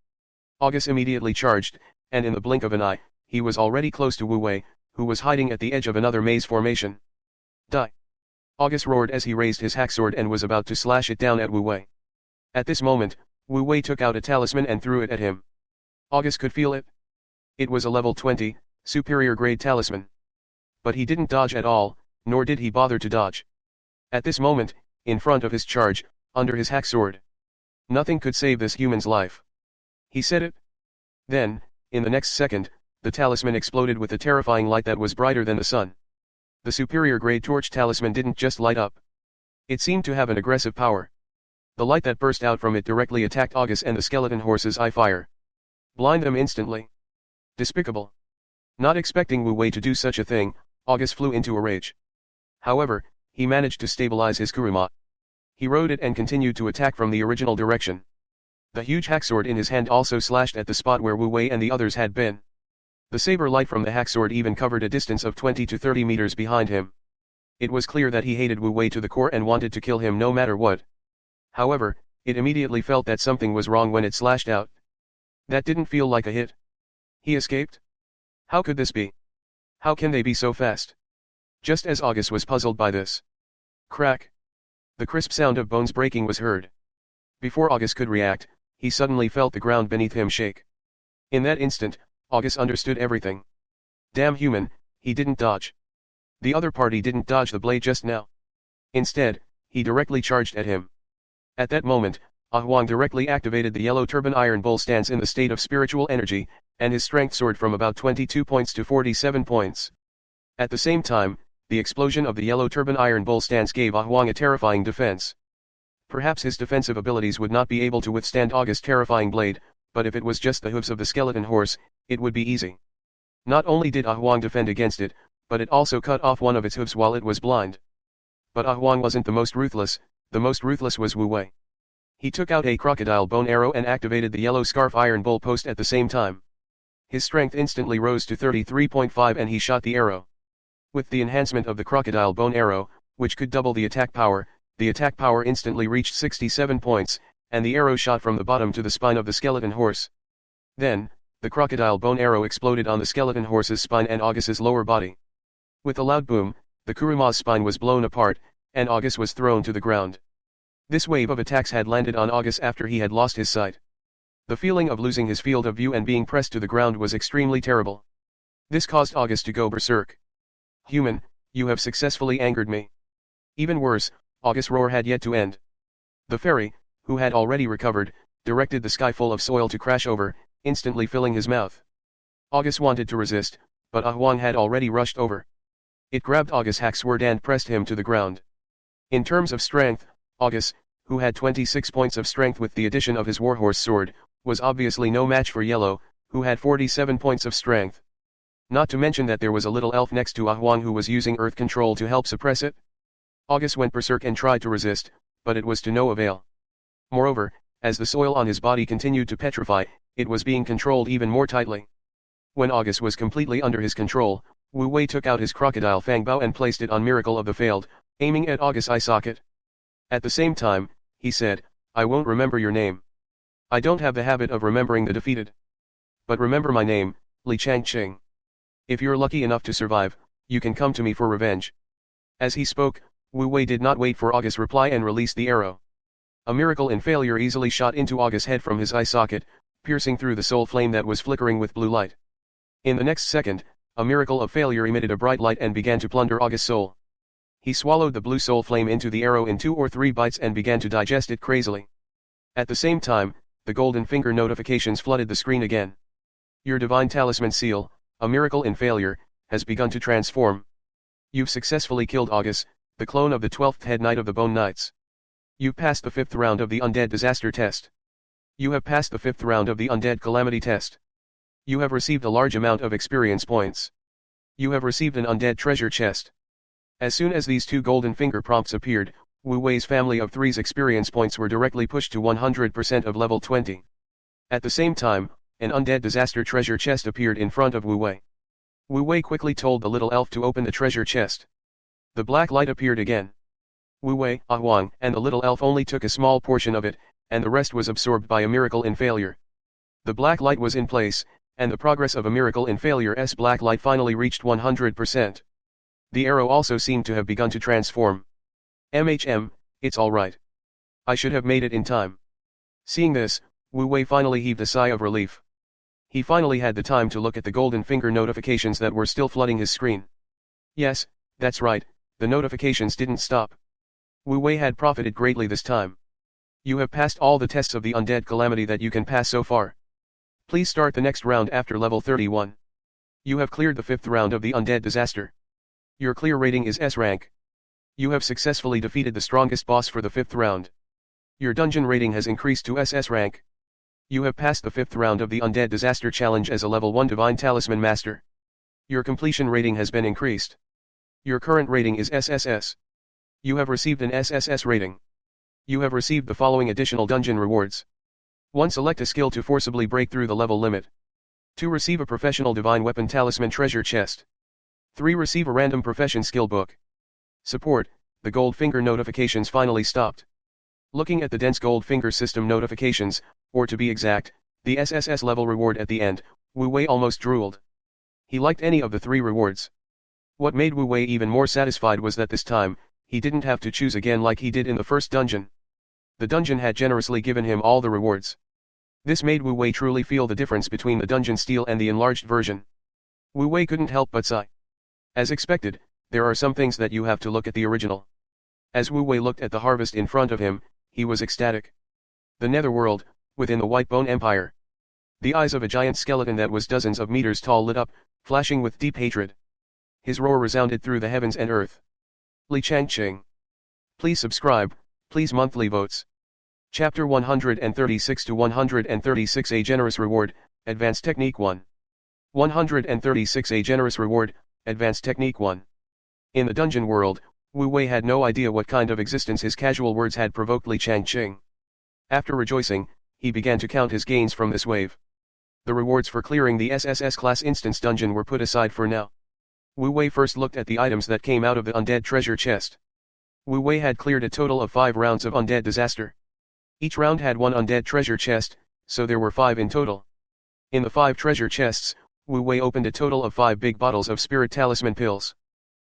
August immediately charged, and in the blink of an eye, he was already close to Wu Wei, who was hiding at the edge of another maze formation. Die. August roared as he raised his hacksword and was about to slash it down at Wu Wei. At this moment, Wu Wei took out a talisman and threw it at him. August could feel it. It was a level 20, superior grade talisman. But he didn't dodge at all, nor did he bother to dodge. At this moment, in front of his charge, under his hacksword, nothing could save this human's life. He said it. Then, in the next second, the talisman exploded with a terrifying light that was brighter than the sun. The superior grade torch talisman didn't just light up. It seemed to have an aggressive power. The light that burst out from it directly attacked August and the skeleton horse's eye fire. Blind them instantly. Despicable. Not expecting Wu Wei to do such a thing, August flew into a rage. However, he managed to stabilize his kuruma. He rode it and continued to attack from the original direction. The huge hacksword in his hand also slashed at the spot where Wu Wei and the others had been. The saber light from the hacksword even covered a distance of 20 to 30 meters behind him. It was clear that he hated Wu Wei to the core and wanted to kill him no matter what. However, it immediately felt that something was wrong when it slashed out. That didn't feel like a hit. He escaped? How could this be? How can they be so fast? Just as August was puzzled by this. Crack. The crisp sound of bones breaking was heard. Before August could react, he suddenly felt the ground beneath him shake. In that instant, August understood everything. Damn human, he didn't dodge. The other party didn't dodge the blade just now. Instead, he directly charged at him. At that moment, Huang directly activated the yellow turban iron bull stance in the state of spiritual energy, and his strength soared from about 22 points to 47 points. At the same time, the explosion of the yellow turban iron bull stance gave Huang a terrifying defense. Perhaps his defensive abilities would not be able to withstand August's terrifying blade, but if it was just the hooves of the skeleton horse, it would be easy. Not only did Huang defend against it, but it also cut off one of its hooves while it was blind. But Huang wasn't the most ruthless was Wu Wei. He took out a crocodile bone arrow and activated the yellow scarf iron bull post at the same time. His strength instantly rose to 33.5 and he shot the arrow. With the enhancement of the crocodile bone arrow, which could double the attack power instantly reached 67 points, and the arrow shot from the bottom to the spine of the skeleton horse. Then, the crocodile bone arrow exploded on the skeleton horse's spine and August's lower body. With a loud boom, the kuruma's spine was blown apart, and August was thrown to the ground. This wave of attacks had landed on August after he had lost his sight. The feeling of losing his field of view and being pressed to the ground was extremely terrible. This caused August to go berserk. Human, you have successfully angered me. Even worse, August's roar had yet to end. The fairy, who had already recovered, directed the sky full of soil to crash over, instantly filling his mouth. August wanted to resist, but Huang had already rushed over. It grabbed August's hacksword and pressed him to the ground. In terms of strength, August, who had 26 points of strength with the addition of his warhorse sword, was obviously no match for Yellow, who had 47 points of strength. Not to mention that there was a little elf next to Huang who was using earth control to help suppress it. August went berserk and tried to resist, but it was to no avail. Moreover, as the soil on his body continued to petrify, it was being controlled even more tightly. When August was completely under his control, Wu Wei took out his crocodile fang bow and placed it on Miracle of the Failed, aiming at August's eye socket. At the same time, he said, I won't remember your name. I don't have the habit of remembering the defeated. But remember my name, Li Changqing. If you're lucky enough to survive, you can come to me for revenge. As he spoke, Wu Wei did not wait for August's reply and released the arrow. A miracle in failure easily shot into August's head from his eye socket, piercing through the soul flame that was flickering with blue light. In the next second, a miracle of failure emitted a bright light and began to plunder August's soul. He swallowed the blue soul flame into the arrow in 2 or 3 bites and began to digest it crazily. At the same time, the golden finger notifications flooded the screen again. Your divine talisman seal, a miracle in failure, has begun to transform. You've successfully killed August, the clone of the 12th head knight of the Bone Knights. You've passed the 5th round of the Undead Disaster test. You have passed the 5th round of the Undead Calamity test. You have received a large amount of experience points. You have received an Undead Treasure chest. As soon as these 2 golden finger prompts appeared, Wu Wei's family of 3's experience points were directly pushed to 100% of level 20. At the same time, an Undead Disaster treasure chest appeared in front of Wu Wei. Wu Wei quickly told the little elf to open the treasure chest. The black light appeared again. Wu Wei, Ah Huang, and the little elf only took a small portion of it, and the rest was absorbed by a miracle in failure. The black light was in place, and the progress of a miracle in failure's black light finally reached 100%. The arrow also seemed to have begun to transform. It's alright. I should have made it in time. Seeing this, Wu Wei finally heaved a sigh of relief. He finally had the time to look at the golden finger notifications that were still flooding his screen. Yes, that's right, the notifications didn't stop. Wu Wei had profited greatly this time. You have passed all the tests of the Undead Calamity that you can pass so far. Please start the next round after level 31. You have cleared the 5th round of the Undead Disaster. Your clear rating is S rank. You have successfully defeated the strongest boss for the 5th round. Your dungeon rating has increased to SS rank. You have passed the 5th round of the Undead Disaster Challenge as a level 1 Divine Talisman Master. Your completion rating has been increased. Your current rating is SSS. You have received an SSS rating. You have received the following additional dungeon rewards. 1. Select a skill to forcibly break through the level limit. 2. Receive a professional divine weapon talisman treasure chest. 3. Receive a random profession skill book. Support, the gold finger notifications finally stopped. Looking at the dense gold finger system notifications, or to be exact, the SSS level reward at the end, Wu Wei almost drooled. He liked any of the 3 rewards. What made Wu Wei even more satisfied was that this time, he didn't have to choose again like he did in the first dungeon. The dungeon had generously given him all the rewards. This made Wu Wei truly feel the difference between the dungeon style and the enlarged version. Wu Wei couldn't help but sigh. As expected, there are some things that you have to look at the original. As Wu Wei looked at the harvest in front of him, he was ecstatic. The netherworld, within the White Bone Empire. The eyes of a giant skeleton that was dozens of meters tall lit up, flashing with deep hatred. His roar resounded through the heavens and earth. Li Changqing. Please subscribe, please monthly votes. Chapter 136 to 136 A Generous Reward, Advanced Technique 1. 136 A Generous Reward, Advanced Technique 1. In the dungeon world, Wu Wei had no idea what kind of existence his casual words had provoked Li Changqing. After rejoicing, he began to count his gains from this wave. The rewards for clearing the SSS class instance dungeon were put aside for now. Wu Wei first looked at the items that came out of the Undead Treasure chest. Wu Wei had cleared a total of 5 rounds of Undead Disaster. Each round had 1 Undead Treasure chest, so there were 5 in total. In the 5 treasure chests, Wu Wei opened a total of 5 big bottles of Spirit Talisman pills.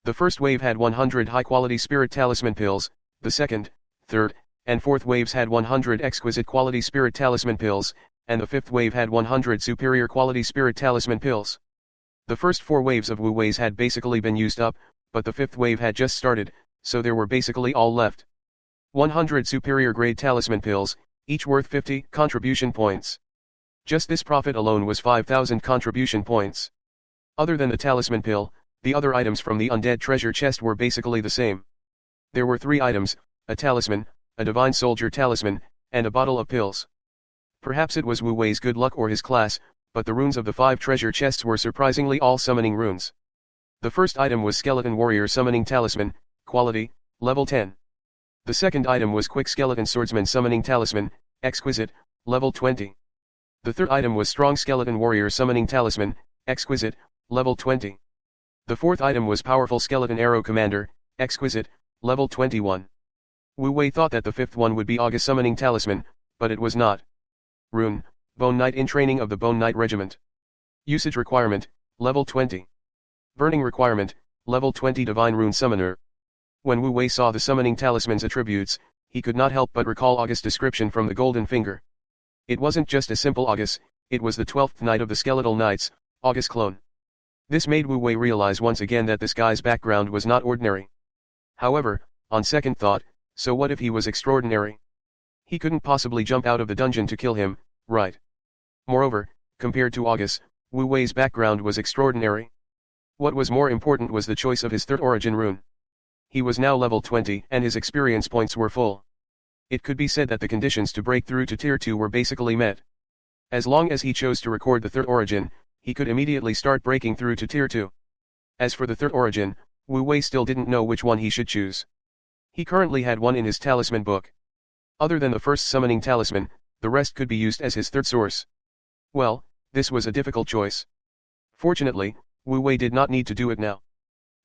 The first wave had 100 high-quality Spirit Talisman pills, the second, third, and fourth waves had 100 exquisite quality Spirit Talisman pills, and the fifth wave had 100 superior quality Spirit Talisman pills. The first 4 waves of Wu Wei's had basically been used up, but the 5th wave had just started, so there were basically all left. 100 superior grade talisman pills, each worth 50 contribution points. Just this profit alone was 5,000 contribution points. Other than the talisman pill, the other items from the Undead Treasure chest were basically the same. There were 3 items, a talisman, a divine soldier talisman, and a bottle of pills. Perhaps it was Wu Wei's good luck or his class, but the runes of the 5 treasure chests were surprisingly all summoning runes. The first item was Skeleton Warrior Summoning Talisman, quality, level 10. The second item was Quick Skeleton Swordsman Summoning Talisman, exquisite, level 20. The third item was Strong Skeleton Warrior Summoning Talisman, exquisite, level 20. The fourth item was Powerful Skeleton Arrow Commander, exquisite, level 21. Wu Wei thought that the 5th one would be August Summoning Talisman, but it was not. Rune, Bone Knight in Training of the Bone Knight Regiment. Usage requirement, level 20. Burning requirement, level 20 Divine Rune Summoner. When Wu Wei saw the Summoning Talisman's attributes, he could not help but recall August's description from the Golden Finger. It wasn't just a simple August, it was the 12th Knight of the Skeletal Knights, August clone. This made Wu Wei realize once again that this guy's background was not ordinary. However, on second thought, so what if he was extraordinary? He couldn't possibly jump out of the dungeon to kill him, right? Moreover, compared to August, Wu Wei's background was extraordinary. What was more important was the choice of his third origin rune. He was now level 20 and his experience points were full. It could be said that the conditions to break through to tier 2 were basically met. As long as he chose to record the third origin, he could immediately start breaking through to tier 2. As for the third origin, Wu Wei still didn't know which one he should choose. He currently had one in his talisman book. Other than the first summoning talisman, the rest could be used as his third source. Well, this was a difficult choice. Fortunately, Wu Wei did not need to do it now.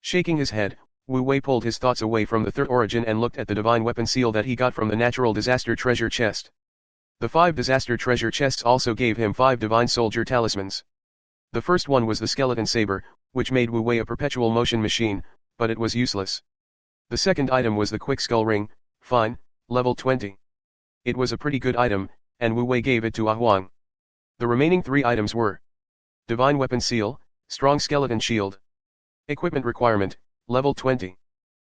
Shaking his head, Wu Wei pulled his thoughts away from the third origin and looked at the divine weapon seal that he got from the natural disaster treasure chest. The 5 disaster treasure chests also gave him 5 divine soldier talismans. The first one was the skeleton saber, which made Wu Wei a perpetual motion machine, but it was useless. The second item was the quick skull ring, fine, level 20. It was a pretty good item, and Wu Wei gave it to Huang. The remaining 3 items were divine weapon seal, strong skeleton shield. Equipment requirement, level 20.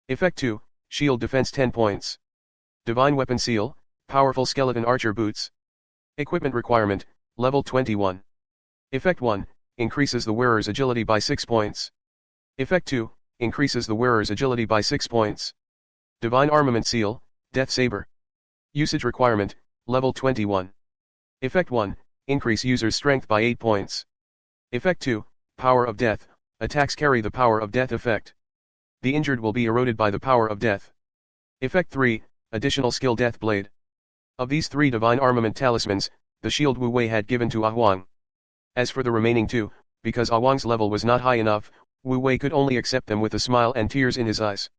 Effect 2, shield defense 10 points. Divine weapon seal, powerful skeleton archer boots. Equipment requirement, level 21. Effect 1, increases the wearer's agility by 6 points. Effect 2, increases the wearer's agility by 6 points. Divine armament seal, death saber. Usage requirement, level 21. Effect 1, increase user's strength by 8 points. Effect 2, power of death, attacks carry the power of death effect. The injured will be eroded by the power of death. Effect 3, additional skill death blade. Of these 3 divine armament talismans, the shield Wu Wei had given to Huang. As for the remaining 2, because Huang's level was not high enough, Wu Wei could only accept them with a smile and tears in his eyes.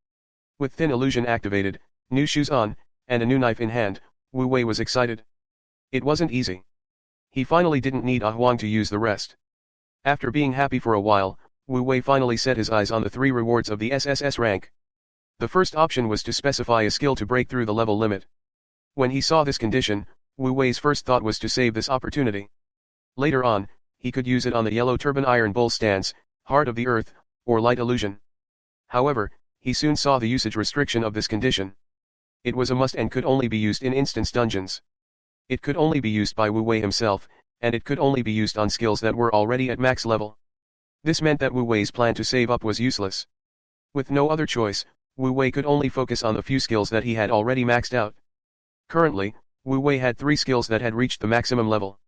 With thin illusion activated, new shoes on, and a new knife in hand, Wu Wei was excited. It wasn't easy. He finally didn't need Huang to use the rest. After being happy for a while, Wu Wei finally set his eyes on the 3 rewards of the SSS rank. The first option was to specify a skill to break through the level limit. When he saw this condition, Wu Wei's first thought was to save this opportunity. Later on, he could use it on the yellow turban iron bull stance, heart of the earth, or light illusion. However, he soon saw the usage restriction of this condition. It was a must and could only be used in instance dungeons. It could only be used by Wu Wei himself, and it could only be used on skills that were already at max level. This meant that Wu Wei's plan to save up was useless. With no other choice, Wu Wei could only focus on the few skills that he had already maxed out. Currently, Wu Wei had 3 skills that had reached the maximum level.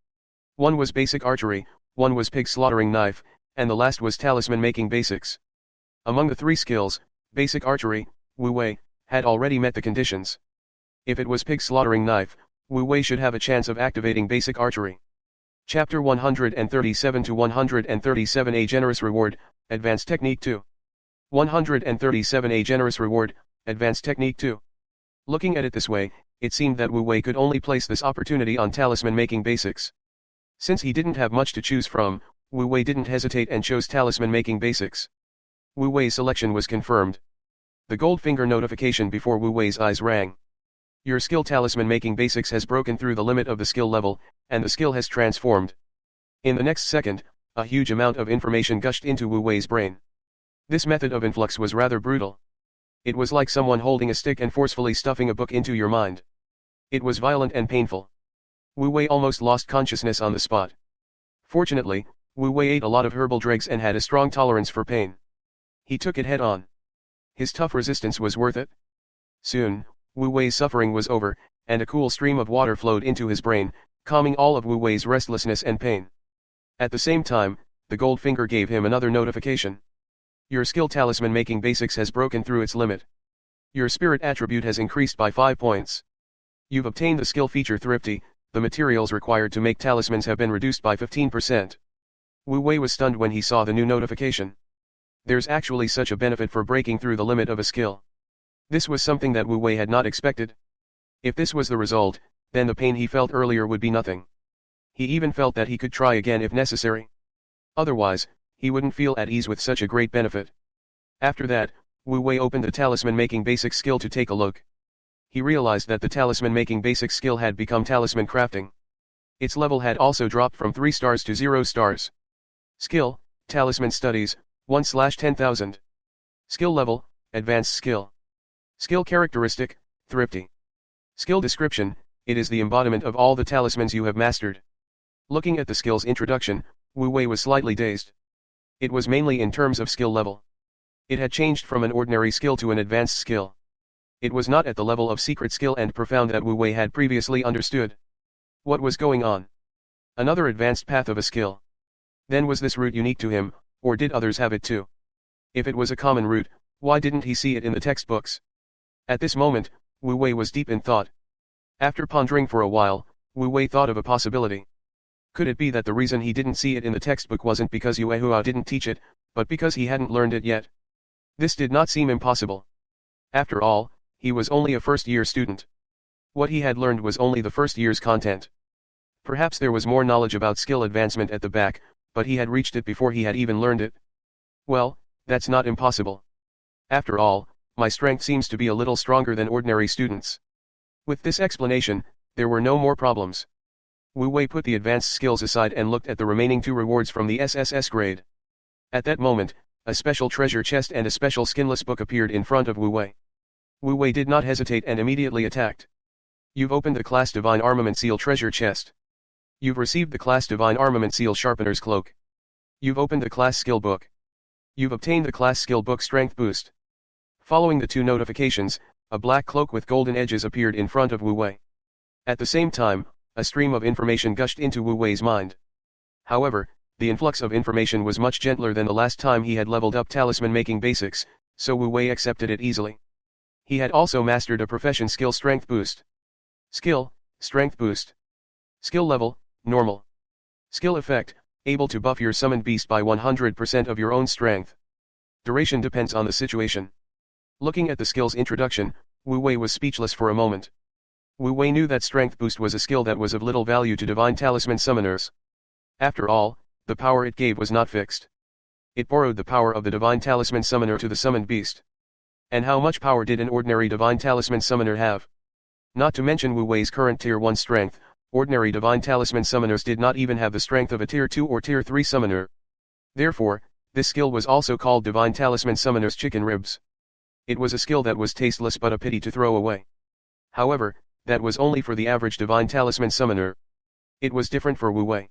One was basic archery, one was pig slaughtering knife, and the last was talisman making basics. Among the 3 skills, basic archery, Wu Wei had already met the conditions. If it was pig slaughtering knife, Wu Wei should have a chance of activating basic archery. Chapter 137 to 137 A Generous Reward, Advanced Technique 2. 137 A Generous Reward, Advanced Technique 2. Looking at it this way, it seemed that Wu Wei could only place this opportunity on talisman making basics. Since he didn't have much to choose from, Wu Wei didn't hesitate and chose talisman making basics. Wu Wei's selection was confirmed. The gold finger notification before Wu Wei's eyes rang. Your skill talisman making basics has broken through the limit of the skill level, and the skill has transformed. In the next second, a huge amount of information gushed into Wu Wei's brain. This method of influx was rather brutal. It was like someone holding a stick and forcefully stuffing a book into your mind. It was violent and painful. Wu Wei almost lost consciousness on the spot. Fortunately, Wu Wei ate a lot of herbal dregs and had a strong tolerance for pain. He took it head on. His tough resistance was worth it. Soon, Wu Wei's suffering was over, and a cool stream of water flowed into his brain, calming all of Wu Wei's restlessness and pain. At the same time, the gold finger gave him another notification. Your skill talisman making basics has broken through its limit. Your spirit attribute has increased by 5 points. You've obtained the skill feature Thrifty, the materials required to make talismans have been reduced by 15%. Wu Wei was stunned when he saw the new notification. There's actually such a benefit for breaking through the limit of a skill. This was something that Wu Wei had not expected. If this was the result, then the pain he felt earlier would be nothing. He even felt that he could try again if necessary. Otherwise, he wouldn't feel at ease with such a great benefit. After that, Wu Wei opened the talisman making basics skill to take a look. He realized that the talisman making basics skill had become talisman crafting. Its level had also dropped from 3 stars to 0 stars. Skill, Talisman Studies, 1/10,000. Skill level, Advanced Skill. Skill characteristic, thrifty. Skill description, it is the embodiment of all the talismans you have mastered. Looking at the skill's introduction, Wu Wei was slightly dazed. It was mainly in terms of skill level. It had changed from an ordinary skill to an advanced skill. It was not at the level of secret skill and profound that Wu Wei had previously understood. What was going on? Another advanced path of a skill. Then was this route unique to him, or did others have it too? If it was a common route, why didn't he see it in the textbooks? At this moment, Wu Wei was deep in thought. After pondering for a while, Wu Wei thought of a possibility. Could it be that the reason he didn't see it in the textbook wasn't because Yue Hua didn't teach it, but because he hadn't learned it yet? This did not seem impossible. After all, he was only a first-year student. What he had learned was only the first year's content. Perhaps there was more knowledge about skill advancement at the back, but he had reached it before he had even learned it. Well, that's not impossible. After all, my strength seems to be a little stronger than ordinary students. With this explanation, there were no more problems. Wu Wei put the advanced skills aside and looked at the remaining 2 rewards from the SSS grade. At that moment, a special treasure chest and a special skinless book appeared in front of Wu Wei. Wu Wei did not hesitate and immediately attacked. You've opened the Class Divine Armament Seal treasure chest. You've received the Class Divine Armament Seal Sharpener's Cloak. You've opened the Class Skill Book. You've obtained the Class Skill Book Strength Boost. Following the 2 notifications, a black cloak with golden edges appeared in front of Wu Wei. At the same time, a stream of information gushed into Wu Wei's mind. However, the influx of information was much gentler than the last time he had leveled up talisman making basics, so Wu Wei accepted it easily. He had also mastered a profession skill strength boost. Skill, strength boost. Skill level, normal. Skill effect, able to buff your summoned beast by 100% of your own strength. Duration depends on the situation. Looking at the skill's introduction, Wu Wei was speechless for a moment. Wu Wei knew that strength boost was a skill that was of little value to divine talisman summoners. After all, the power it gave was not fixed. It borrowed the power of the divine talisman summoner to the summoned beast. And how much power did an ordinary divine talisman summoner have? Not to mention Wu Wei's current tier 1 strength, ordinary divine talisman summoners did not even have the strength of a tier 2 or tier 3 summoner. Therefore, this skill was also called divine talisman summoner's chicken ribs. It was a skill that was tasteless but a pity to throw away. However, that was only for the average divine talisman summoner. It was different for Wu Wei.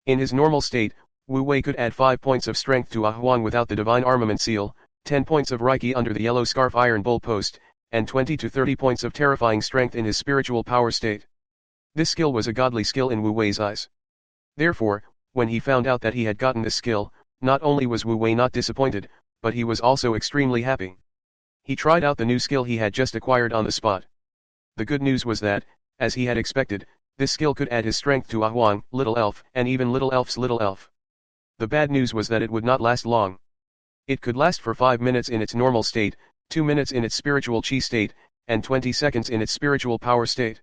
In his normal state, Wu Wei could add 5 points of strength to Ahuang without the divine armament seal, 10 points of Reiki under the yellow scarf iron bull post, and 20 to 30 points of terrifying strength in his spiritual power state. This skill was a godly skill in Wu Wei's eyes. Therefore, when he found out that he had gotten this skill, not only was Wu Wei not disappointed, but he was also extremely happy. He tried out the new skill he had just acquired on the spot. The good news was that, as he had expected, this skill could add his strength to Ahuang, Little Elf, and even Little Elf's Little Elf. The bad news was that it would not last long. It could last for 5 minutes in its normal state, 2 minutes in its spiritual chi state, and 20 seconds in its spiritual power state.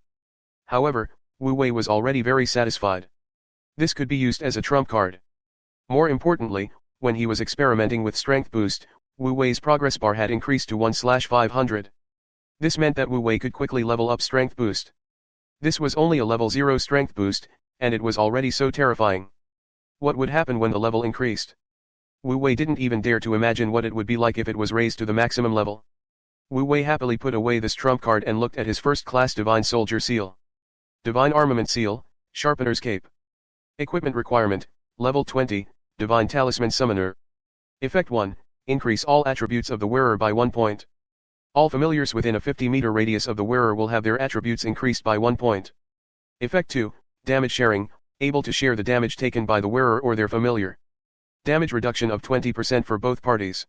However, Wu Wei was already very satisfied. This could be used as a trump card. More importantly, when he was experimenting with strength boost, Wu Wei's progress bar had increased to 1/500. This meant that Wu Wei could quickly level up strength boost. This was only a level 0 strength boost, and it was already so terrifying. What would happen when the level increased? Wu Wei didn't even dare to imagine what it would be like if it was raised to the maximum level. Wu Wei happily put away this trump card and looked at his first class Divine Soldier Seal. Divine Armament Seal, Sharpener's Cape. Equipment requirement, Level 20, Divine Talisman Summoner. Effect 1, increase all attributes of the wearer by 1 point. All familiars within a 50-meter radius of the wearer will have their attributes increased by 1 point. Effect 2, damage sharing, able to share the damage taken by the wearer or their familiar. Damage reduction of 20% for both parties.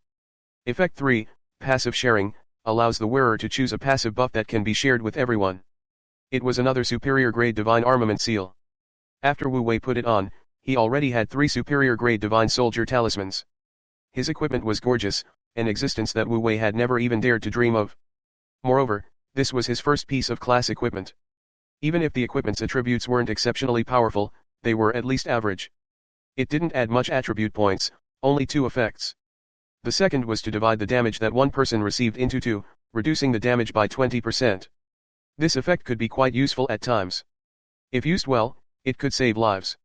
Effect 3, passive sharing, allows the wearer to choose a passive buff that can be shared with everyone. It was another superior grade Divine Armament Seal. After Wu Wei put it on, he already had 3 superior grade Divine Soldier Talismans. His equipment was gorgeous, an existence that Wu Wei had never even dared to dream of. Moreover, this was his first piece of class equipment. Even if the equipment's attributes weren't exceptionally powerful, they were at least average. It didn't add much attribute points, only 2 effects. The second was to divide the damage that one person received into 2, reducing the damage by 20%. This effect could be quite useful at times. If used well, it could save lives.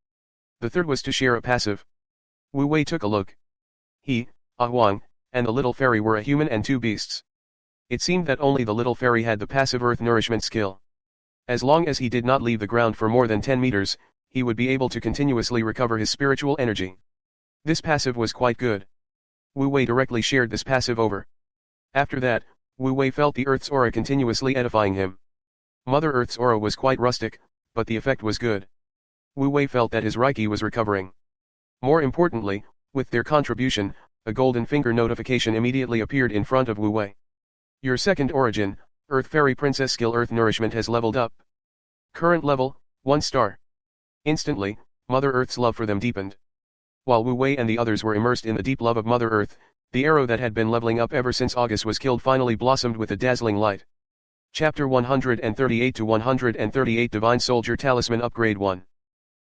The third was to share a passive. Wu Wei took a look. He, Ahuang, and the little fairy were a human and 2 beasts. It seemed that only the little fairy had the passive earth nourishment skill. As long as he did not leave the ground for more than 10 meters, he would be able to continuously recover his spiritual energy. This passive was quite good. Wu Wei directly shared this passive over. After that, Wu Wei felt the Earth's aura continuously edifying him. Mother Earth's aura was quite rustic, but the effect was good. Wu Wei felt that his Reiki was recovering. More importantly, with their contribution, a golden finger notification immediately appeared in front of Wu Wei. Your second origin, Earth Fairy Princess skill Earth Nourishment has leveled up. Current level, 1 star. Instantly, Mother Earth's love for them deepened. While Wu Wei and the others were immersed in the deep love of Mother Earth, the arrow that had been leveling up ever since August was killed finally blossomed with a dazzling light. Chapter 138 to 138 Divine Soldier Talisman Upgrade 1.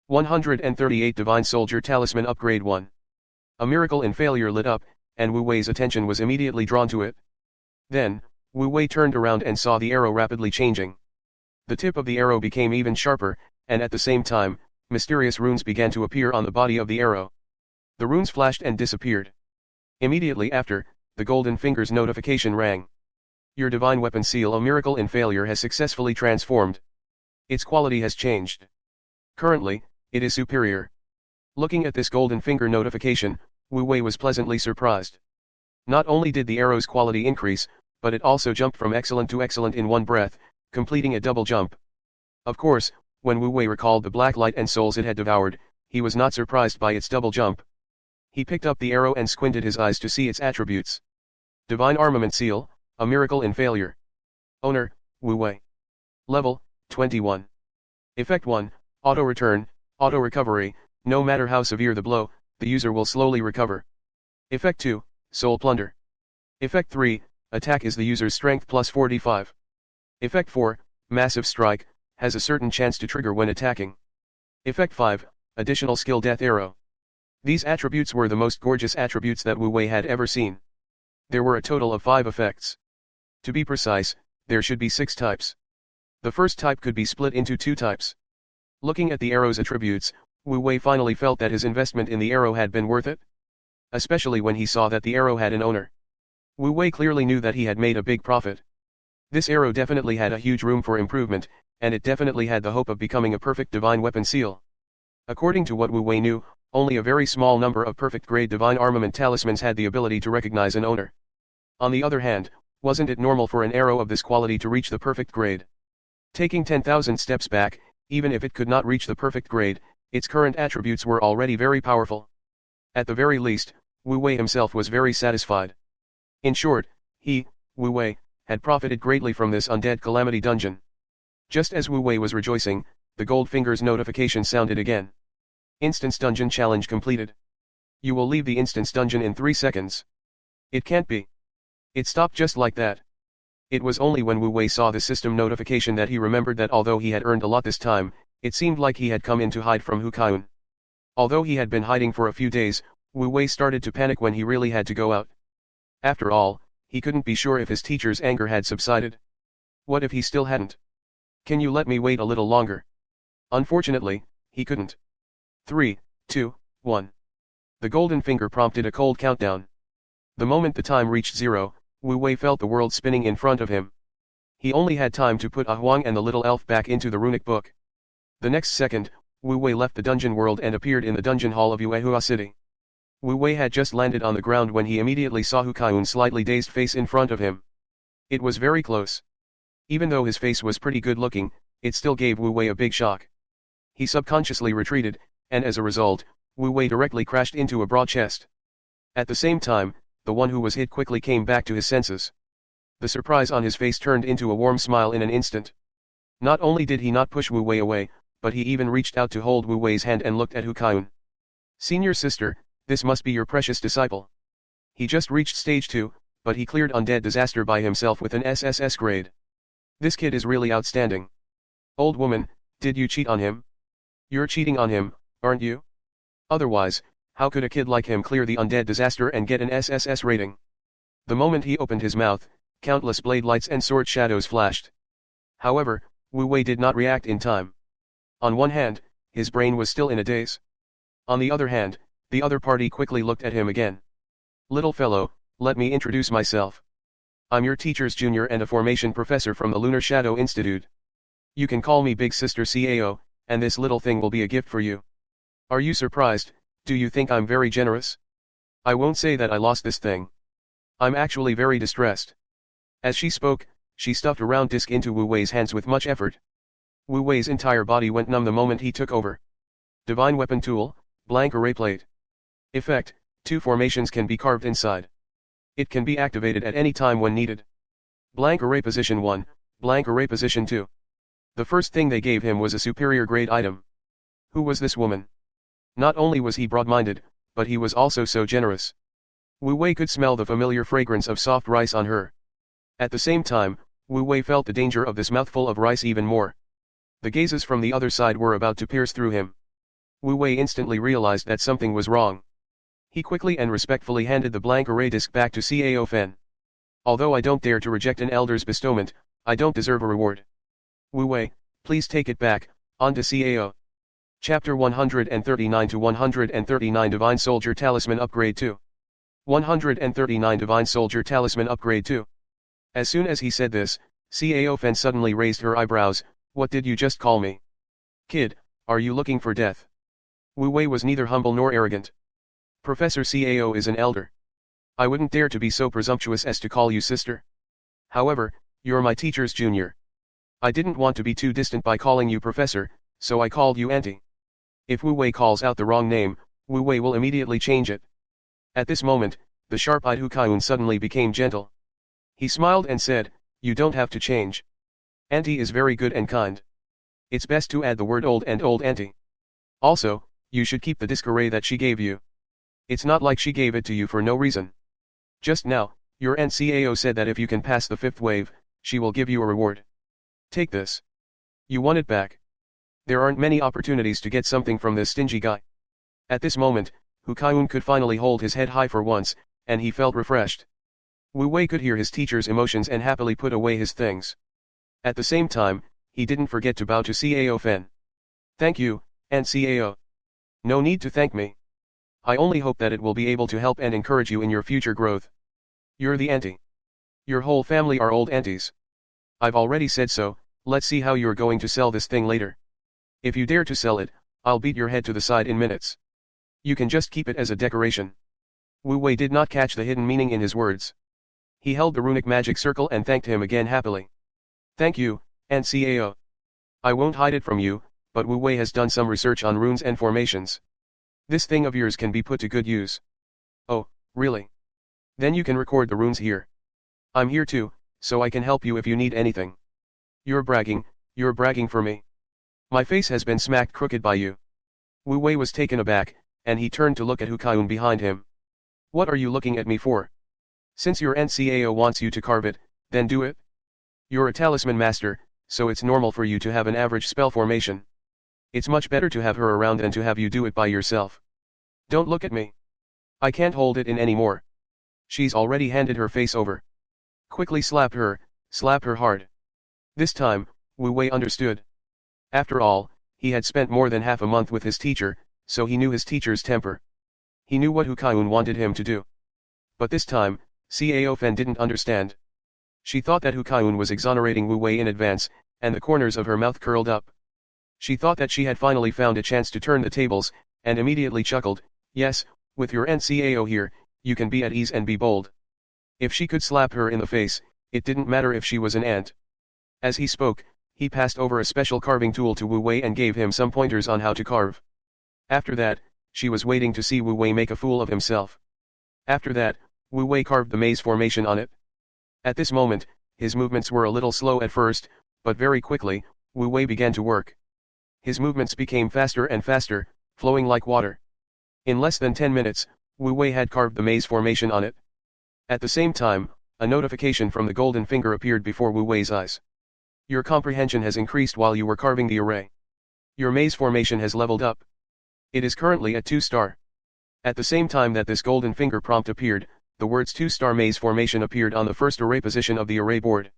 138 Divine Soldier Talisman Upgrade 1. A miracle in failure lit up, and Wu Wei's attention was immediately drawn to it. Then, Wu Wei turned around and saw the arrow rapidly changing. The tip of the arrow became even sharper, and at the same time, mysterious runes began to appear on the body of the arrow. The runes flashed and disappeared. Immediately after, the golden finger's notification rang. Your divine weapon seal, a miracle in failure, has successfully transformed. Its quality has changed. Currently, it is superior. Looking at this golden finger notification, Wu Wei was pleasantly surprised. Not only did the arrow's quality increase, but it also jumped from excellent to excellent in one breath, completing a double jump. Of course, when Wu Wei recalled the black light and souls it had devoured, he was not surprised by its double jump. He picked up the arrow and squinted his eyes to see its attributes. Divine Armament Seal, a miracle in failure. Owner, Wu Wei. Level, 21. Effect 1, Auto Return, Auto Recovery, no matter how severe the blow, the user will slowly recover. Effect 2, Soul Plunder. Effect 3, Attack is the user's strength plus 45. Effect 4, Massive Strike, has a certain chance to trigger when attacking. Effect 5, Additional Skill Death Arrow. These attributes were the most gorgeous attributes that Wu Wei had ever seen. There were a total of 5 effects. To be precise, there should be 6 types. The first type could be split into 2 types. Looking at the arrow's attributes, Wu Wei finally felt that his investment in the arrow had been worth it. Especially when he saw that the arrow had an owner. Wu Wei clearly knew that he had made a big profit. This arrow definitely had a huge room for improvement, and it definitely had the hope of becoming a perfect divine weapon seal. According to what Wu Wei knew, only a very small number of perfect-grade divine armament talismans had the ability to recognize an owner. On the other hand, wasn't it normal for an arrow of this quality to reach the perfect grade? Taking 10,000 steps back, even if it could not reach the perfect grade, its current attributes were already very powerful. At the very least, Wu Wei himself was very satisfied. In short, he, Wu Wei, had profited greatly from this undead calamity dungeon. Just as Wu Wei was rejoicing, the gold finger's notification sounded again. Instance Dungeon Challenge completed. You will leave the instance dungeon in 3 seconds. It can't be. It stopped just like that. It was only when Wu Wei saw the system notification that he remembered that although he had earned a lot this time, it seemed like he had come in to hide from Hu Kaiyun. Although he had been hiding for a few days, Wu Wei started to panic when he really had to go out. After all, he couldn't be sure if his teacher's anger had subsided. What if he still hadn't? Can you let me wait a little longer? Unfortunately, he couldn't. 3, 2, 1. The golden finger prompted a cold countdown. The moment the time reached 0, Wu Wei felt the world spinning in front of him. He only had time to put Ah Huang and the little elf back into the runic book. The next second, Wu Wei left the dungeon world and appeared in the dungeon hall of Yuehua City. Wu Wei had just landed on the ground when he immediately saw Hu Kaiyun's slightly dazed face in front of him. It was very close. Even though his face was pretty good looking, it still gave Wu Wei a big shock. He subconsciously retreated, and as a result, Wu Wei directly crashed into a broad chest. At the same time, the one who was hit quickly came back to his senses. The surprise on his face turned into a warm smile in an instant. Not only did he not push Wu Wei away, but he even reached out to hold Wu Wei's hand and looked at Hu Kaiyun. Senior sister, this must be your precious disciple. He just reached stage 2, but he cleared undead disaster by himself with an SSS grade. This kid is really outstanding. Old woman, did you cheat on him? You're cheating on him, aren't you? Otherwise, how could a kid like him clear the undead disaster and get an SSS rating? The moment he opened his mouth, countless blade lights and sword shadows flashed. However, Wu Wei did not react in time. On one hand, his brain was still in a daze. On the other hand, the other party quickly looked at him again. Little fellow, let me introduce myself. I'm your teacher's junior and a formation professor from the Lunar Shadow Institute. You can call me Big Sister CAO, and this little thing will be a gift for you. Are you surprised? Do you think I'm very generous? I won't say that I lost this thing. I'm actually very distressed. As she spoke, she stuffed a round disc into Wu Wei's hands with much effort. Wu Wei's entire body went numb the moment he took over. Divine Weapon Tool, Blank Array Plate. Effect, 2 formations can be carved inside. It can be activated at any time when needed. Blank Array Position 1, Blank Array Position 2. The first thing they gave him was a superior grade item. Who was this woman? Not only was he broad-minded, but he was also so generous. Wu Wei could smell the familiar fragrance of soft rice on her. At the same time, Wu Wei felt the danger of this mouthful of rice even more. The gazes from the other side were about to pierce through him. Wu Wei instantly realized that something was wrong. He quickly and respectfully handed the blank array disc back to Cao Fen. Although I don't dare to reject an elder's bestowment, I don't deserve a reward. Wu Wei, please take it back, on to Cao. Chapter 139 to 139 Divine Soldier Talisman Upgrade 2. 139 Divine Soldier Talisman Upgrade 2. As soon as he said this, Cao Fen suddenly raised her eyebrows. What did you just call me? Kid, are you looking for death? Wu Wei was neither humble nor arrogant. Professor Cao is an elder. I wouldn't dare to be so presumptuous as to call you sister. However, you're my teacher's junior. I didn't want to be too distant by calling you professor, so I called you auntie. If Wu Wei calls out the wrong name, Wu Wei will immediately change it. At this moment, the sharp-eyed Hu Kaiun suddenly became gentle. He smiled and said, you don't have to change. Auntie is very good and kind. It's best to add the word old and old auntie. Also, you should keep the disc array that she gave you. It's not like she gave it to you for no reason. Just now, your Aunt Cao said that if you can pass the 5th wave, she will give you a reward. Take this. You want it back. There aren't many opportunities to get something from this stingy guy. At this moment, Hu Kaiun could finally hold his head high for once, and he felt refreshed. Wu Wei could hear his teacher's emotions and happily put away his things. At the same time, he didn't forget to bow to Cao Fen. Thank you, Aunt Cao. No need to thank me. I only hope that it will be able to help and encourage you in your future growth. You're the auntie. Your whole family are old aunties. I've already said so, let's see how you're going to sell this thing later. If you dare to sell it, I'll beat your head to the side in minutes. You can just keep it as a decoration. Wu Wei did not catch the hidden meaning in his words. He held the runic magic circle and thanked him again happily. Thank you, Aunt Cao. I won't hide it from you, but Wu Wei has done some research on runes and formations. This thing of yours can be put to good use. Oh, really? Then you can record the runes here. I'm here too, so I can help you if you need anything. You're bragging for me. My face has been smacked crooked by you. Wu Wei was taken aback, and he turned to look at Hu Kaiun behind him. What are you looking at me for? Since your Aunt Cao wants you to carve it, then do it. You're a talisman master, so it's normal for you to have an average spell formation. It's much better to have her around than to have you do it by yourself. Don't look at me. I can't hold it in anymore. She's already handed her face over. Quickly slap her hard. This time, Wu Wei understood. After all, he had spent more than half a month with his teacher, so he knew his teacher's temper. He knew what Hu Kaiun wanted him to do. But this time, Cao Fen didn't understand. She thought that Hu Kaiun was exonerating Wu Wei in advance, and the corners of her mouth curled up. She thought that she had finally found a chance to turn the tables, and immediately chuckled, yes, with your Aunt Cao here, you can be at ease and be bold. If she could slap her in the face, it didn't matter if she was an ant. As he spoke, he passed over a special carving tool to Wu Wei and gave him some pointers on how to carve. After that, she was waiting to see Wu Wei make a fool of himself. After that, Wu Wei carved the maze formation on it. At this moment, his movements were a little slow at first, but very quickly, Wu Wei began to work. His movements became faster and faster, flowing like water. In less than 10 minutes, Wu Wei had carved the maze formation on it. At the same time, a notification from the golden finger appeared before Wu Wei's eyes. Your comprehension has increased while you were carving the array. Your maze formation has leveled up. It is currently at 2-star. At the same time that this golden finger prompt appeared, the words 2-star maze formation appeared on the first array position of the array board.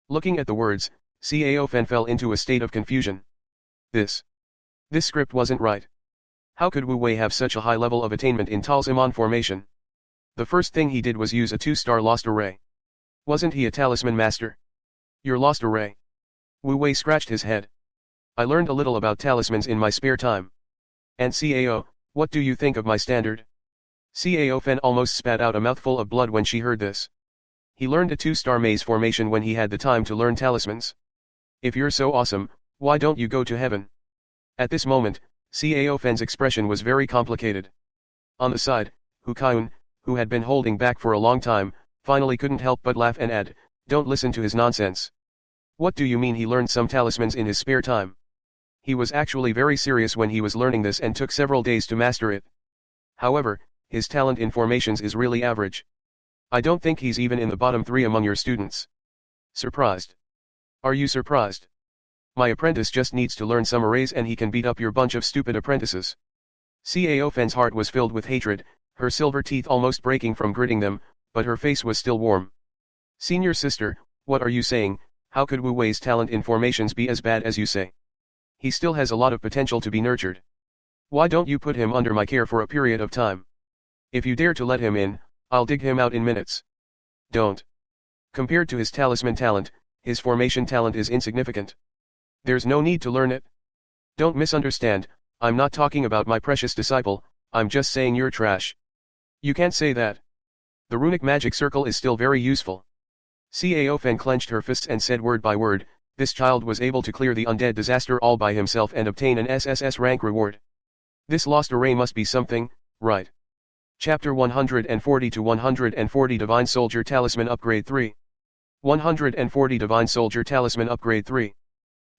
Looking at the words, Cao Fen fell into a state of confusion. This script wasn't right. How could Wu Wei have such a high level of attainment in talisman formation? The first thing he did was use a 2-star lost array. Wasn't he a talisman master? Your lost array. Wu Wei scratched his head. I learned a little about talismans in my spare time. And Cao, what do you think of my standard? Cao Fen almost spat out a mouthful of blood when she heard this. He learned a 2-star maze formation when he had the time to learn talismans. If you're so awesome, why don't you go to heaven? At this moment, Cao Fen's expression was very complicated. On the side, Hu Kaiyun, who had been holding back for a long time, finally couldn't help but laugh and add, don't listen to his nonsense. What do you mean he learned some talismans in his spare time? He was actually very serious when he was learning this and took several days to master it. However, his talent in formations is really average. I don't think he's even in the bottom 3 among your students. Surprised? Are you surprised? My apprentice just needs to learn some arrays and he can beat up your bunch of stupid apprentices. Cao Fen's heart was filled with hatred, her silver teeth almost breaking from gritting them, but her face was still warm. Senior sister, what are you saying? How could Wu Wei's talent in formations be as bad as you say? He still has a lot of potential to be nurtured. Why don't you put him under my care for a period of time? If you dare to let him in, I'll dig him out in minutes. Don't. Compared to his talisman talent, his formation talent is insignificant. There's no need to learn it. Don't misunderstand, I'm not talking about my precious disciple, I'm just saying you're trash. You can't say that. The runic magic circle is still very useful. Cao Fen clenched her fists and said word by word, this child was able to clear the undead disaster all by himself and obtain an SSS rank reward. This lost array must be something, right? Chapter 140 to 140 Divine Soldier Talisman Upgrade 3. 140 Divine Soldier Talisman Upgrade 3.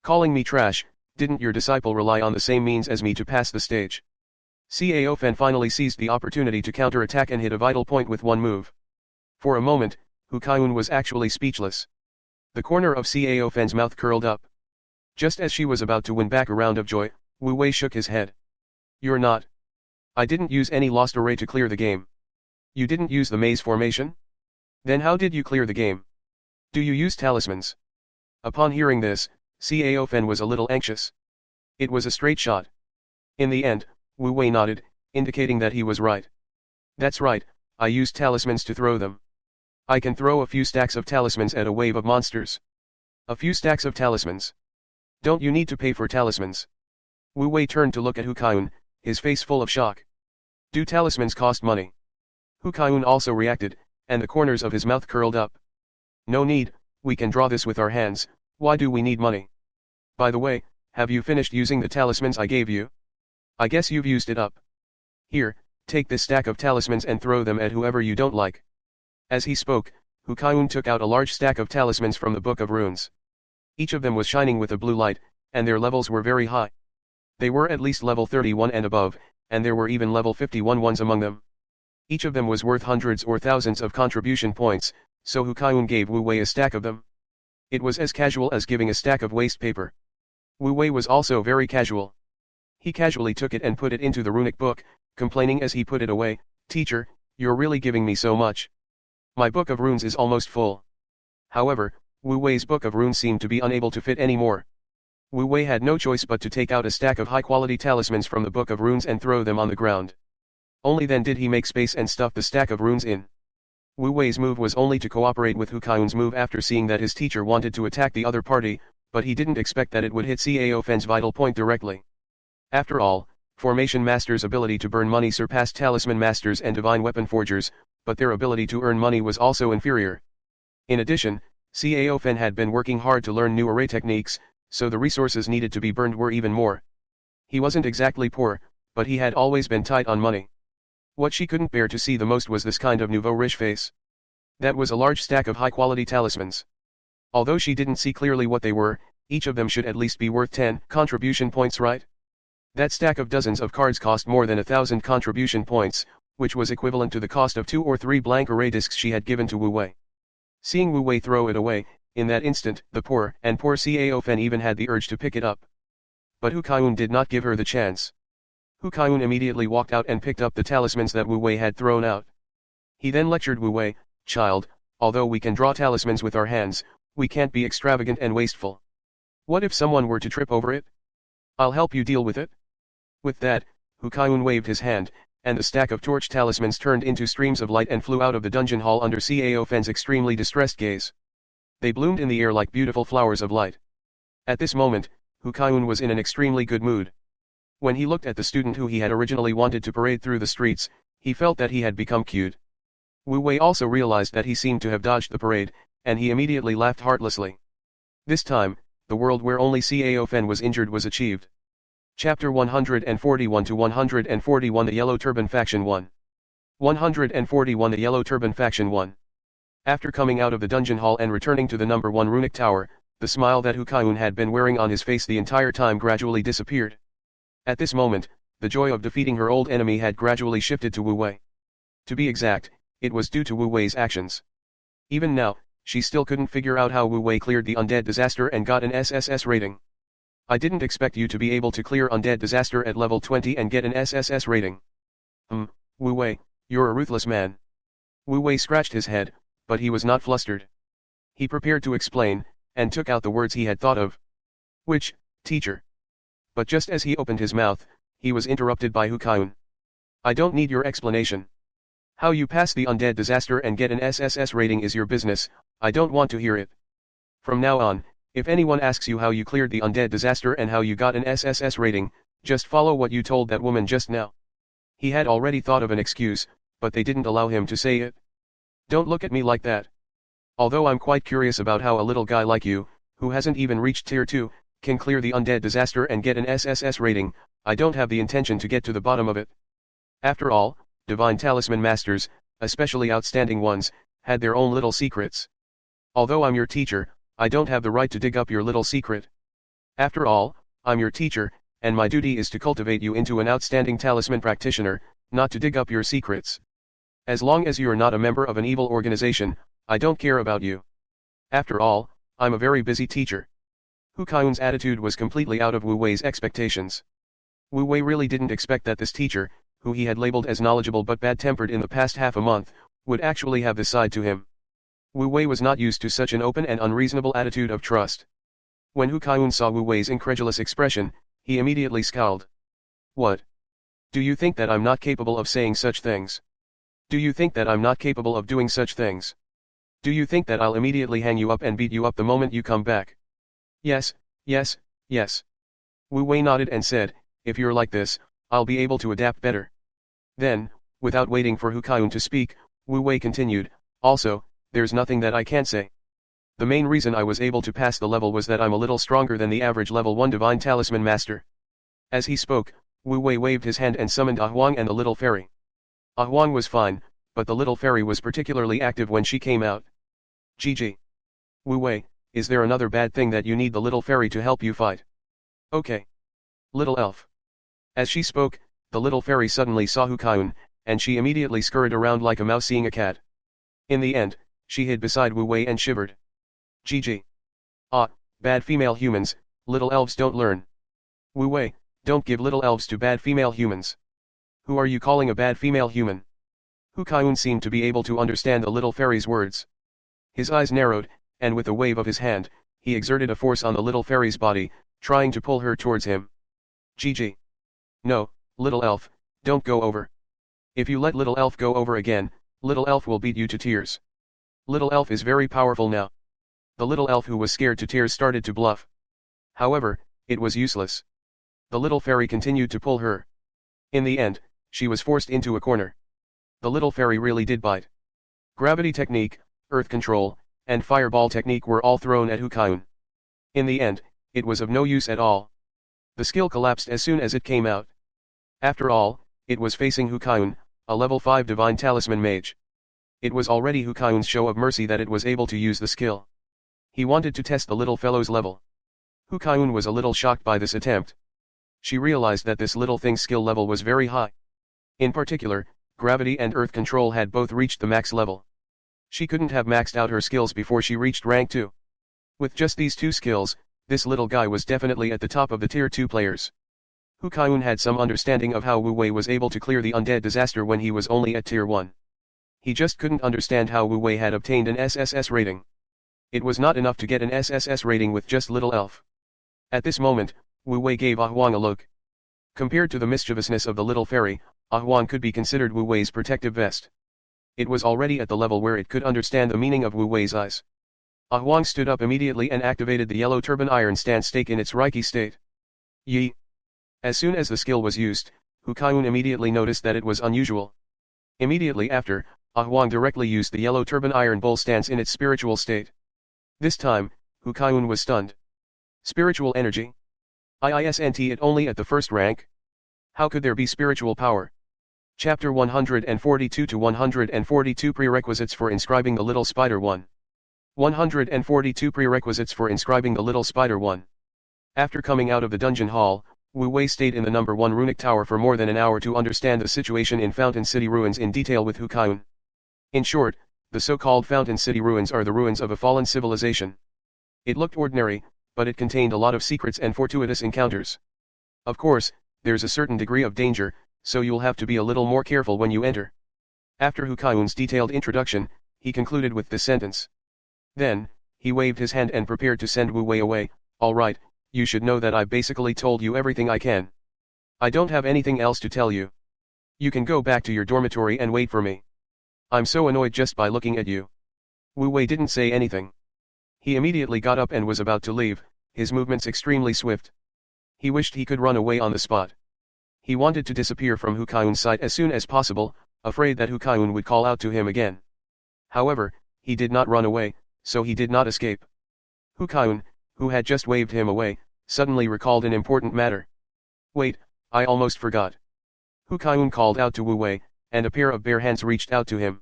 Calling me trash, didn't your disciple rely on the same means as me to pass the stage? Cao Fen finally seized the opportunity to counter-attack and hit a vital point with one move. For a moment, Hu Kaiyun was actually speechless. The corner of Cao Fen's mouth curled up. Just as she was about to win back a round of joy, Wu Wei shook his head. You're not. I didn't use any lost array to clear the game. You didn't use the maze formation? Then how did you clear the game? Do you use talismans? Upon hearing this, Cao Fen was a little anxious. It was a straight shot. In the end, Wu Wei nodded, indicating that he was right. That's right, I used talismans to throw them. I can throw a few stacks of talismans at a wave of monsters. A few stacks of talismans. Don't you need to pay for talismans? Wu Wei turned to look at Hu Kaiyun, his face full of shock. Do talismans cost money? Hu Kaiyun also reacted, and the corners of his mouth curled up. No need, we can draw this with our hands, why do we need money? By the way, have you finished using the talismans I gave you? I guess you've used it up. Here, take this stack of talismans and throw them at whoever you don't like. As he spoke, Hu Kaiyun took out a large stack of talismans from the Book of Runes. Each of them was shining with a blue light, and their levels were very high. They were at least level 31 and above, and there were even level 51 ones among them. Each of them was worth hundreds or thousands of contribution points, so Hu Kaiyun gave Wu Wei a stack of them. It was as casual as giving a stack of waste paper. Wu Wei was also very casual. He casually took it and put it into the runic book, complaining as he put it away, Teacher, you're really giving me so much. My Book of Runes is almost full. However, Wu Wei's Book of Runes seemed to be unable to fit any more. Wu Wei had no choice but to take out a stack of high-quality talismans from the Book of Runes and throw them on the ground. Only then did he make space and stuff the stack of runes in. Wu Wei's move was only to cooperate with Hu Kaiyun's move after seeing that his teacher wanted to attack the other party, but he didn't expect that it would hit Cao Fen's vital point directly. After all, Formation Masters' ability to burn money surpassed Talisman Masters and Divine Weapon Forgers, but their ability to earn money was also inferior. In addition, Cao Fen had been working hard to learn new array techniques, so the resources needed to be burned were even more. He wasn't exactly poor, but he had always been tight on money. What she couldn't bear to see the most was this kind of nouveau riche face. That was a large stack of high-quality talismans. Although she didn't see clearly what they were, each of them should at least be worth 10 contribution points, right? That stack of dozens of cards cost more than 1,000 contribution points, which was equivalent to the cost of 2 or 3 blank array discs she had given to Wu Wei. Seeing Wu Wei throw it away, in that instant, the poor Cao Fen even had the urge to pick it up. But Hu Kaiyun did not give her the chance. Hu Kaiyun immediately walked out and picked up the talismans that Wu Wei had thrown out. He then lectured Wu Wei, Child, although we can draw talismans with our hands, we can't be extravagant and wasteful. What if someone were to trip over it? I'll help you deal with it. With that, Hu Kaiyun waved his hand, and the stack of torch talismans turned into streams of light and flew out of the dungeon hall under Cao Fen's extremely distressed gaze. They bloomed in the air like beautiful flowers of light. At this moment, Hu Kaiun was in an extremely good mood. When he looked at the student who he had originally wanted to parade through the streets, he felt that he had become cute. Wu Wei also realized that he seemed to have dodged the parade, and he immediately laughed heartlessly. This time, the world where only Cao Fen was injured was achieved. Chapter 141 to 141 The Yellow Turban Faction 1. 141 The Yellow Turban Faction 1. After coming out of the dungeon hall and returning to the number 1 runic tower, the smile that Hu Kaiun had been wearing on his face the entire time gradually disappeared. At this moment, the joy of defeating her old enemy had gradually shifted to Wu Wei. To be exact, it was due to Wu Wei's actions. Even now, she still couldn't figure out how Wu Wei cleared the undead disaster and got an SSS rating. I didn't expect you to be able to clear undead disaster at level 20 and get an SSS rating. Wu Wei, you're a ruthless man. Wu Wei scratched his head, but he was not flustered. He prepared to explain, and took out the words he had thought of. Which, teacher? But just as he opened his mouth, he was interrupted by Hu Kaiun. I don't need your explanation. How you pass the undead disaster and get an SSS rating is your business, I don't want to hear it. From now on, if anyone asks you how you cleared the undead disaster and how you got an SSS rating, just follow what you told that woman just now. He had already thought of an excuse, but they didn't allow him to say it. Don't look at me like that. Although I'm quite curious about how a little guy like you, who hasn't even reached tier 2, can clear the undead disaster and get an SSS rating, I don't have the intention to get to the bottom of it. After all, divine talisman masters, especially outstanding ones, had their own little secrets. Although I'm your teacher, I don't have the right to dig up your little secret. After all, I'm your teacher, and my duty is to cultivate you into an outstanding talisman practitioner, not to dig up your secrets. As long as you're not a member of an evil organization, I don't care about you. After all, I'm a very busy teacher. Hu Kaiun's attitude was completely out of Wu Wei's expectations. Wu Wei really didn't expect that this teacher, who he had labeled as knowledgeable but bad-tempered in the past half a month, would actually have this side to him. Wu Wei was not used to such an open and unreasonable attitude of trust. When Hu Kaiun saw Wu Wei's incredulous expression, he immediately scowled. What? Do you think that I'm not capable of saying such things? Do you think that I'm not capable of doing such things? Do you think that I'll immediately hang you up and beat you up the moment you come back? Yes, yes, yes. Wu Wei nodded and said, if you're like this, I'll be able to adapt better. Then, without waiting for Hu Kaiun to speak, Wu Wei continued, also, there's nothing that I can't say. The main reason I was able to pass the level was that I'm a little stronger than the average level 1 divine talisman master. As he spoke, Wu Wei waved his hand and summoned Ah Huang and the little fairy. Ah Huang was fine, but the little fairy was particularly active when she came out. GG. Wu Wei, is there another bad thing that you need the little fairy to help you fight? Okay. Little elf. As she spoke, the little fairy suddenly saw Hu Kaiun, and she immediately scurried around like a mouse seeing a cat. In the end, she hid beside Wu Wei and shivered. GG. Ah, bad female humans, little elves don't learn. Wu Wei, don't give little elves to bad female humans. Who are you calling a bad female human? Hu Kaiun seemed to be able to understand the little fairy's words. His eyes narrowed, and with a wave of his hand, he exerted a force on the little fairy's body, trying to pull her towards him. GG. No, little elf, don't go over. If you let little elf go over again, little elf will beat you to tears. Little elf is very powerful now. The little elf who was scared to tears started to bluff. However, it was useless. The little fairy continued to pull her. In the end, she was forced into a corner. The little fairy really did bite. Gravity technique, earth control, and fireball technique were all thrown at Hu Kaiun. In the end, it was of no use at all. The skill collapsed as soon as it came out. After all, it was facing Hu Kaiun, a level 5 divine talisman mage. It was already Hu Kaiun's show of mercy that it was able to use the skill. He wanted to test the little fellow's level. Hu Kaiun was a little shocked by this attempt. She realized that this little thing's skill level was very high. In particular, gravity and earth control had both reached the max level. She couldn't have maxed out her skills before she reached rank 2. With just these 2 skills, this little guy was definitely at the top of the tier 2 players. Hu Kaiun had some understanding of how Wu Wei was able to clear the undead disaster when he was only at tier 1. He just couldn't understand how Wu Wei had obtained an SSS rating. It was not enough to get an SSS rating with just little elf. At this moment, Wu Wei gave Ah Huang a look. Compared to the mischievousness of the little fairy, Huang could be considered Wu Wei's protective vest. It was already at the level where it could understand the meaning of Wu Wei's eyes. Huang stood up immediately and activated the yellow turban iron stance stake in its Reiki state. Yi. As soon as the skill was used, Hu Kaiun immediately noticed that it was unusual. Immediately after, Huang directly used the yellow turban iron bowl stance in its spiritual state. This time, Hu Kaiun was stunned. Spiritual energy? Isn't it only at the first rank? How could there be spiritual power? Chapter 142 to 142 Prerequisites for inscribing the Little Spider 1. 142 Prerequisites for inscribing the Little Spider 1. After coming out of the dungeon hall, Wu Wei stayed in the number 1 runic tower for more than an hour to understand the situation in Fountain City ruins in detail with Hu Kaiun. In short, the so-called Fountain City ruins are the ruins of a fallen civilization. It looked ordinary, but it contained a lot of secrets and fortuitous encounters. Of course, there's a certain degree of danger, so you'll have to be a little more careful when you enter. After Hu Kaiun's detailed introduction, he concluded with this sentence. Then, he waved his hand and prepared to send Wu Wei away. Alright, you should know that I've basically told you everything I can. I don't have anything else to tell you. You can go back to your dormitory and wait for me. I'm so annoyed just by looking at you. Wu Wei didn't say anything. He immediately got up and was about to leave, his movements extremely swift. He wished he could run away on the spot. He wanted to disappear from Hu Kaiun's sight as soon as possible, afraid that Hu Kaiun would call out to him again. However, he did not run away, so he did not escape. Hu Kaiun, who had just waved him away, suddenly recalled an important matter. Wait, I almost forgot. Hu Kaiun called out to Wu Wei, and a pair of bare hands reached out to him.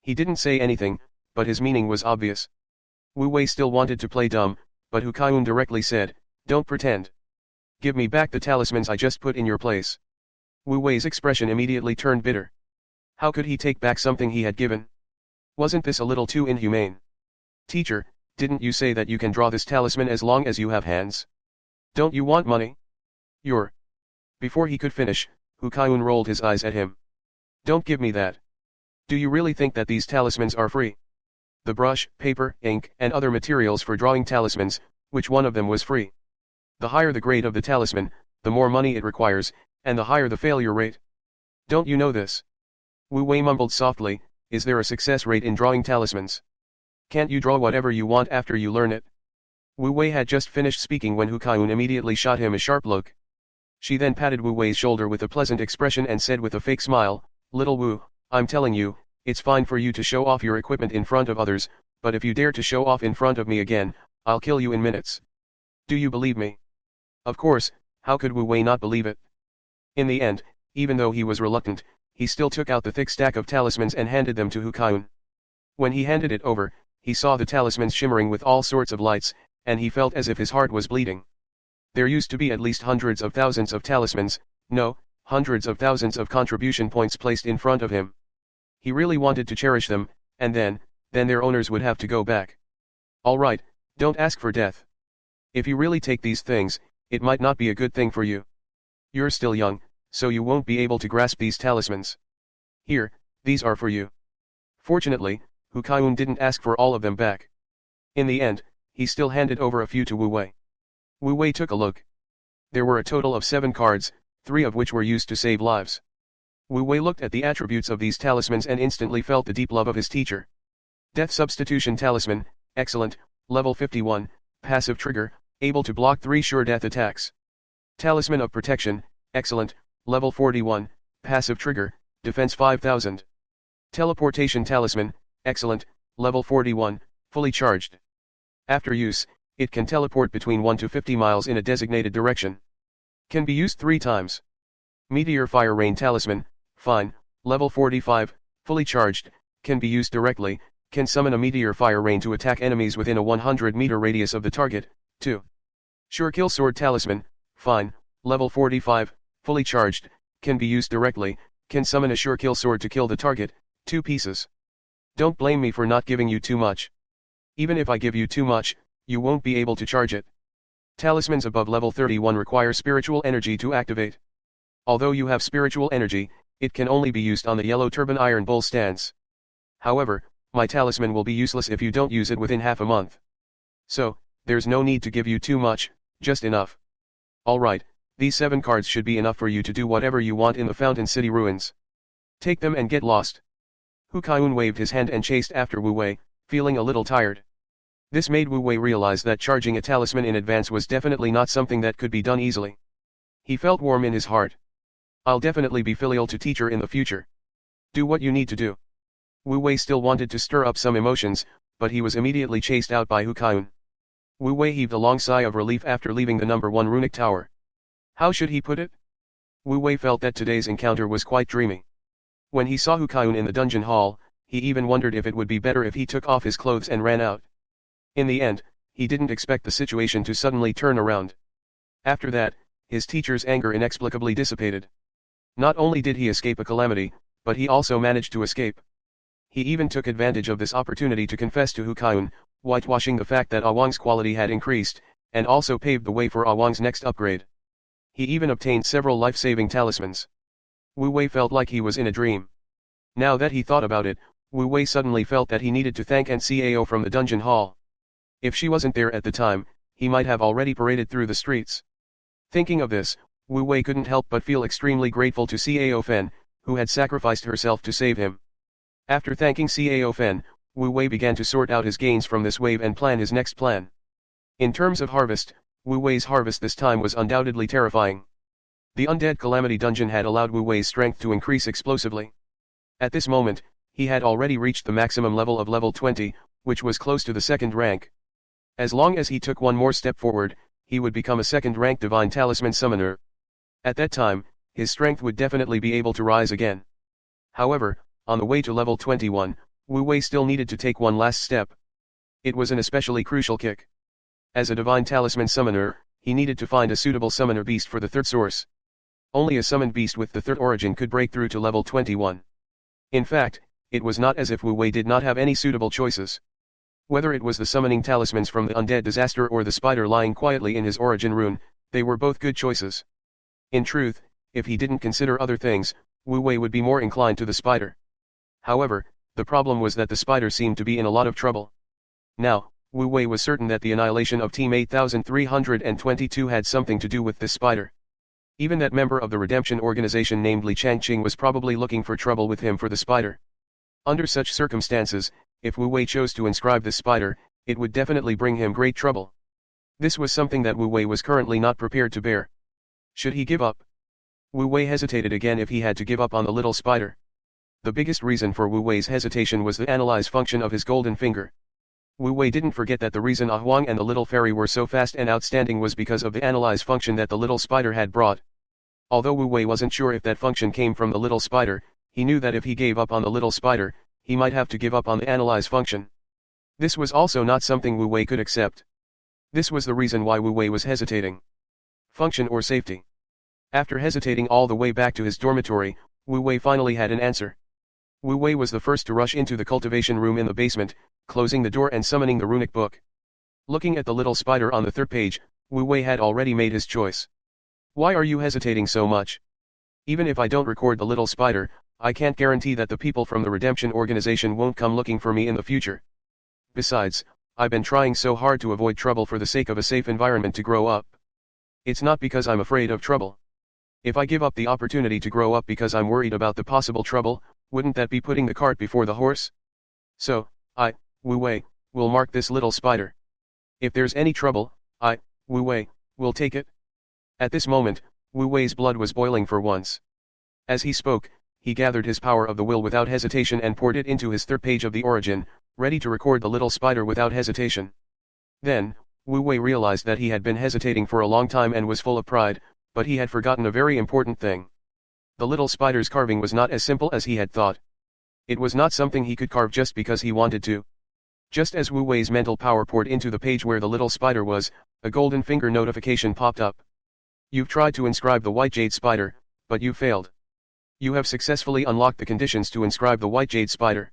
He didn't say anything, but his meaning was obvious. Wu Wei still wanted to play dumb, but Hu Kaiun directly said, "Don't pretend. Give me back the talismans I just put in your place." Wu Wei's expression immediately turned bitter. How could he take back something he had given? Wasn't this a little too inhumane? Teacher, didn't you say that you can draw this talisman as long as you have hands? Don't you want money? You're... Before he could finish, Hu Kaiun rolled his eyes at him. Don't give me that. Do you really think that these talismans are free? The brush, paper, ink, and other materials for drawing talismans, which one of them was free? The higher the grade of the talisman, the more money it requires, and the higher the failure rate. Don't you know this? Wu Wei mumbled softly, is there a success rate in drawing talismans? Can't you draw whatever you want after you learn it? Wu Wei had just finished speaking when Hu Kaiun immediately shot him a sharp look. She then patted Wu Wei's shoulder with a pleasant expression and said with a fake smile, "Little Wu, I'm telling you, it's fine for you to show off your equipment in front of others, but if you dare to show off in front of me again, I'll kill you in minutes. Do you believe me?" Of course, how could Wu Wei not believe it? In the end, even though he was reluctant, he still took out the thick stack of talismans and handed them to Hu Kaiun. When he handed it over, he saw the talismans shimmering with all sorts of lights, and he felt as if his heart was bleeding. There used to be at least hundreds of thousands of talismans, no, hundreds of thousands of contribution points placed in front of him. He really wanted to cherish them, and then their owners would have to go back. Alright, don't ask for death. If you really take these things, it might not be a good thing for you. You're still young, so you won't be able to grasp these talismans. Here, these are for you. Fortunately, Hu Kaiun didn't ask for all of them back. In the end, he still handed over a few to Wu Wei. Wu Wei took a look. There were a total of 7 cards, 3 of which were used to save lives. Wu Wei looked at the attributes of these talismans and instantly felt the deep love of his teacher. Death Substitution Talisman, excellent, level 51, passive trigger, able to block 3 sure death attacks. Talisman of Protection, excellent, level 41, passive trigger, defense 5000. Teleportation Talisman, excellent, level 41, fully charged. After use, it can teleport between 1 to 50 miles in a designated direction. Can be used 3 times. Meteor Fire Rain Talisman, fine, level 45, fully charged, can be used directly, can summon a meteor fire rain to attack enemies within a 100-meter radius of the target. 2. Sure Kill Sword Talisman, fine, level 45, fully charged, can be used directly, can summon a Sure Kill Sword to kill the target, 2 pieces. Don't blame me for not giving you too much. Even if I give you too much, you won't be able to charge it. Talismans above level 31 require spiritual energy to activate. Although you have spiritual energy, it can only be used on the yellow turban iron bowl stance. However, my talisman will be useless if you don't use it within half a month. So, there's no need to give you too much, just enough. Alright, These 7 cards should be enough for you to do whatever you want in the Fountain City ruins. Take them and get lost. Hu Kaiun waved his hand and chased after Wu Wei, feeling a little tired. This made Wu Wei realize that charging a talisman in advance was definitely not something that could be done easily. He felt warm in his heart. I'll definitely be filial to teacher in the future. Do what you need to do. Wu Wei still wanted to stir up some emotions, but he was immediately chased out by Hu Kaiun. Wu Wei heaved a long sigh of relief after leaving the number 1 runic tower. How should he put it? Wu Wei felt that today's encounter was quite dreamy. When he saw Hu Kaiun in the dungeon hall, he even wondered if it would be better if he took off his clothes and ran out. In the end, he didn't expect the situation to suddenly turn around. After that, his teacher's anger inexplicably dissipated. Not only did he escape a calamity, but he also managed to escape. He even took advantage of this opportunity to confess to Hu Kaiun, whitewashing the fact that Awang's quality had increased, and also paved the way for Awang's next upgrade. He even obtained several life-saving talismans. Wu Wei felt like he was in a dream. Now that he thought about it, Wu Wei suddenly felt that he needed to thank Ncao from the dungeon hall. If she wasn't there at the time, he might have already paraded through the streets. Thinking of this, Wu Wei couldn't help but feel extremely grateful to Cao Fen, who had sacrificed herself to save him. After thanking Cao Fen, Wu Wei began to sort out his gains from this wave and plan his next plan. In terms of harvest, Wu Wei's harvest this time was undoubtedly terrifying. The Undead Calamity Dungeon had allowed Wu Wei's strength to increase explosively. At this moment, he had already reached the maximum level of level 20, which was close to the 2nd rank. As long as he took one more step forward, he would become a 2nd rank Divine Talisman Summoner. At that time, his strength would definitely be able to rise again. However, on the way to level 21, Wu Wei still needed to take one last step. It was an especially crucial kick. As a Divine Talisman Summoner, he needed to find a suitable summoner beast for the 3rd source. Only a summoned beast with the 3rd origin could break through to level 21. In fact, it was not as if Wu Wei did not have any suitable choices. Whether it was the summoning talismans from the undead disaster or the spider lying quietly in his origin rune, they were both good choices. In truth, if he didn't consider other things, Wu Wei would be more inclined to the spider. However, the problem was that the spider seemed to be in a lot of trouble. Now, Wu Wei was certain that the annihilation of Team 8322 had something to do with this spider. Even that member of the redemption organization named Li Changqing was probably looking for trouble with him for the spider. Under such circumstances, if Wu Wei chose to inscribe this spider, it would definitely bring him great trouble. This was something that Wu Wei was currently not prepared to bear. Should he give up? Wu Wei hesitated again if he had to give up on the little spider. The biggest reason for Wu Wei's hesitation was the analyze function of his golden finger. Wu Wei didn't forget that the reason Ah Huang and the little fairy were so fast and outstanding was because of the analyze function that the little spider had brought. Although Wu Wei wasn't sure if that function came from the little spider, he knew that if he gave up on the little spider, he might have to give up on the analyze function. This was also not something Wu Wei could accept. This was the reason why Wu Wei was hesitating. Function or safety? After hesitating all the way back to his dormitory, Wu Wei finally had an answer. Wu Wei was the first to rush into the cultivation room in the basement, closing the door and summoning the runic book. Looking at the little spider on the 3rd page, Wu Wei had already made his choice. Why are you hesitating so much? Even if I don't record the little spider, I can't guarantee that the people from the redemption organization won't come looking for me in the future. Besides, I've been trying so hard to avoid trouble for the sake of a safe environment to grow up. It's not because I'm afraid of trouble. If I give up the opportunity to grow up because I'm worried about the possible trouble, wouldn't that be putting the cart before the horse? So, I, Wu Wei, will mark this little spider. If there's any trouble, I, Wu Wei, will take it. At this moment, Wu Wei's blood was boiling for once. As he spoke, he gathered his power of the will without hesitation and poured it into his 3rd page of the origin, ready to record the little spider without hesitation. Then, Wu Wei realized that he had been hesitating for a long time and was full of pride, but he had forgotten a very important thing. The little spider's carving was not as simple as he had thought. It was not something he could carve just because he wanted to. Just as Wu Wei's mental power poured into the page where the little spider was, a golden finger notification popped up. You've tried to inscribe the white jade spider, but you failed. You have successfully unlocked the conditions to inscribe the white jade spider.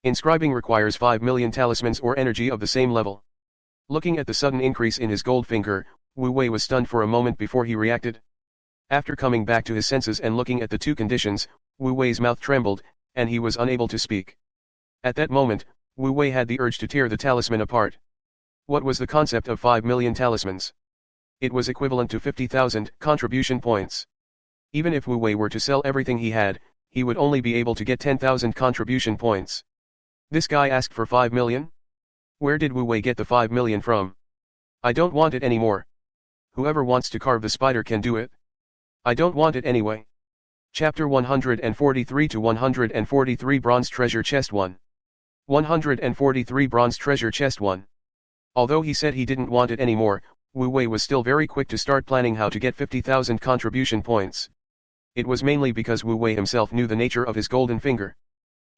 Inscribing requires 5 million talismans or energy of the same level. Looking at the sudden increase in his gold finger, Wu Wei was stunned for a moment before he reacted. After coming back to his senses and looking at the 2 conditions, Wu Wei's mouth trembled, and he was unable to speak. At that moment, Wu Wei had the urge to tear the talisman apart. What was the concept of 5 million talismans? It was equivalent to 50,000 contribution points. Even if Wu Wei were to sell everything he had, he would only be able to get 10,000 contribution points. This guy asked for 5 million? Where did Wu Wei get the 5 million from? I don't want it anymore. Whoever wants to carve the spider can do it. I don't want it anyway. Chapter 143 to 143 Bronze Treasure Chest 1. 143 Bronze Treasure Chest 1. Although he said he didn't want it anymore, Wu Wei was still very quick to start planning how to get 50,000 contribution points. It was mainly because Wu Wei himself knew the nature of his golden finger.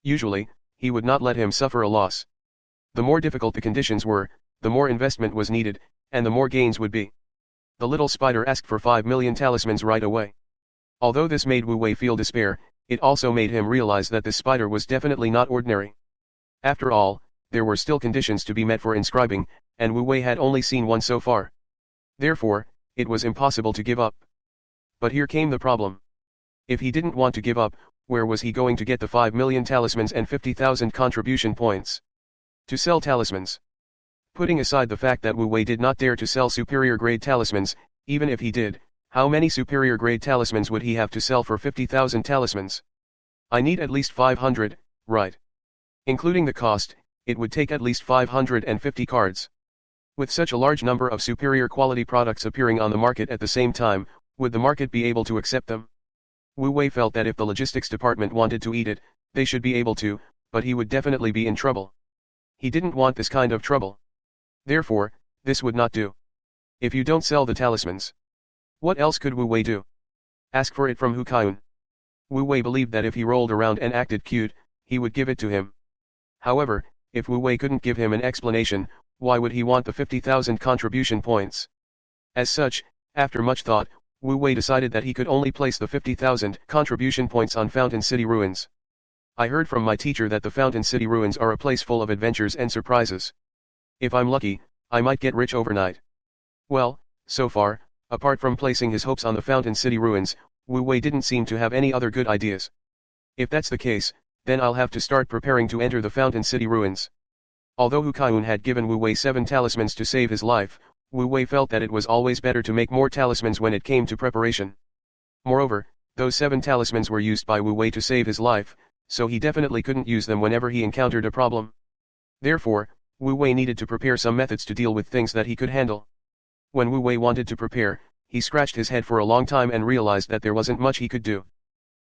Usually, he would not let him suffer a loss. The more difficult the conditions were, the more investment was needed, and the more gains would be. The little spider asked for 5 million talismans right away. Although this made Wu Wei feel despair, it also made him realize that this spider was definitely not ordinary. After all, there were still conditions to be met for inscribing, and Wu Wei had only seen one so far. Therefore, it was impossible to give up. But here came the problem. If he didn't want to give up, where was he going to get the 5 million talismans and 50,000 contribution points? To sell talismans. Putting aside the fact that Wu Wei did not dare to sell superior grade talismans, even if he did, how many superior grade talismans would he have to sell for 50,000 talismans? I need at least 500, right? Including the cost, it would take at least 550 cards. With such a large number of superior quality products appearing on the market at the same time, would the market be able to accept them? Wu Wei felt that if the logistics department wanted to eat it, they should be able to, but he would definitely be in trouble. He didn't want this kind of trouble. Therefore, this would not do. If you don't sell the talismans, what else could Wu Wei do? Ask for it from Hu Kaiyun. Wu Wei believed that if he rolled around and acted cute, he would give it to him. However, if Wu Wei couldn't give him an explanation, why would he want the 50,000 contribution points? As such, after much thought, Wu Wei decided that he could only place the 50,000 contribution points on Fountain City Ruins. I heard from my teacher that the Fountain City Ruins are a place full of adventures and surprises. If I'm lucky, I might get rich overnight. Well, so far, apart from placing his hopes on the Fountain City Ruins, Wu Wei didn't seem to have any other good ideas. If that's the case, then I'll have to start preparing to enter the Fountain City Ruins. Although Hu Kaiyun had given Wu Wei 7 talismans to save his life, Wu Wei felt that it was always better to make more talismans when it came to preparation. Moreover, those 7 talismans were used by Wu Wei to save his life, so he definitely couldn't use them whenever he encountered a problem. Therefore, Wu Wei needed to prepare some methods to deal with things that he could handle. When Wu Wei wanted to prepare, he scratched his head for a long time and realized that there wasn't much he could do.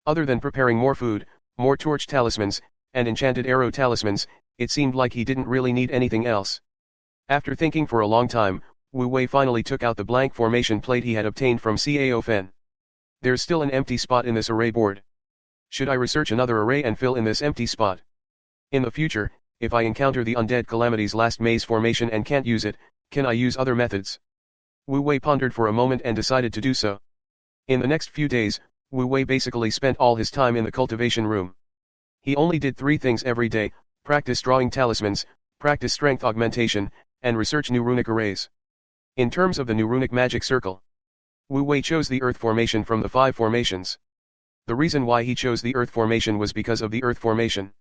Other than preparing more food, more torch talismans, and enchanted arrow talismans, it seemed like he didn't really need anything else. After thinking for a long time, Wu Wei finally took out the blank formation plate he had obtained from Cao Fen. There's still an empty spot in this array board. Should I research another array and fill in this empty spot? In the future, if I encounter the Undead Calamity's last maze formation and can't use it, can I use other methods? Wu Wei pondered for a moment and decided to do so. In the next few days, Wu Wei basically spent all his time in the cultivation room. He only did 3 things every day: practice drawing talismans, practice strength augmentation, and research new runic arrays. In terms of the new runic magic circle, Wu Wei chose the earth formation from the 5 formations. The reason why he chose the earth formation was because of the earth formation.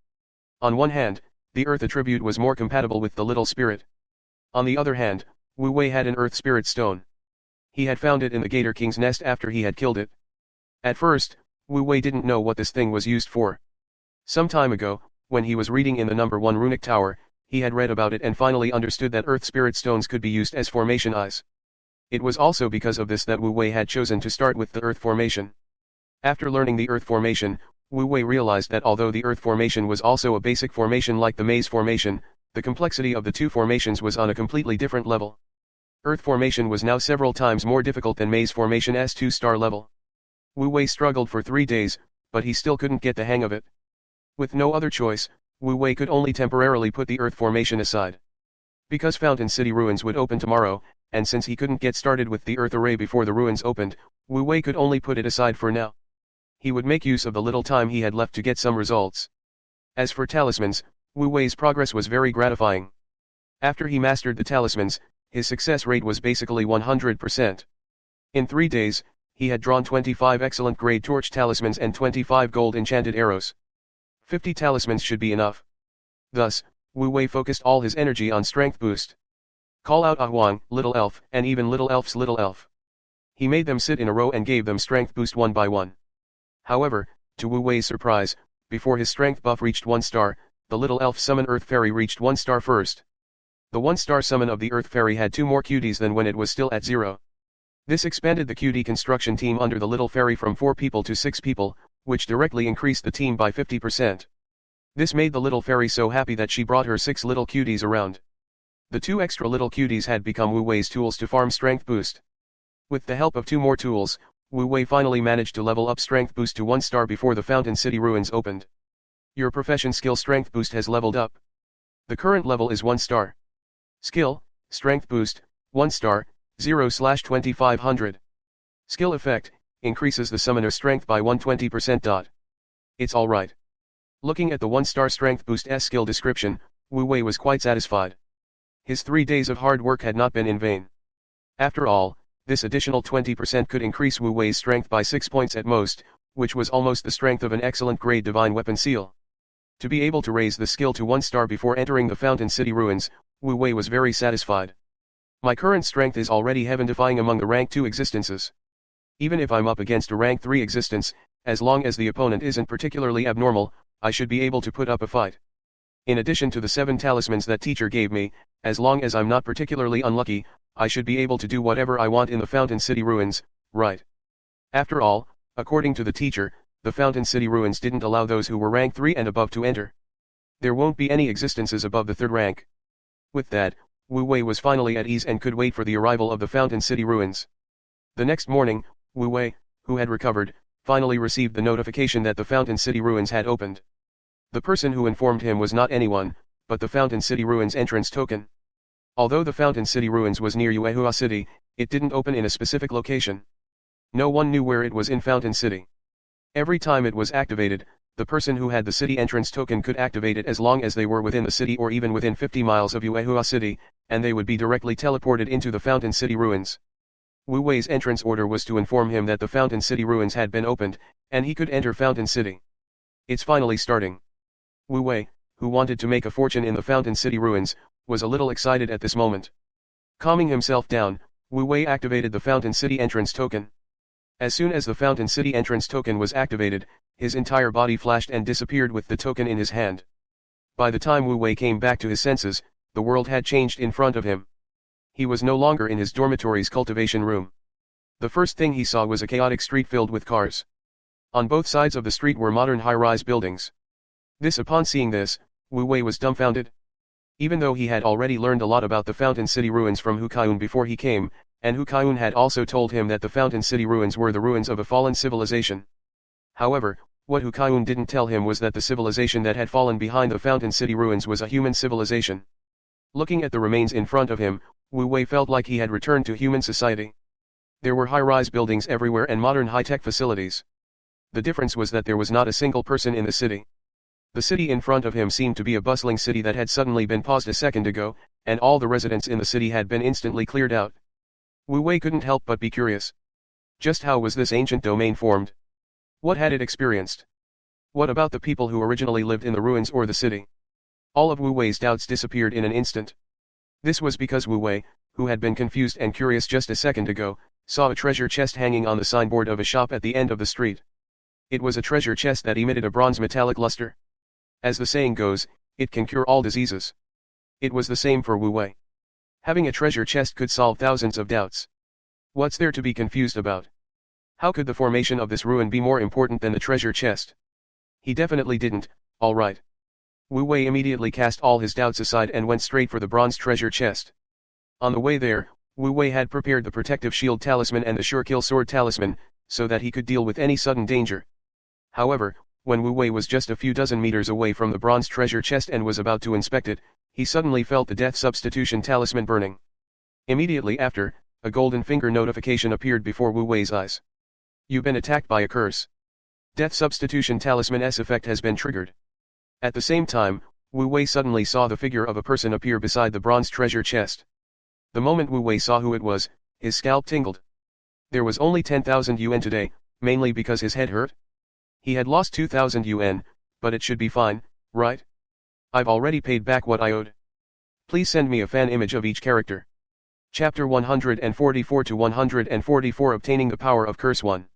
On one hand, the earth attribute was more compatible with the little spirit. On the other hand, Wu Wei had an earth spirit stone. He had found it in the Gator King's nest after he had killed it. At first, Wu Wei didn't know what this thing was used for. Some time ago, when he was reading in the number 1 runic tower, he had read about it and finally understood that earth spirit stones could be used as formation eyes. It was also because of this that Wu Wei had chosen to start with the earth formation. After learning the earth formation, Wu Wei realized that although the earth formation was also a basic formation like the maze formation, the complexity of the 2 formations was on a completely different level. Earth formation was now several times more difficult than maze formation's 2-star level. Wu Wei struggled for 3 days, but he still couldn't get the hang of it. With no other choice, Wu Wei could only temporarily put the earth formation aside. Because Fountain City Ruins would open tomorrow, and since he couldn't get started with the earth array before the ruins opened, Wu Wei could only put it aside for now. He would make use of the little time he had left to get some results. As for talismans, Wu Wei's progress was very gratifying. After he mastered the talismans, his success rate was basically 100%. In 3 days, he had drawn 25 excellent grade torch talismans and 25 gold enchanted arrows. 50 talismans should be enough. Thus, Wu Wei focused all his energy on strength boost. Call out Ah Huang, little elf, and even little elf's little elf. He made them sit in a row and gave them strength boost one by one. However, to Wu Wei's surprise, before his strength buff reached 1 star, the little elf summon Earth Fairy reached 1 star first. The 1-star summon of the Earth Fairy had 2 more cuties than when it was still at 0. This expanded the cutie construction team under the little fairy from 4 people to 6 people, which directly increased the team by 50%. This made the little fairy so happy that she brought her 6 little cuties around. The 2 extra little cuties had become Wu Wei's tools to farm strength boost. With the help of 2 more tools, Wu Wei finally managed to level up strength boost to 1 star before the Fountain City ruins opened. Your profession skill strength boost has leveled up. The current level is 1 star. Skill, strength boost, 1 star, 0/2500. Skill effect, increases the summoner's strength by 120%. It's alright. Looking at the 1-star strength boost S skill description, Wu Wei was quite satisfied. His 3 days of hard work had not been in vain. After all, this additional 20% could increase Wu Wei's strength by 6 points at most, which was almost the strength of an excellent grade divine weapon seal. To be able to raise the skill to 1 star before entering the Fountain City ruins, Wu Wei was very satisfied. My current strength is already heaven-defying among the rank 2 existences. Even if I'm up against a rank 3 existence, as long as the opponent isn't particularly abnormal, I should be able to put up a fight. In addition to the 7 talismans that teacher gave me, as long as I'm not particularly unlucky, I should be able to do whatever I want in the Fountain City ruins, right? After all, according to the teacher, the Fountain City ruins didn't allow those who were rank 3 and above to enter. There won't be any existences above the 3rd rank. With that, Wu Wei was finally at ease and could wait for the arrival of the Fountain City ruins. The next morning, Wu Wei, who had recovered, finally received the notification that the Fountain City ruins had opened. The person who informed him was not anyone, but the Fountain City ruins entrance token. Although the Fountain City ruins was near Yuehua City, it didn't open in a specific location. No one knew where it was in Fountain City. Every time it was activated, the person who had the city entrance token could activate it as long as they were within the city or even within 50 miles of Yuehua City, and they would be directly teleported into the Fountain City ruins. Wu Wei's entrance order was to inform him that the Fountain City ruins had been opened, and he could enter Fountain City. It's finally starting. Wu Wei, who wanted to make a fortune in the Fountain City ruins, was a little excited at this moment. Calming himself down, Wu Wei activated the Fountain City entrance token. As soon as the Fountain City entrance token was activated, his entire body flashed and disappeared with the token in his hand. By the time Wu Wei came back to his senses, the world had changed in front of him. He was no longer in his dormitory's cultivation room. The first thing he saw was a chaotic street filled with cars. On both sides of the street were modern high-rise buildings. Upon seeing this, Wu Wei was dumbfounded. Even though he had already learned a lot about the Fountain City ruins from Hu Kaiyun before he came, and Hu Kaiyun had also told him that the Fountain City ruins were the ruins of a fallen civilization. However, what Hu Kaiyun didn't tell him was that the civilization that had fallen behind the Fountain City ruins was a human civilization. Looking at the remains in front of him, Wu Wei felt like he had returned to human society. There were high-rise buildings everywhere and modern high-tech facilities. The difference was that there was not a single person in the city. The city in front of him seemed to be a bustling city that had suddenly been paused a second ago, and all the residents in the city had been instantly cleared out. Wu Wei couldn't help but be curious. Just how was this ancient domain formed? What had it experienced? What about the people who originally lived in the ruins or the city? All of Wu Wei's doubts disappeared in an instant. This was because Wu Wei, who had been confused and curious just a second ago, saw a treasure chest hanging on the signboard of a shop at the end of the street. It was a treasure chest that emitted a bronze metallic luster. As the saying goes, it can cure all diseases. It was the same for Wu Wei. Having a treasure chest could solve thousands of doubts. What's there to be confused about? How could the formation of this ruin be more important than the treasure chest? He definitely didn't, alright. Wu Wei immediately cast all his doubts aside and went straight for the bronze treasure chest. On the way there, Wu Wei had prepared the protective shield talisman and the sure kill sword talisman, so that he could deal with any sudden danger. However, when Wu Wei was just a few dozen meters away from the bronze treasure chest and was about to inspect it, he suddenly felt the death substitution talisman burning. Immediately after, a golden finger notification appeared before Wu Wei's eyes. You've been attacked by a curse. Death substitution talisman's effect has been triggered. At the same time, Wu Wei suddenly saw the figure of a person appear beside the bronze treasure chest. The moment Wu Wei saw who it was, his scalp tingled. There was only 10,000 yuan today, mainly because his head hurt. He had lost 2,000 yuan, but it should be fine, right? I've already paid back what I owed. Please send me a fan image of each character. Chapter 144 to 144 Obtaining the Power of Curse 1.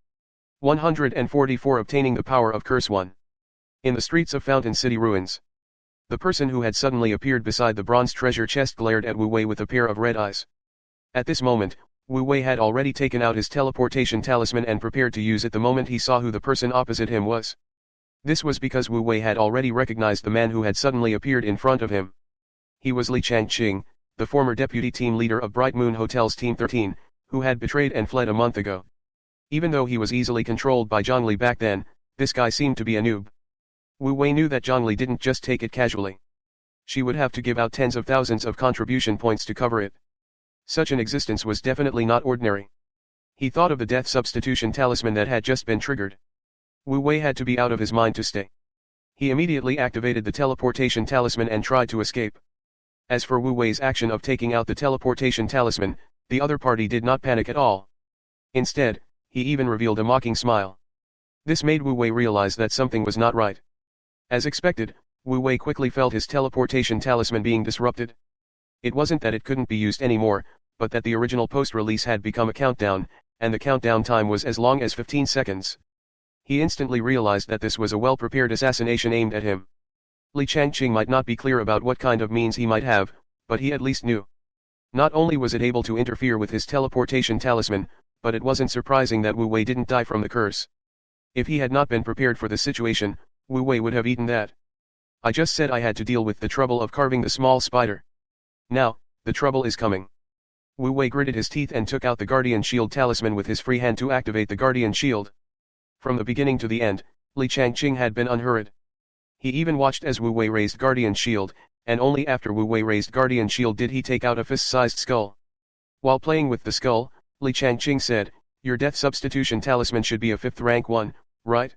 144 Obtaining the Power of Curse 1. In the streets of Fountain City ruins. The person who had suddenly appeared beside the bronze treasure chest glared at Wu Wei with a pair of red eyes. At this moment, Wu Wei had already taken out his teleportation talisman and prepared to use it the moment he saw who the person opposite him was. This was because Wu Wei had already recognized the man who had suddenly appeared in front of him. He was Li Changqing, the former deputy team leader of Bright Moon Hotel's Team 13, who had betrayed and fled a month ago. Even though he was easily controlled by Zhang Li back then, this guy seemed to be a noob. Wu Wei knew that Zhang Li didn't just take it casually. She would have to give out tens of thousands of contribution points to cover it. Such an existence was definitely not ordinary. He thought of the death substitution talisman that had just been triggered. Wu Wei had to be out of his mind to stay. He immediately activated the teleportation talisman and tried to escape. As for Wu Wei's action of taking out the teleportation talisman, the other party did not panic at all. Instead, he even revealed a mocking smile. This made Wu Wei realize that something was not right. As expected, Wu Wei quickly felt his teleportation talisman being disrupted. It wasn't that it couldn't be used anymore, but that the original post-release had become a countdown, and the countdown time was as long as 15 seconds. He instantly realized that this was a well-prepared assassination aimed at him. Li Changqing might not be clear about what kind of means he might have, but he at least knew. Not only was it able to interfere with his teleportation talisman, but it wasn't surprising that Wu Wei didn't die from the curse. If he had not been prepared for the situation, Wu Wei would have eaten that. I just said I had to deal with the trouble of carving the small spider. Now, the trouble is coming. Wu Wei gritted his teeth and took out the Guardian Shield talisman with his free hand to activate the Guardian Shield. From the beginning to the end, Li Changqing had been unhurried. He even watched as Wu Wei raised Guardian Shield, and only after Wu Wei raised Guardian Shield did he take out a fist-sized skull. While playing with the skull, Li Changqing said, "Your death substitution talisman should be a 5th rank one, right?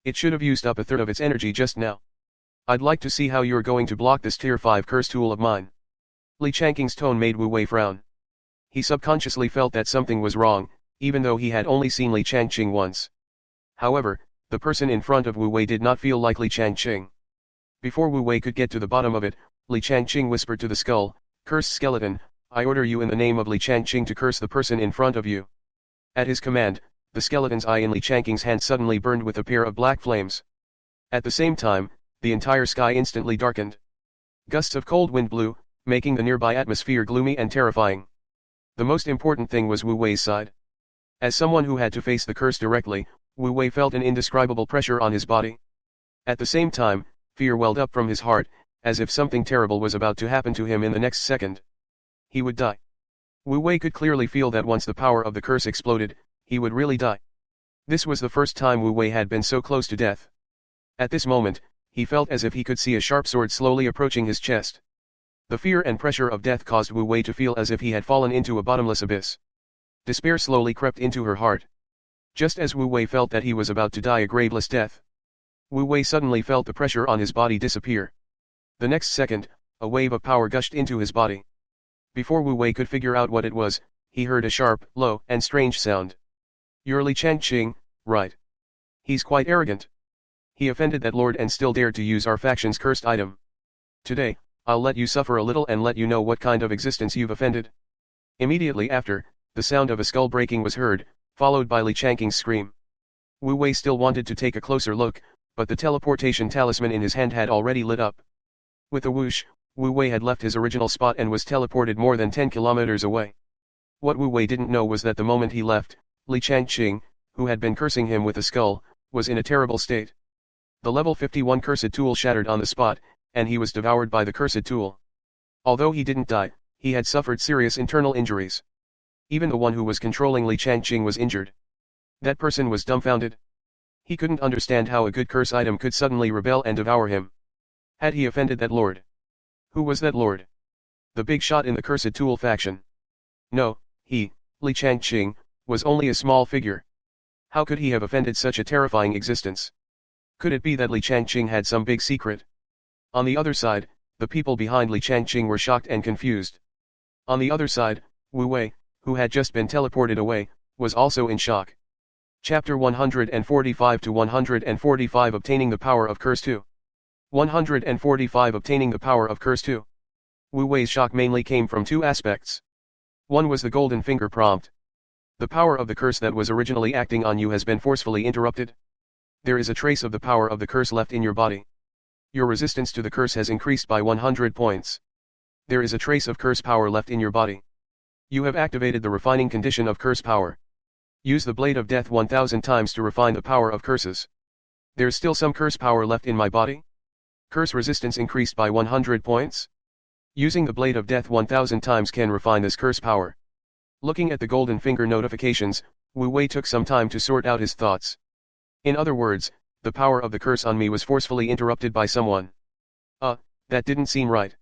It should have used up a third of its energy just now. I'd like to see how you're going to block this tier 5 curse tool of mine." Li Changqing's tone made Wu Wei frown. He subconsciously felt that something was wrong, even though he had only seen Li Changqing once. However, the person in front of Wu Wei did not feel like Li Changqing. Before Wu Wei could get to the bottom of it, Li Changqing whispered to the skull, "Cursed skeleton, I order you in the name of Li Changqing to curse the person in front of you." At his command, the skeleton's eye in Li Changqing's hand suddenly burned with a pair of black flames. At the same time, the entire sky instantly darkened. Gusts of cold wind blew, making the nearby atmosphere gloomy and terrifying. The most important thing was Wu Wei's side. As someone who had to face the curse directly, Wu Wei felt an indescribable pressure on his body. At the same time, fear welled up from his heart, as if something terrible was about to happen to him in the next second. He would die. Wu Wei could clearly feel that once the power of the curse exploded, he would really die. This was the first time Wu Wei had been so close to death. At this moment, he felt as if he could see a sharp sword slowly approaching his chest. The fear and pressure of death caused Wu Wei to feel as if he had fallen into a bottomless abyss. Despair slowly crept into her heart. Just as Wu Wei felt that he was about to die a graveless death, Wu Wei suddenly felt the pressure on his body disappear. The next second, a wave of power gushed into his body. Before Wu Wei could figure out what it was, he heard a sharp, low, and strange sound. "You're Li Changqing, right? He's quite arrogant. He offended that lord and still dared to use our faction's cursed item. Today, I'll let you suffer a little and let you know what kind of existence you've offended." Immediately after, the sound of a skull breaking was heard, followed by Li Changqing's scream. Wu Wei still wanted to take a closer look, but the teleportation talisman in his hand had already lit up. With a whoosh, Wu Wei had left his original spot and was teleported more than 10 kilometers away. What Wu Wei didn't know was that the moment he left, Li Changqing, who had been cursing him with a skull, was in a terrible state. The level 51 cursed tool shattered on the spot, and he was devoured by the cursed tool. Although he didn't die, he had suffered serious internal injuries. Even the one who was controlling Li Changqing was injured. That person was dumbfounded. He couldn't understand how a good curse item could suddenly rebel and devour him. Had he offended that lord? Who was that lord? The big shot in the cursed tool faction? No, he, Li Changqing, was only a small figure. How could he have offended such a terrifying existence? Could it be that Li Changqing had some big secret? On the other side, the people behind Li Changqing were shocked and confused. On the other side, Wu Wei, who had just been teleported away, was also in shock. Chapter 145 to 145 Obtaining the Power of Curse 2. 145 Obtaining the Power of Curse 2. Wu Wei's shock mainly came from two aspects. One was the golden finger prompt. The power of the curse that was originally acting on you has been forcefully interrupted. There is a trace of the power of the curse left in your body. Your resistance to the curse has increased by 100 points. There is a trace of curse power left in your body. You have activated the refining condition of curse power. Use the blade of death 1000 times to refine the power of curses. There's still some curse power left in my body? Curse resistance increased by 100 points? Using the blade of death 1000 times can refine this curse power. Looking at the golden finger notifications, Wu Wei took some time to sort out his thoughts. In other words, the power of the curse on me was forcefully interrupted by someone. That didn't seem right.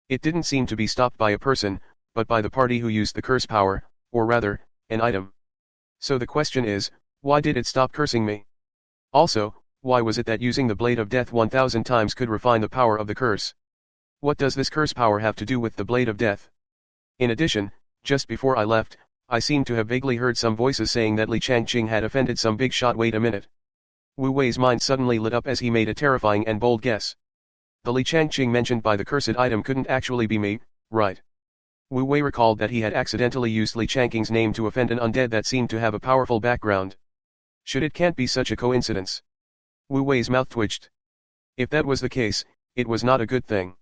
It didn't seem to be stopped by a person, but by the party who used the curse power, or rather, an item. So the question is, why did it stop cursing me? Also, why was it that using the blade of death 1000 times could refine the power of the curse? What does this curse power have to do with the blade of death? In addition, just before I left, I seemed to have vaguely heard some voices saying that Li Changqing had offended some big shot. Wait a minute. Wu Wei's mind suddenly lit up as he made a terrifying and bold guess. The Li Changqing mentioned by the cursed item couldn't actually be me, right? Wu Wei recalled that he had accidentally used Li Changqing's name to offend an undead that seemed to have a powerful background. It can't be such a coincidence. Wu Wei's mouth twitched. If that was the case, it was not a good thing.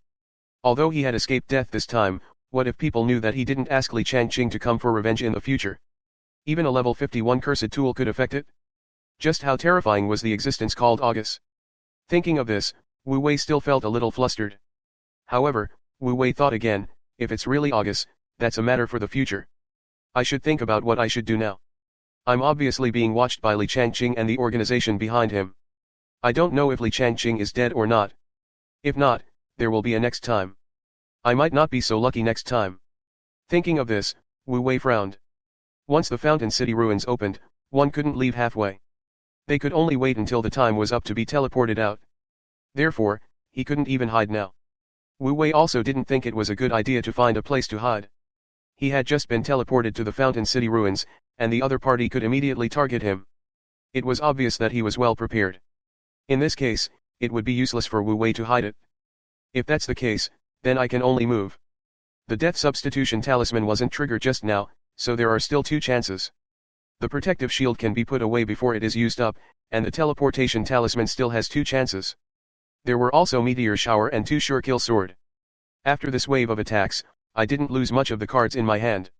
Although he had escaped death this time, what if people knew that he didn't ask Li Changqing to come for revenge in the future? Even a level 51 cursed tool could affect it? Just how terrifying was the existence called August? Thinking of this, Wu Wei still felt a little flustered. However, Wu Wei thought again, if it's really August, that's a matter for the future. I should think about what I should do now. I'm obviously being watched by Li Changqing and the organization behind him. I don't know if Li Changqing is dead or not. If not, there will be a next time. I might not be so lucky next time. Thinking of this, Wu Wei frowned. Once the Fountain City ruins opened, one couldn't leave halfway. They could only wait until the time was up to be teleported out. Therefore, he couldn't even hide now. Wu Wei also didn't think it was a good idea to find a place to hide. He had just been teleported to the Fountain City ruins, and the other party could immediately target him. It was obvious that he was well prepared. In this case, it would be useless for Wu Wei to hide it. If that's the case, then I can only move. The death substitution talisman wasn't triggered just now, so there are still 2 chances. The protective shield can be put away before it is used up, and the teleportation talisman still has 2 chances. There were also Meteor Shower and 2 Sure Kill Sword. After this wave of attacks, I didn't lose much of the cards in my hand.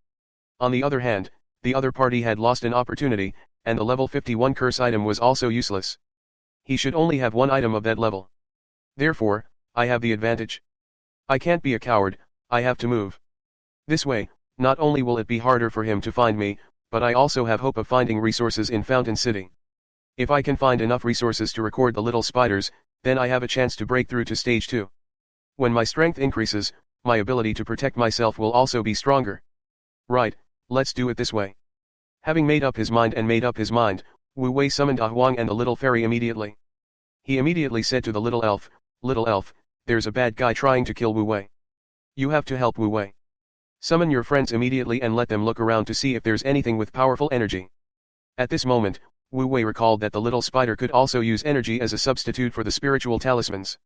On the other hand, the other party had lost an opportunity, and the level 51 curse item was also useless. He should only have 1 item of that level. Therefore, I have the advantage. I can't be a coward, I have to move. This way, not only will it be harder for him to find me, but I also have hope of finding resources in Fountain City. If I can find enough resources to record the little spiders, then I have a chance to break through to stage 2. When my strength increases, my ability to protect myself will also be stronger. Right, let's do it this way. Having made up his mind, Wu Wei summoned Ah Huang and the little fairy immediately. He immediately said to the little elf, there's a bad guy trying to kill Wu Wei. You have to help Wu Wei. Summon your friends immediately and let them look around to see if there's anything with powerful energy. At this moment, Wu Wei recalled that the little spider could also use energy as a substitute for the spiritual talismans.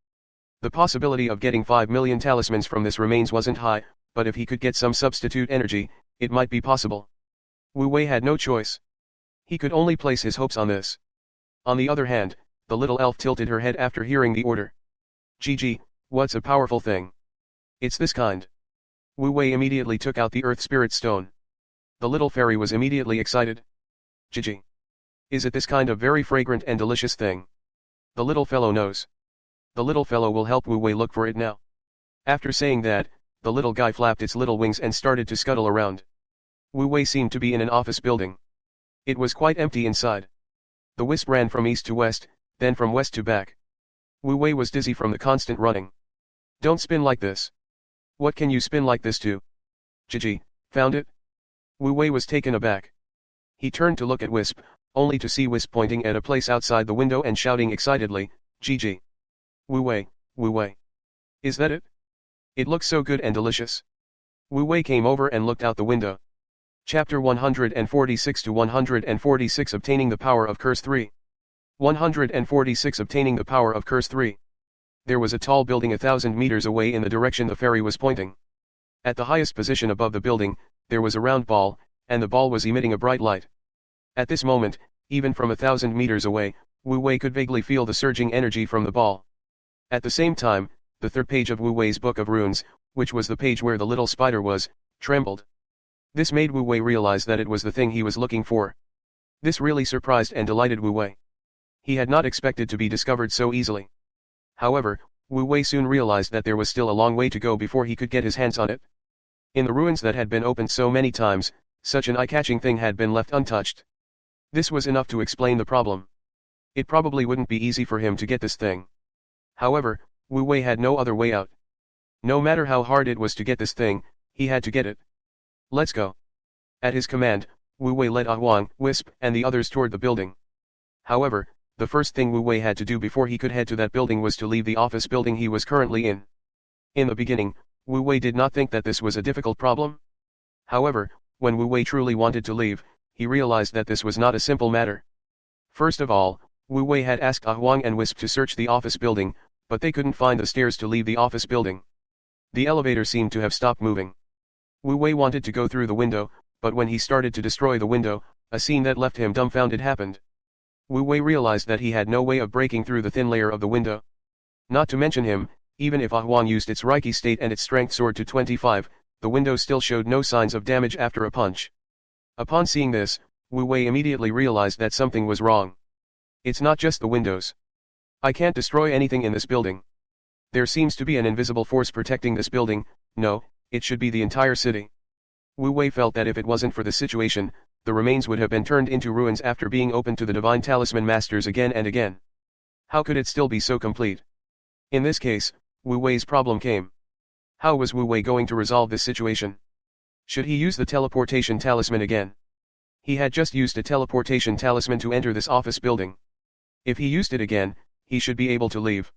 The possibility of getting 5 million talismans from this remains wasn't high, but if he could get some substitute energy, it might be possible. Wu Wei had no choice. He could only place his hopes on this. On the other hand, the little elf tilted her head after hearing the order. Gigi, what's a powerful thing? It's this kind. Wu Wei immediately took out the Earth Spirit Stone. The little fairy was immediately excited. Gigi. Is it this kind of very fragrant and delicious thing? The little fellow knows. The little fellow will help Wu Wei look for it now. After saying that, the little guy flapped its little wings and started to scuttle around. Wu Wei seemed to be in an office building. It was quite empty inside. The wisp ran from east to west, then from west to back. Wu Wei was dizzy from the constant running. Don't spin like this. What can you spin like this to? Gigi, found it? Wu Wei was taken aback. He turned to look at Wisp, only to see Wisp pointing at a place outside the window and shouting excitedly, Gigi. Wu Wei, Wu Wei. Is that it? It looks so good and delicious. Wu Wei came over and looked out the window. Chapter 146 to 146 Obtaining the Power of Curse 3. 146 Obtaining the Power of Curse 3. There was a tall building 1,000 meters away in the direction the fairy was pointing. At the highest position above the building, there was a round ball, and the ball was emitting a bright light. At this moment, even from 1,000 meters away, Wu Wei could vaguely feel the surging energy from the ball. At the same time, the third page of Wu Wei's Book of Runes, which was the page where the little spider was, trembled. This made Wu Wei realize that it was the thing he was looking for. This really surprised and delighted Wu Wei. He had not expected to be discovered so easily. However, Wu Wei soon realized that there was still a long way to go before he could get his hands on it. In the ruins that had been opened so many times, such an eye-catching thing had been left untouched. This was enough to explain the problem. It probably wouldn't be easy for him to get this thing. However, Wu Wei had no other way out. No matter how hard it was to get this thing, he had to get it. Let's go. At his command, Wu Wei led Ah Huang, Wisp, and the others toward the building. However, the first thing Wu Wei had to do before he could head to that building was to leave the office building he was currently in. In the beginning, Wu Wei did not think that this was a difficult problem. However, when Wu Wei truly wanted to leave, he realized that this was not a simple matter. First of all, Wu Wei had asked Ah Huang and Wisp to search the office building, but they couldn't find the stairs to leave the office building. The elevator seemed to have stopped moving. Wu Wei wanted to go through the window, but when he started to destroy the window, a scene that left him dumbfounded happened. Wu Wei realized that he had no way of breaking through the thin layer of the window. Not to mention him, even if Ah Huang used its Reiki state and its strength soared to 25, the window still showed no signs of damage after a punch. Upon seeing this, Wu Wei immediately realized that something was wrong. It's not just the windows. I can't destroy anything in this building. There seems to be an invisible force protecting this building. No, it should be the entire city. Wu Wei felt that if it wasn't for the situation, the remains would have been turned into ruins after being opened to the divine talisman masters again and again. How could it still be so complete? In this case, Wu Wei's problem came. How was Wu Wei going to resolve this situation? Should he use the teleportation talisman again? He had just used a teleportation talisman to enter this office building. If he used it again, he should be able to leave.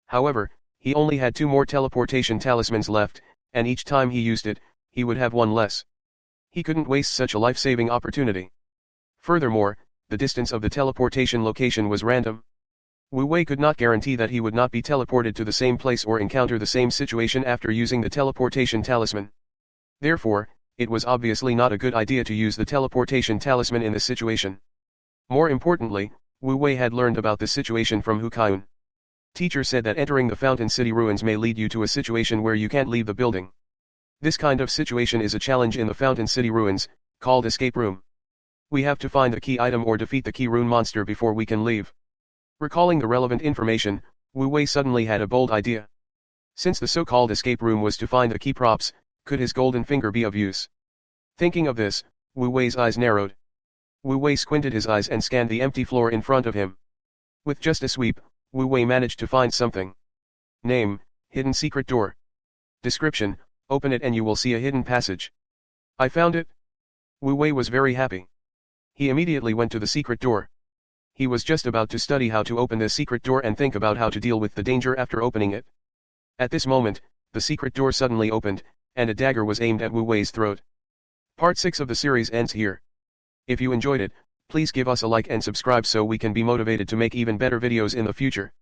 However, he only had 2 more teleportation talismans left, and each time he used it, he would have 1 less. He couldn't waste such a life-saving opportunity. Furthermore, the distance of the teleportation location was random. Wu Wei could not guarantee that he would not be teleported to the same place or encounter the same situation after using the teleportation talisman. Therefore, it was obviously not a good idea to use the teleportation talisman in this situation. More importantly, Wu Wei had learned about this situation from Hu Kaiyun. Teacher said that entering the Fountain City ruins may lead you to a situation where you can't leave the building. This kind of situation is a challenge in the Fountain City ruins, called escape room. We have to find the key item or defeat the key rune monster before we can leave. Recalling the relevant information, Wu Wei suddenly had a bold idea. Since the so-called escape room was to find the key props, could his golden finger be of use? Thinking of this, Wu Wei's eyes narrowed. Wu Wei squinted his eyes and scanned the empty floor in front of him. With just a sweep, Wu Wei managed to find something. Name, hidden secret door. Description, open it and you will see a hidden passage. I found it. Wu Wei was very happy. He immediately went to the secret door. He was just about to study how to open this secret door and think about how to deal with the danger after opening it. At this moment, the secret door suddenly opened, and a dagger was aimed at Wu Wei's throat. Part 6 of the series ends here. If you enjoyed it, please give us a like and subscribe so we can be motivated to make even better videos in the future.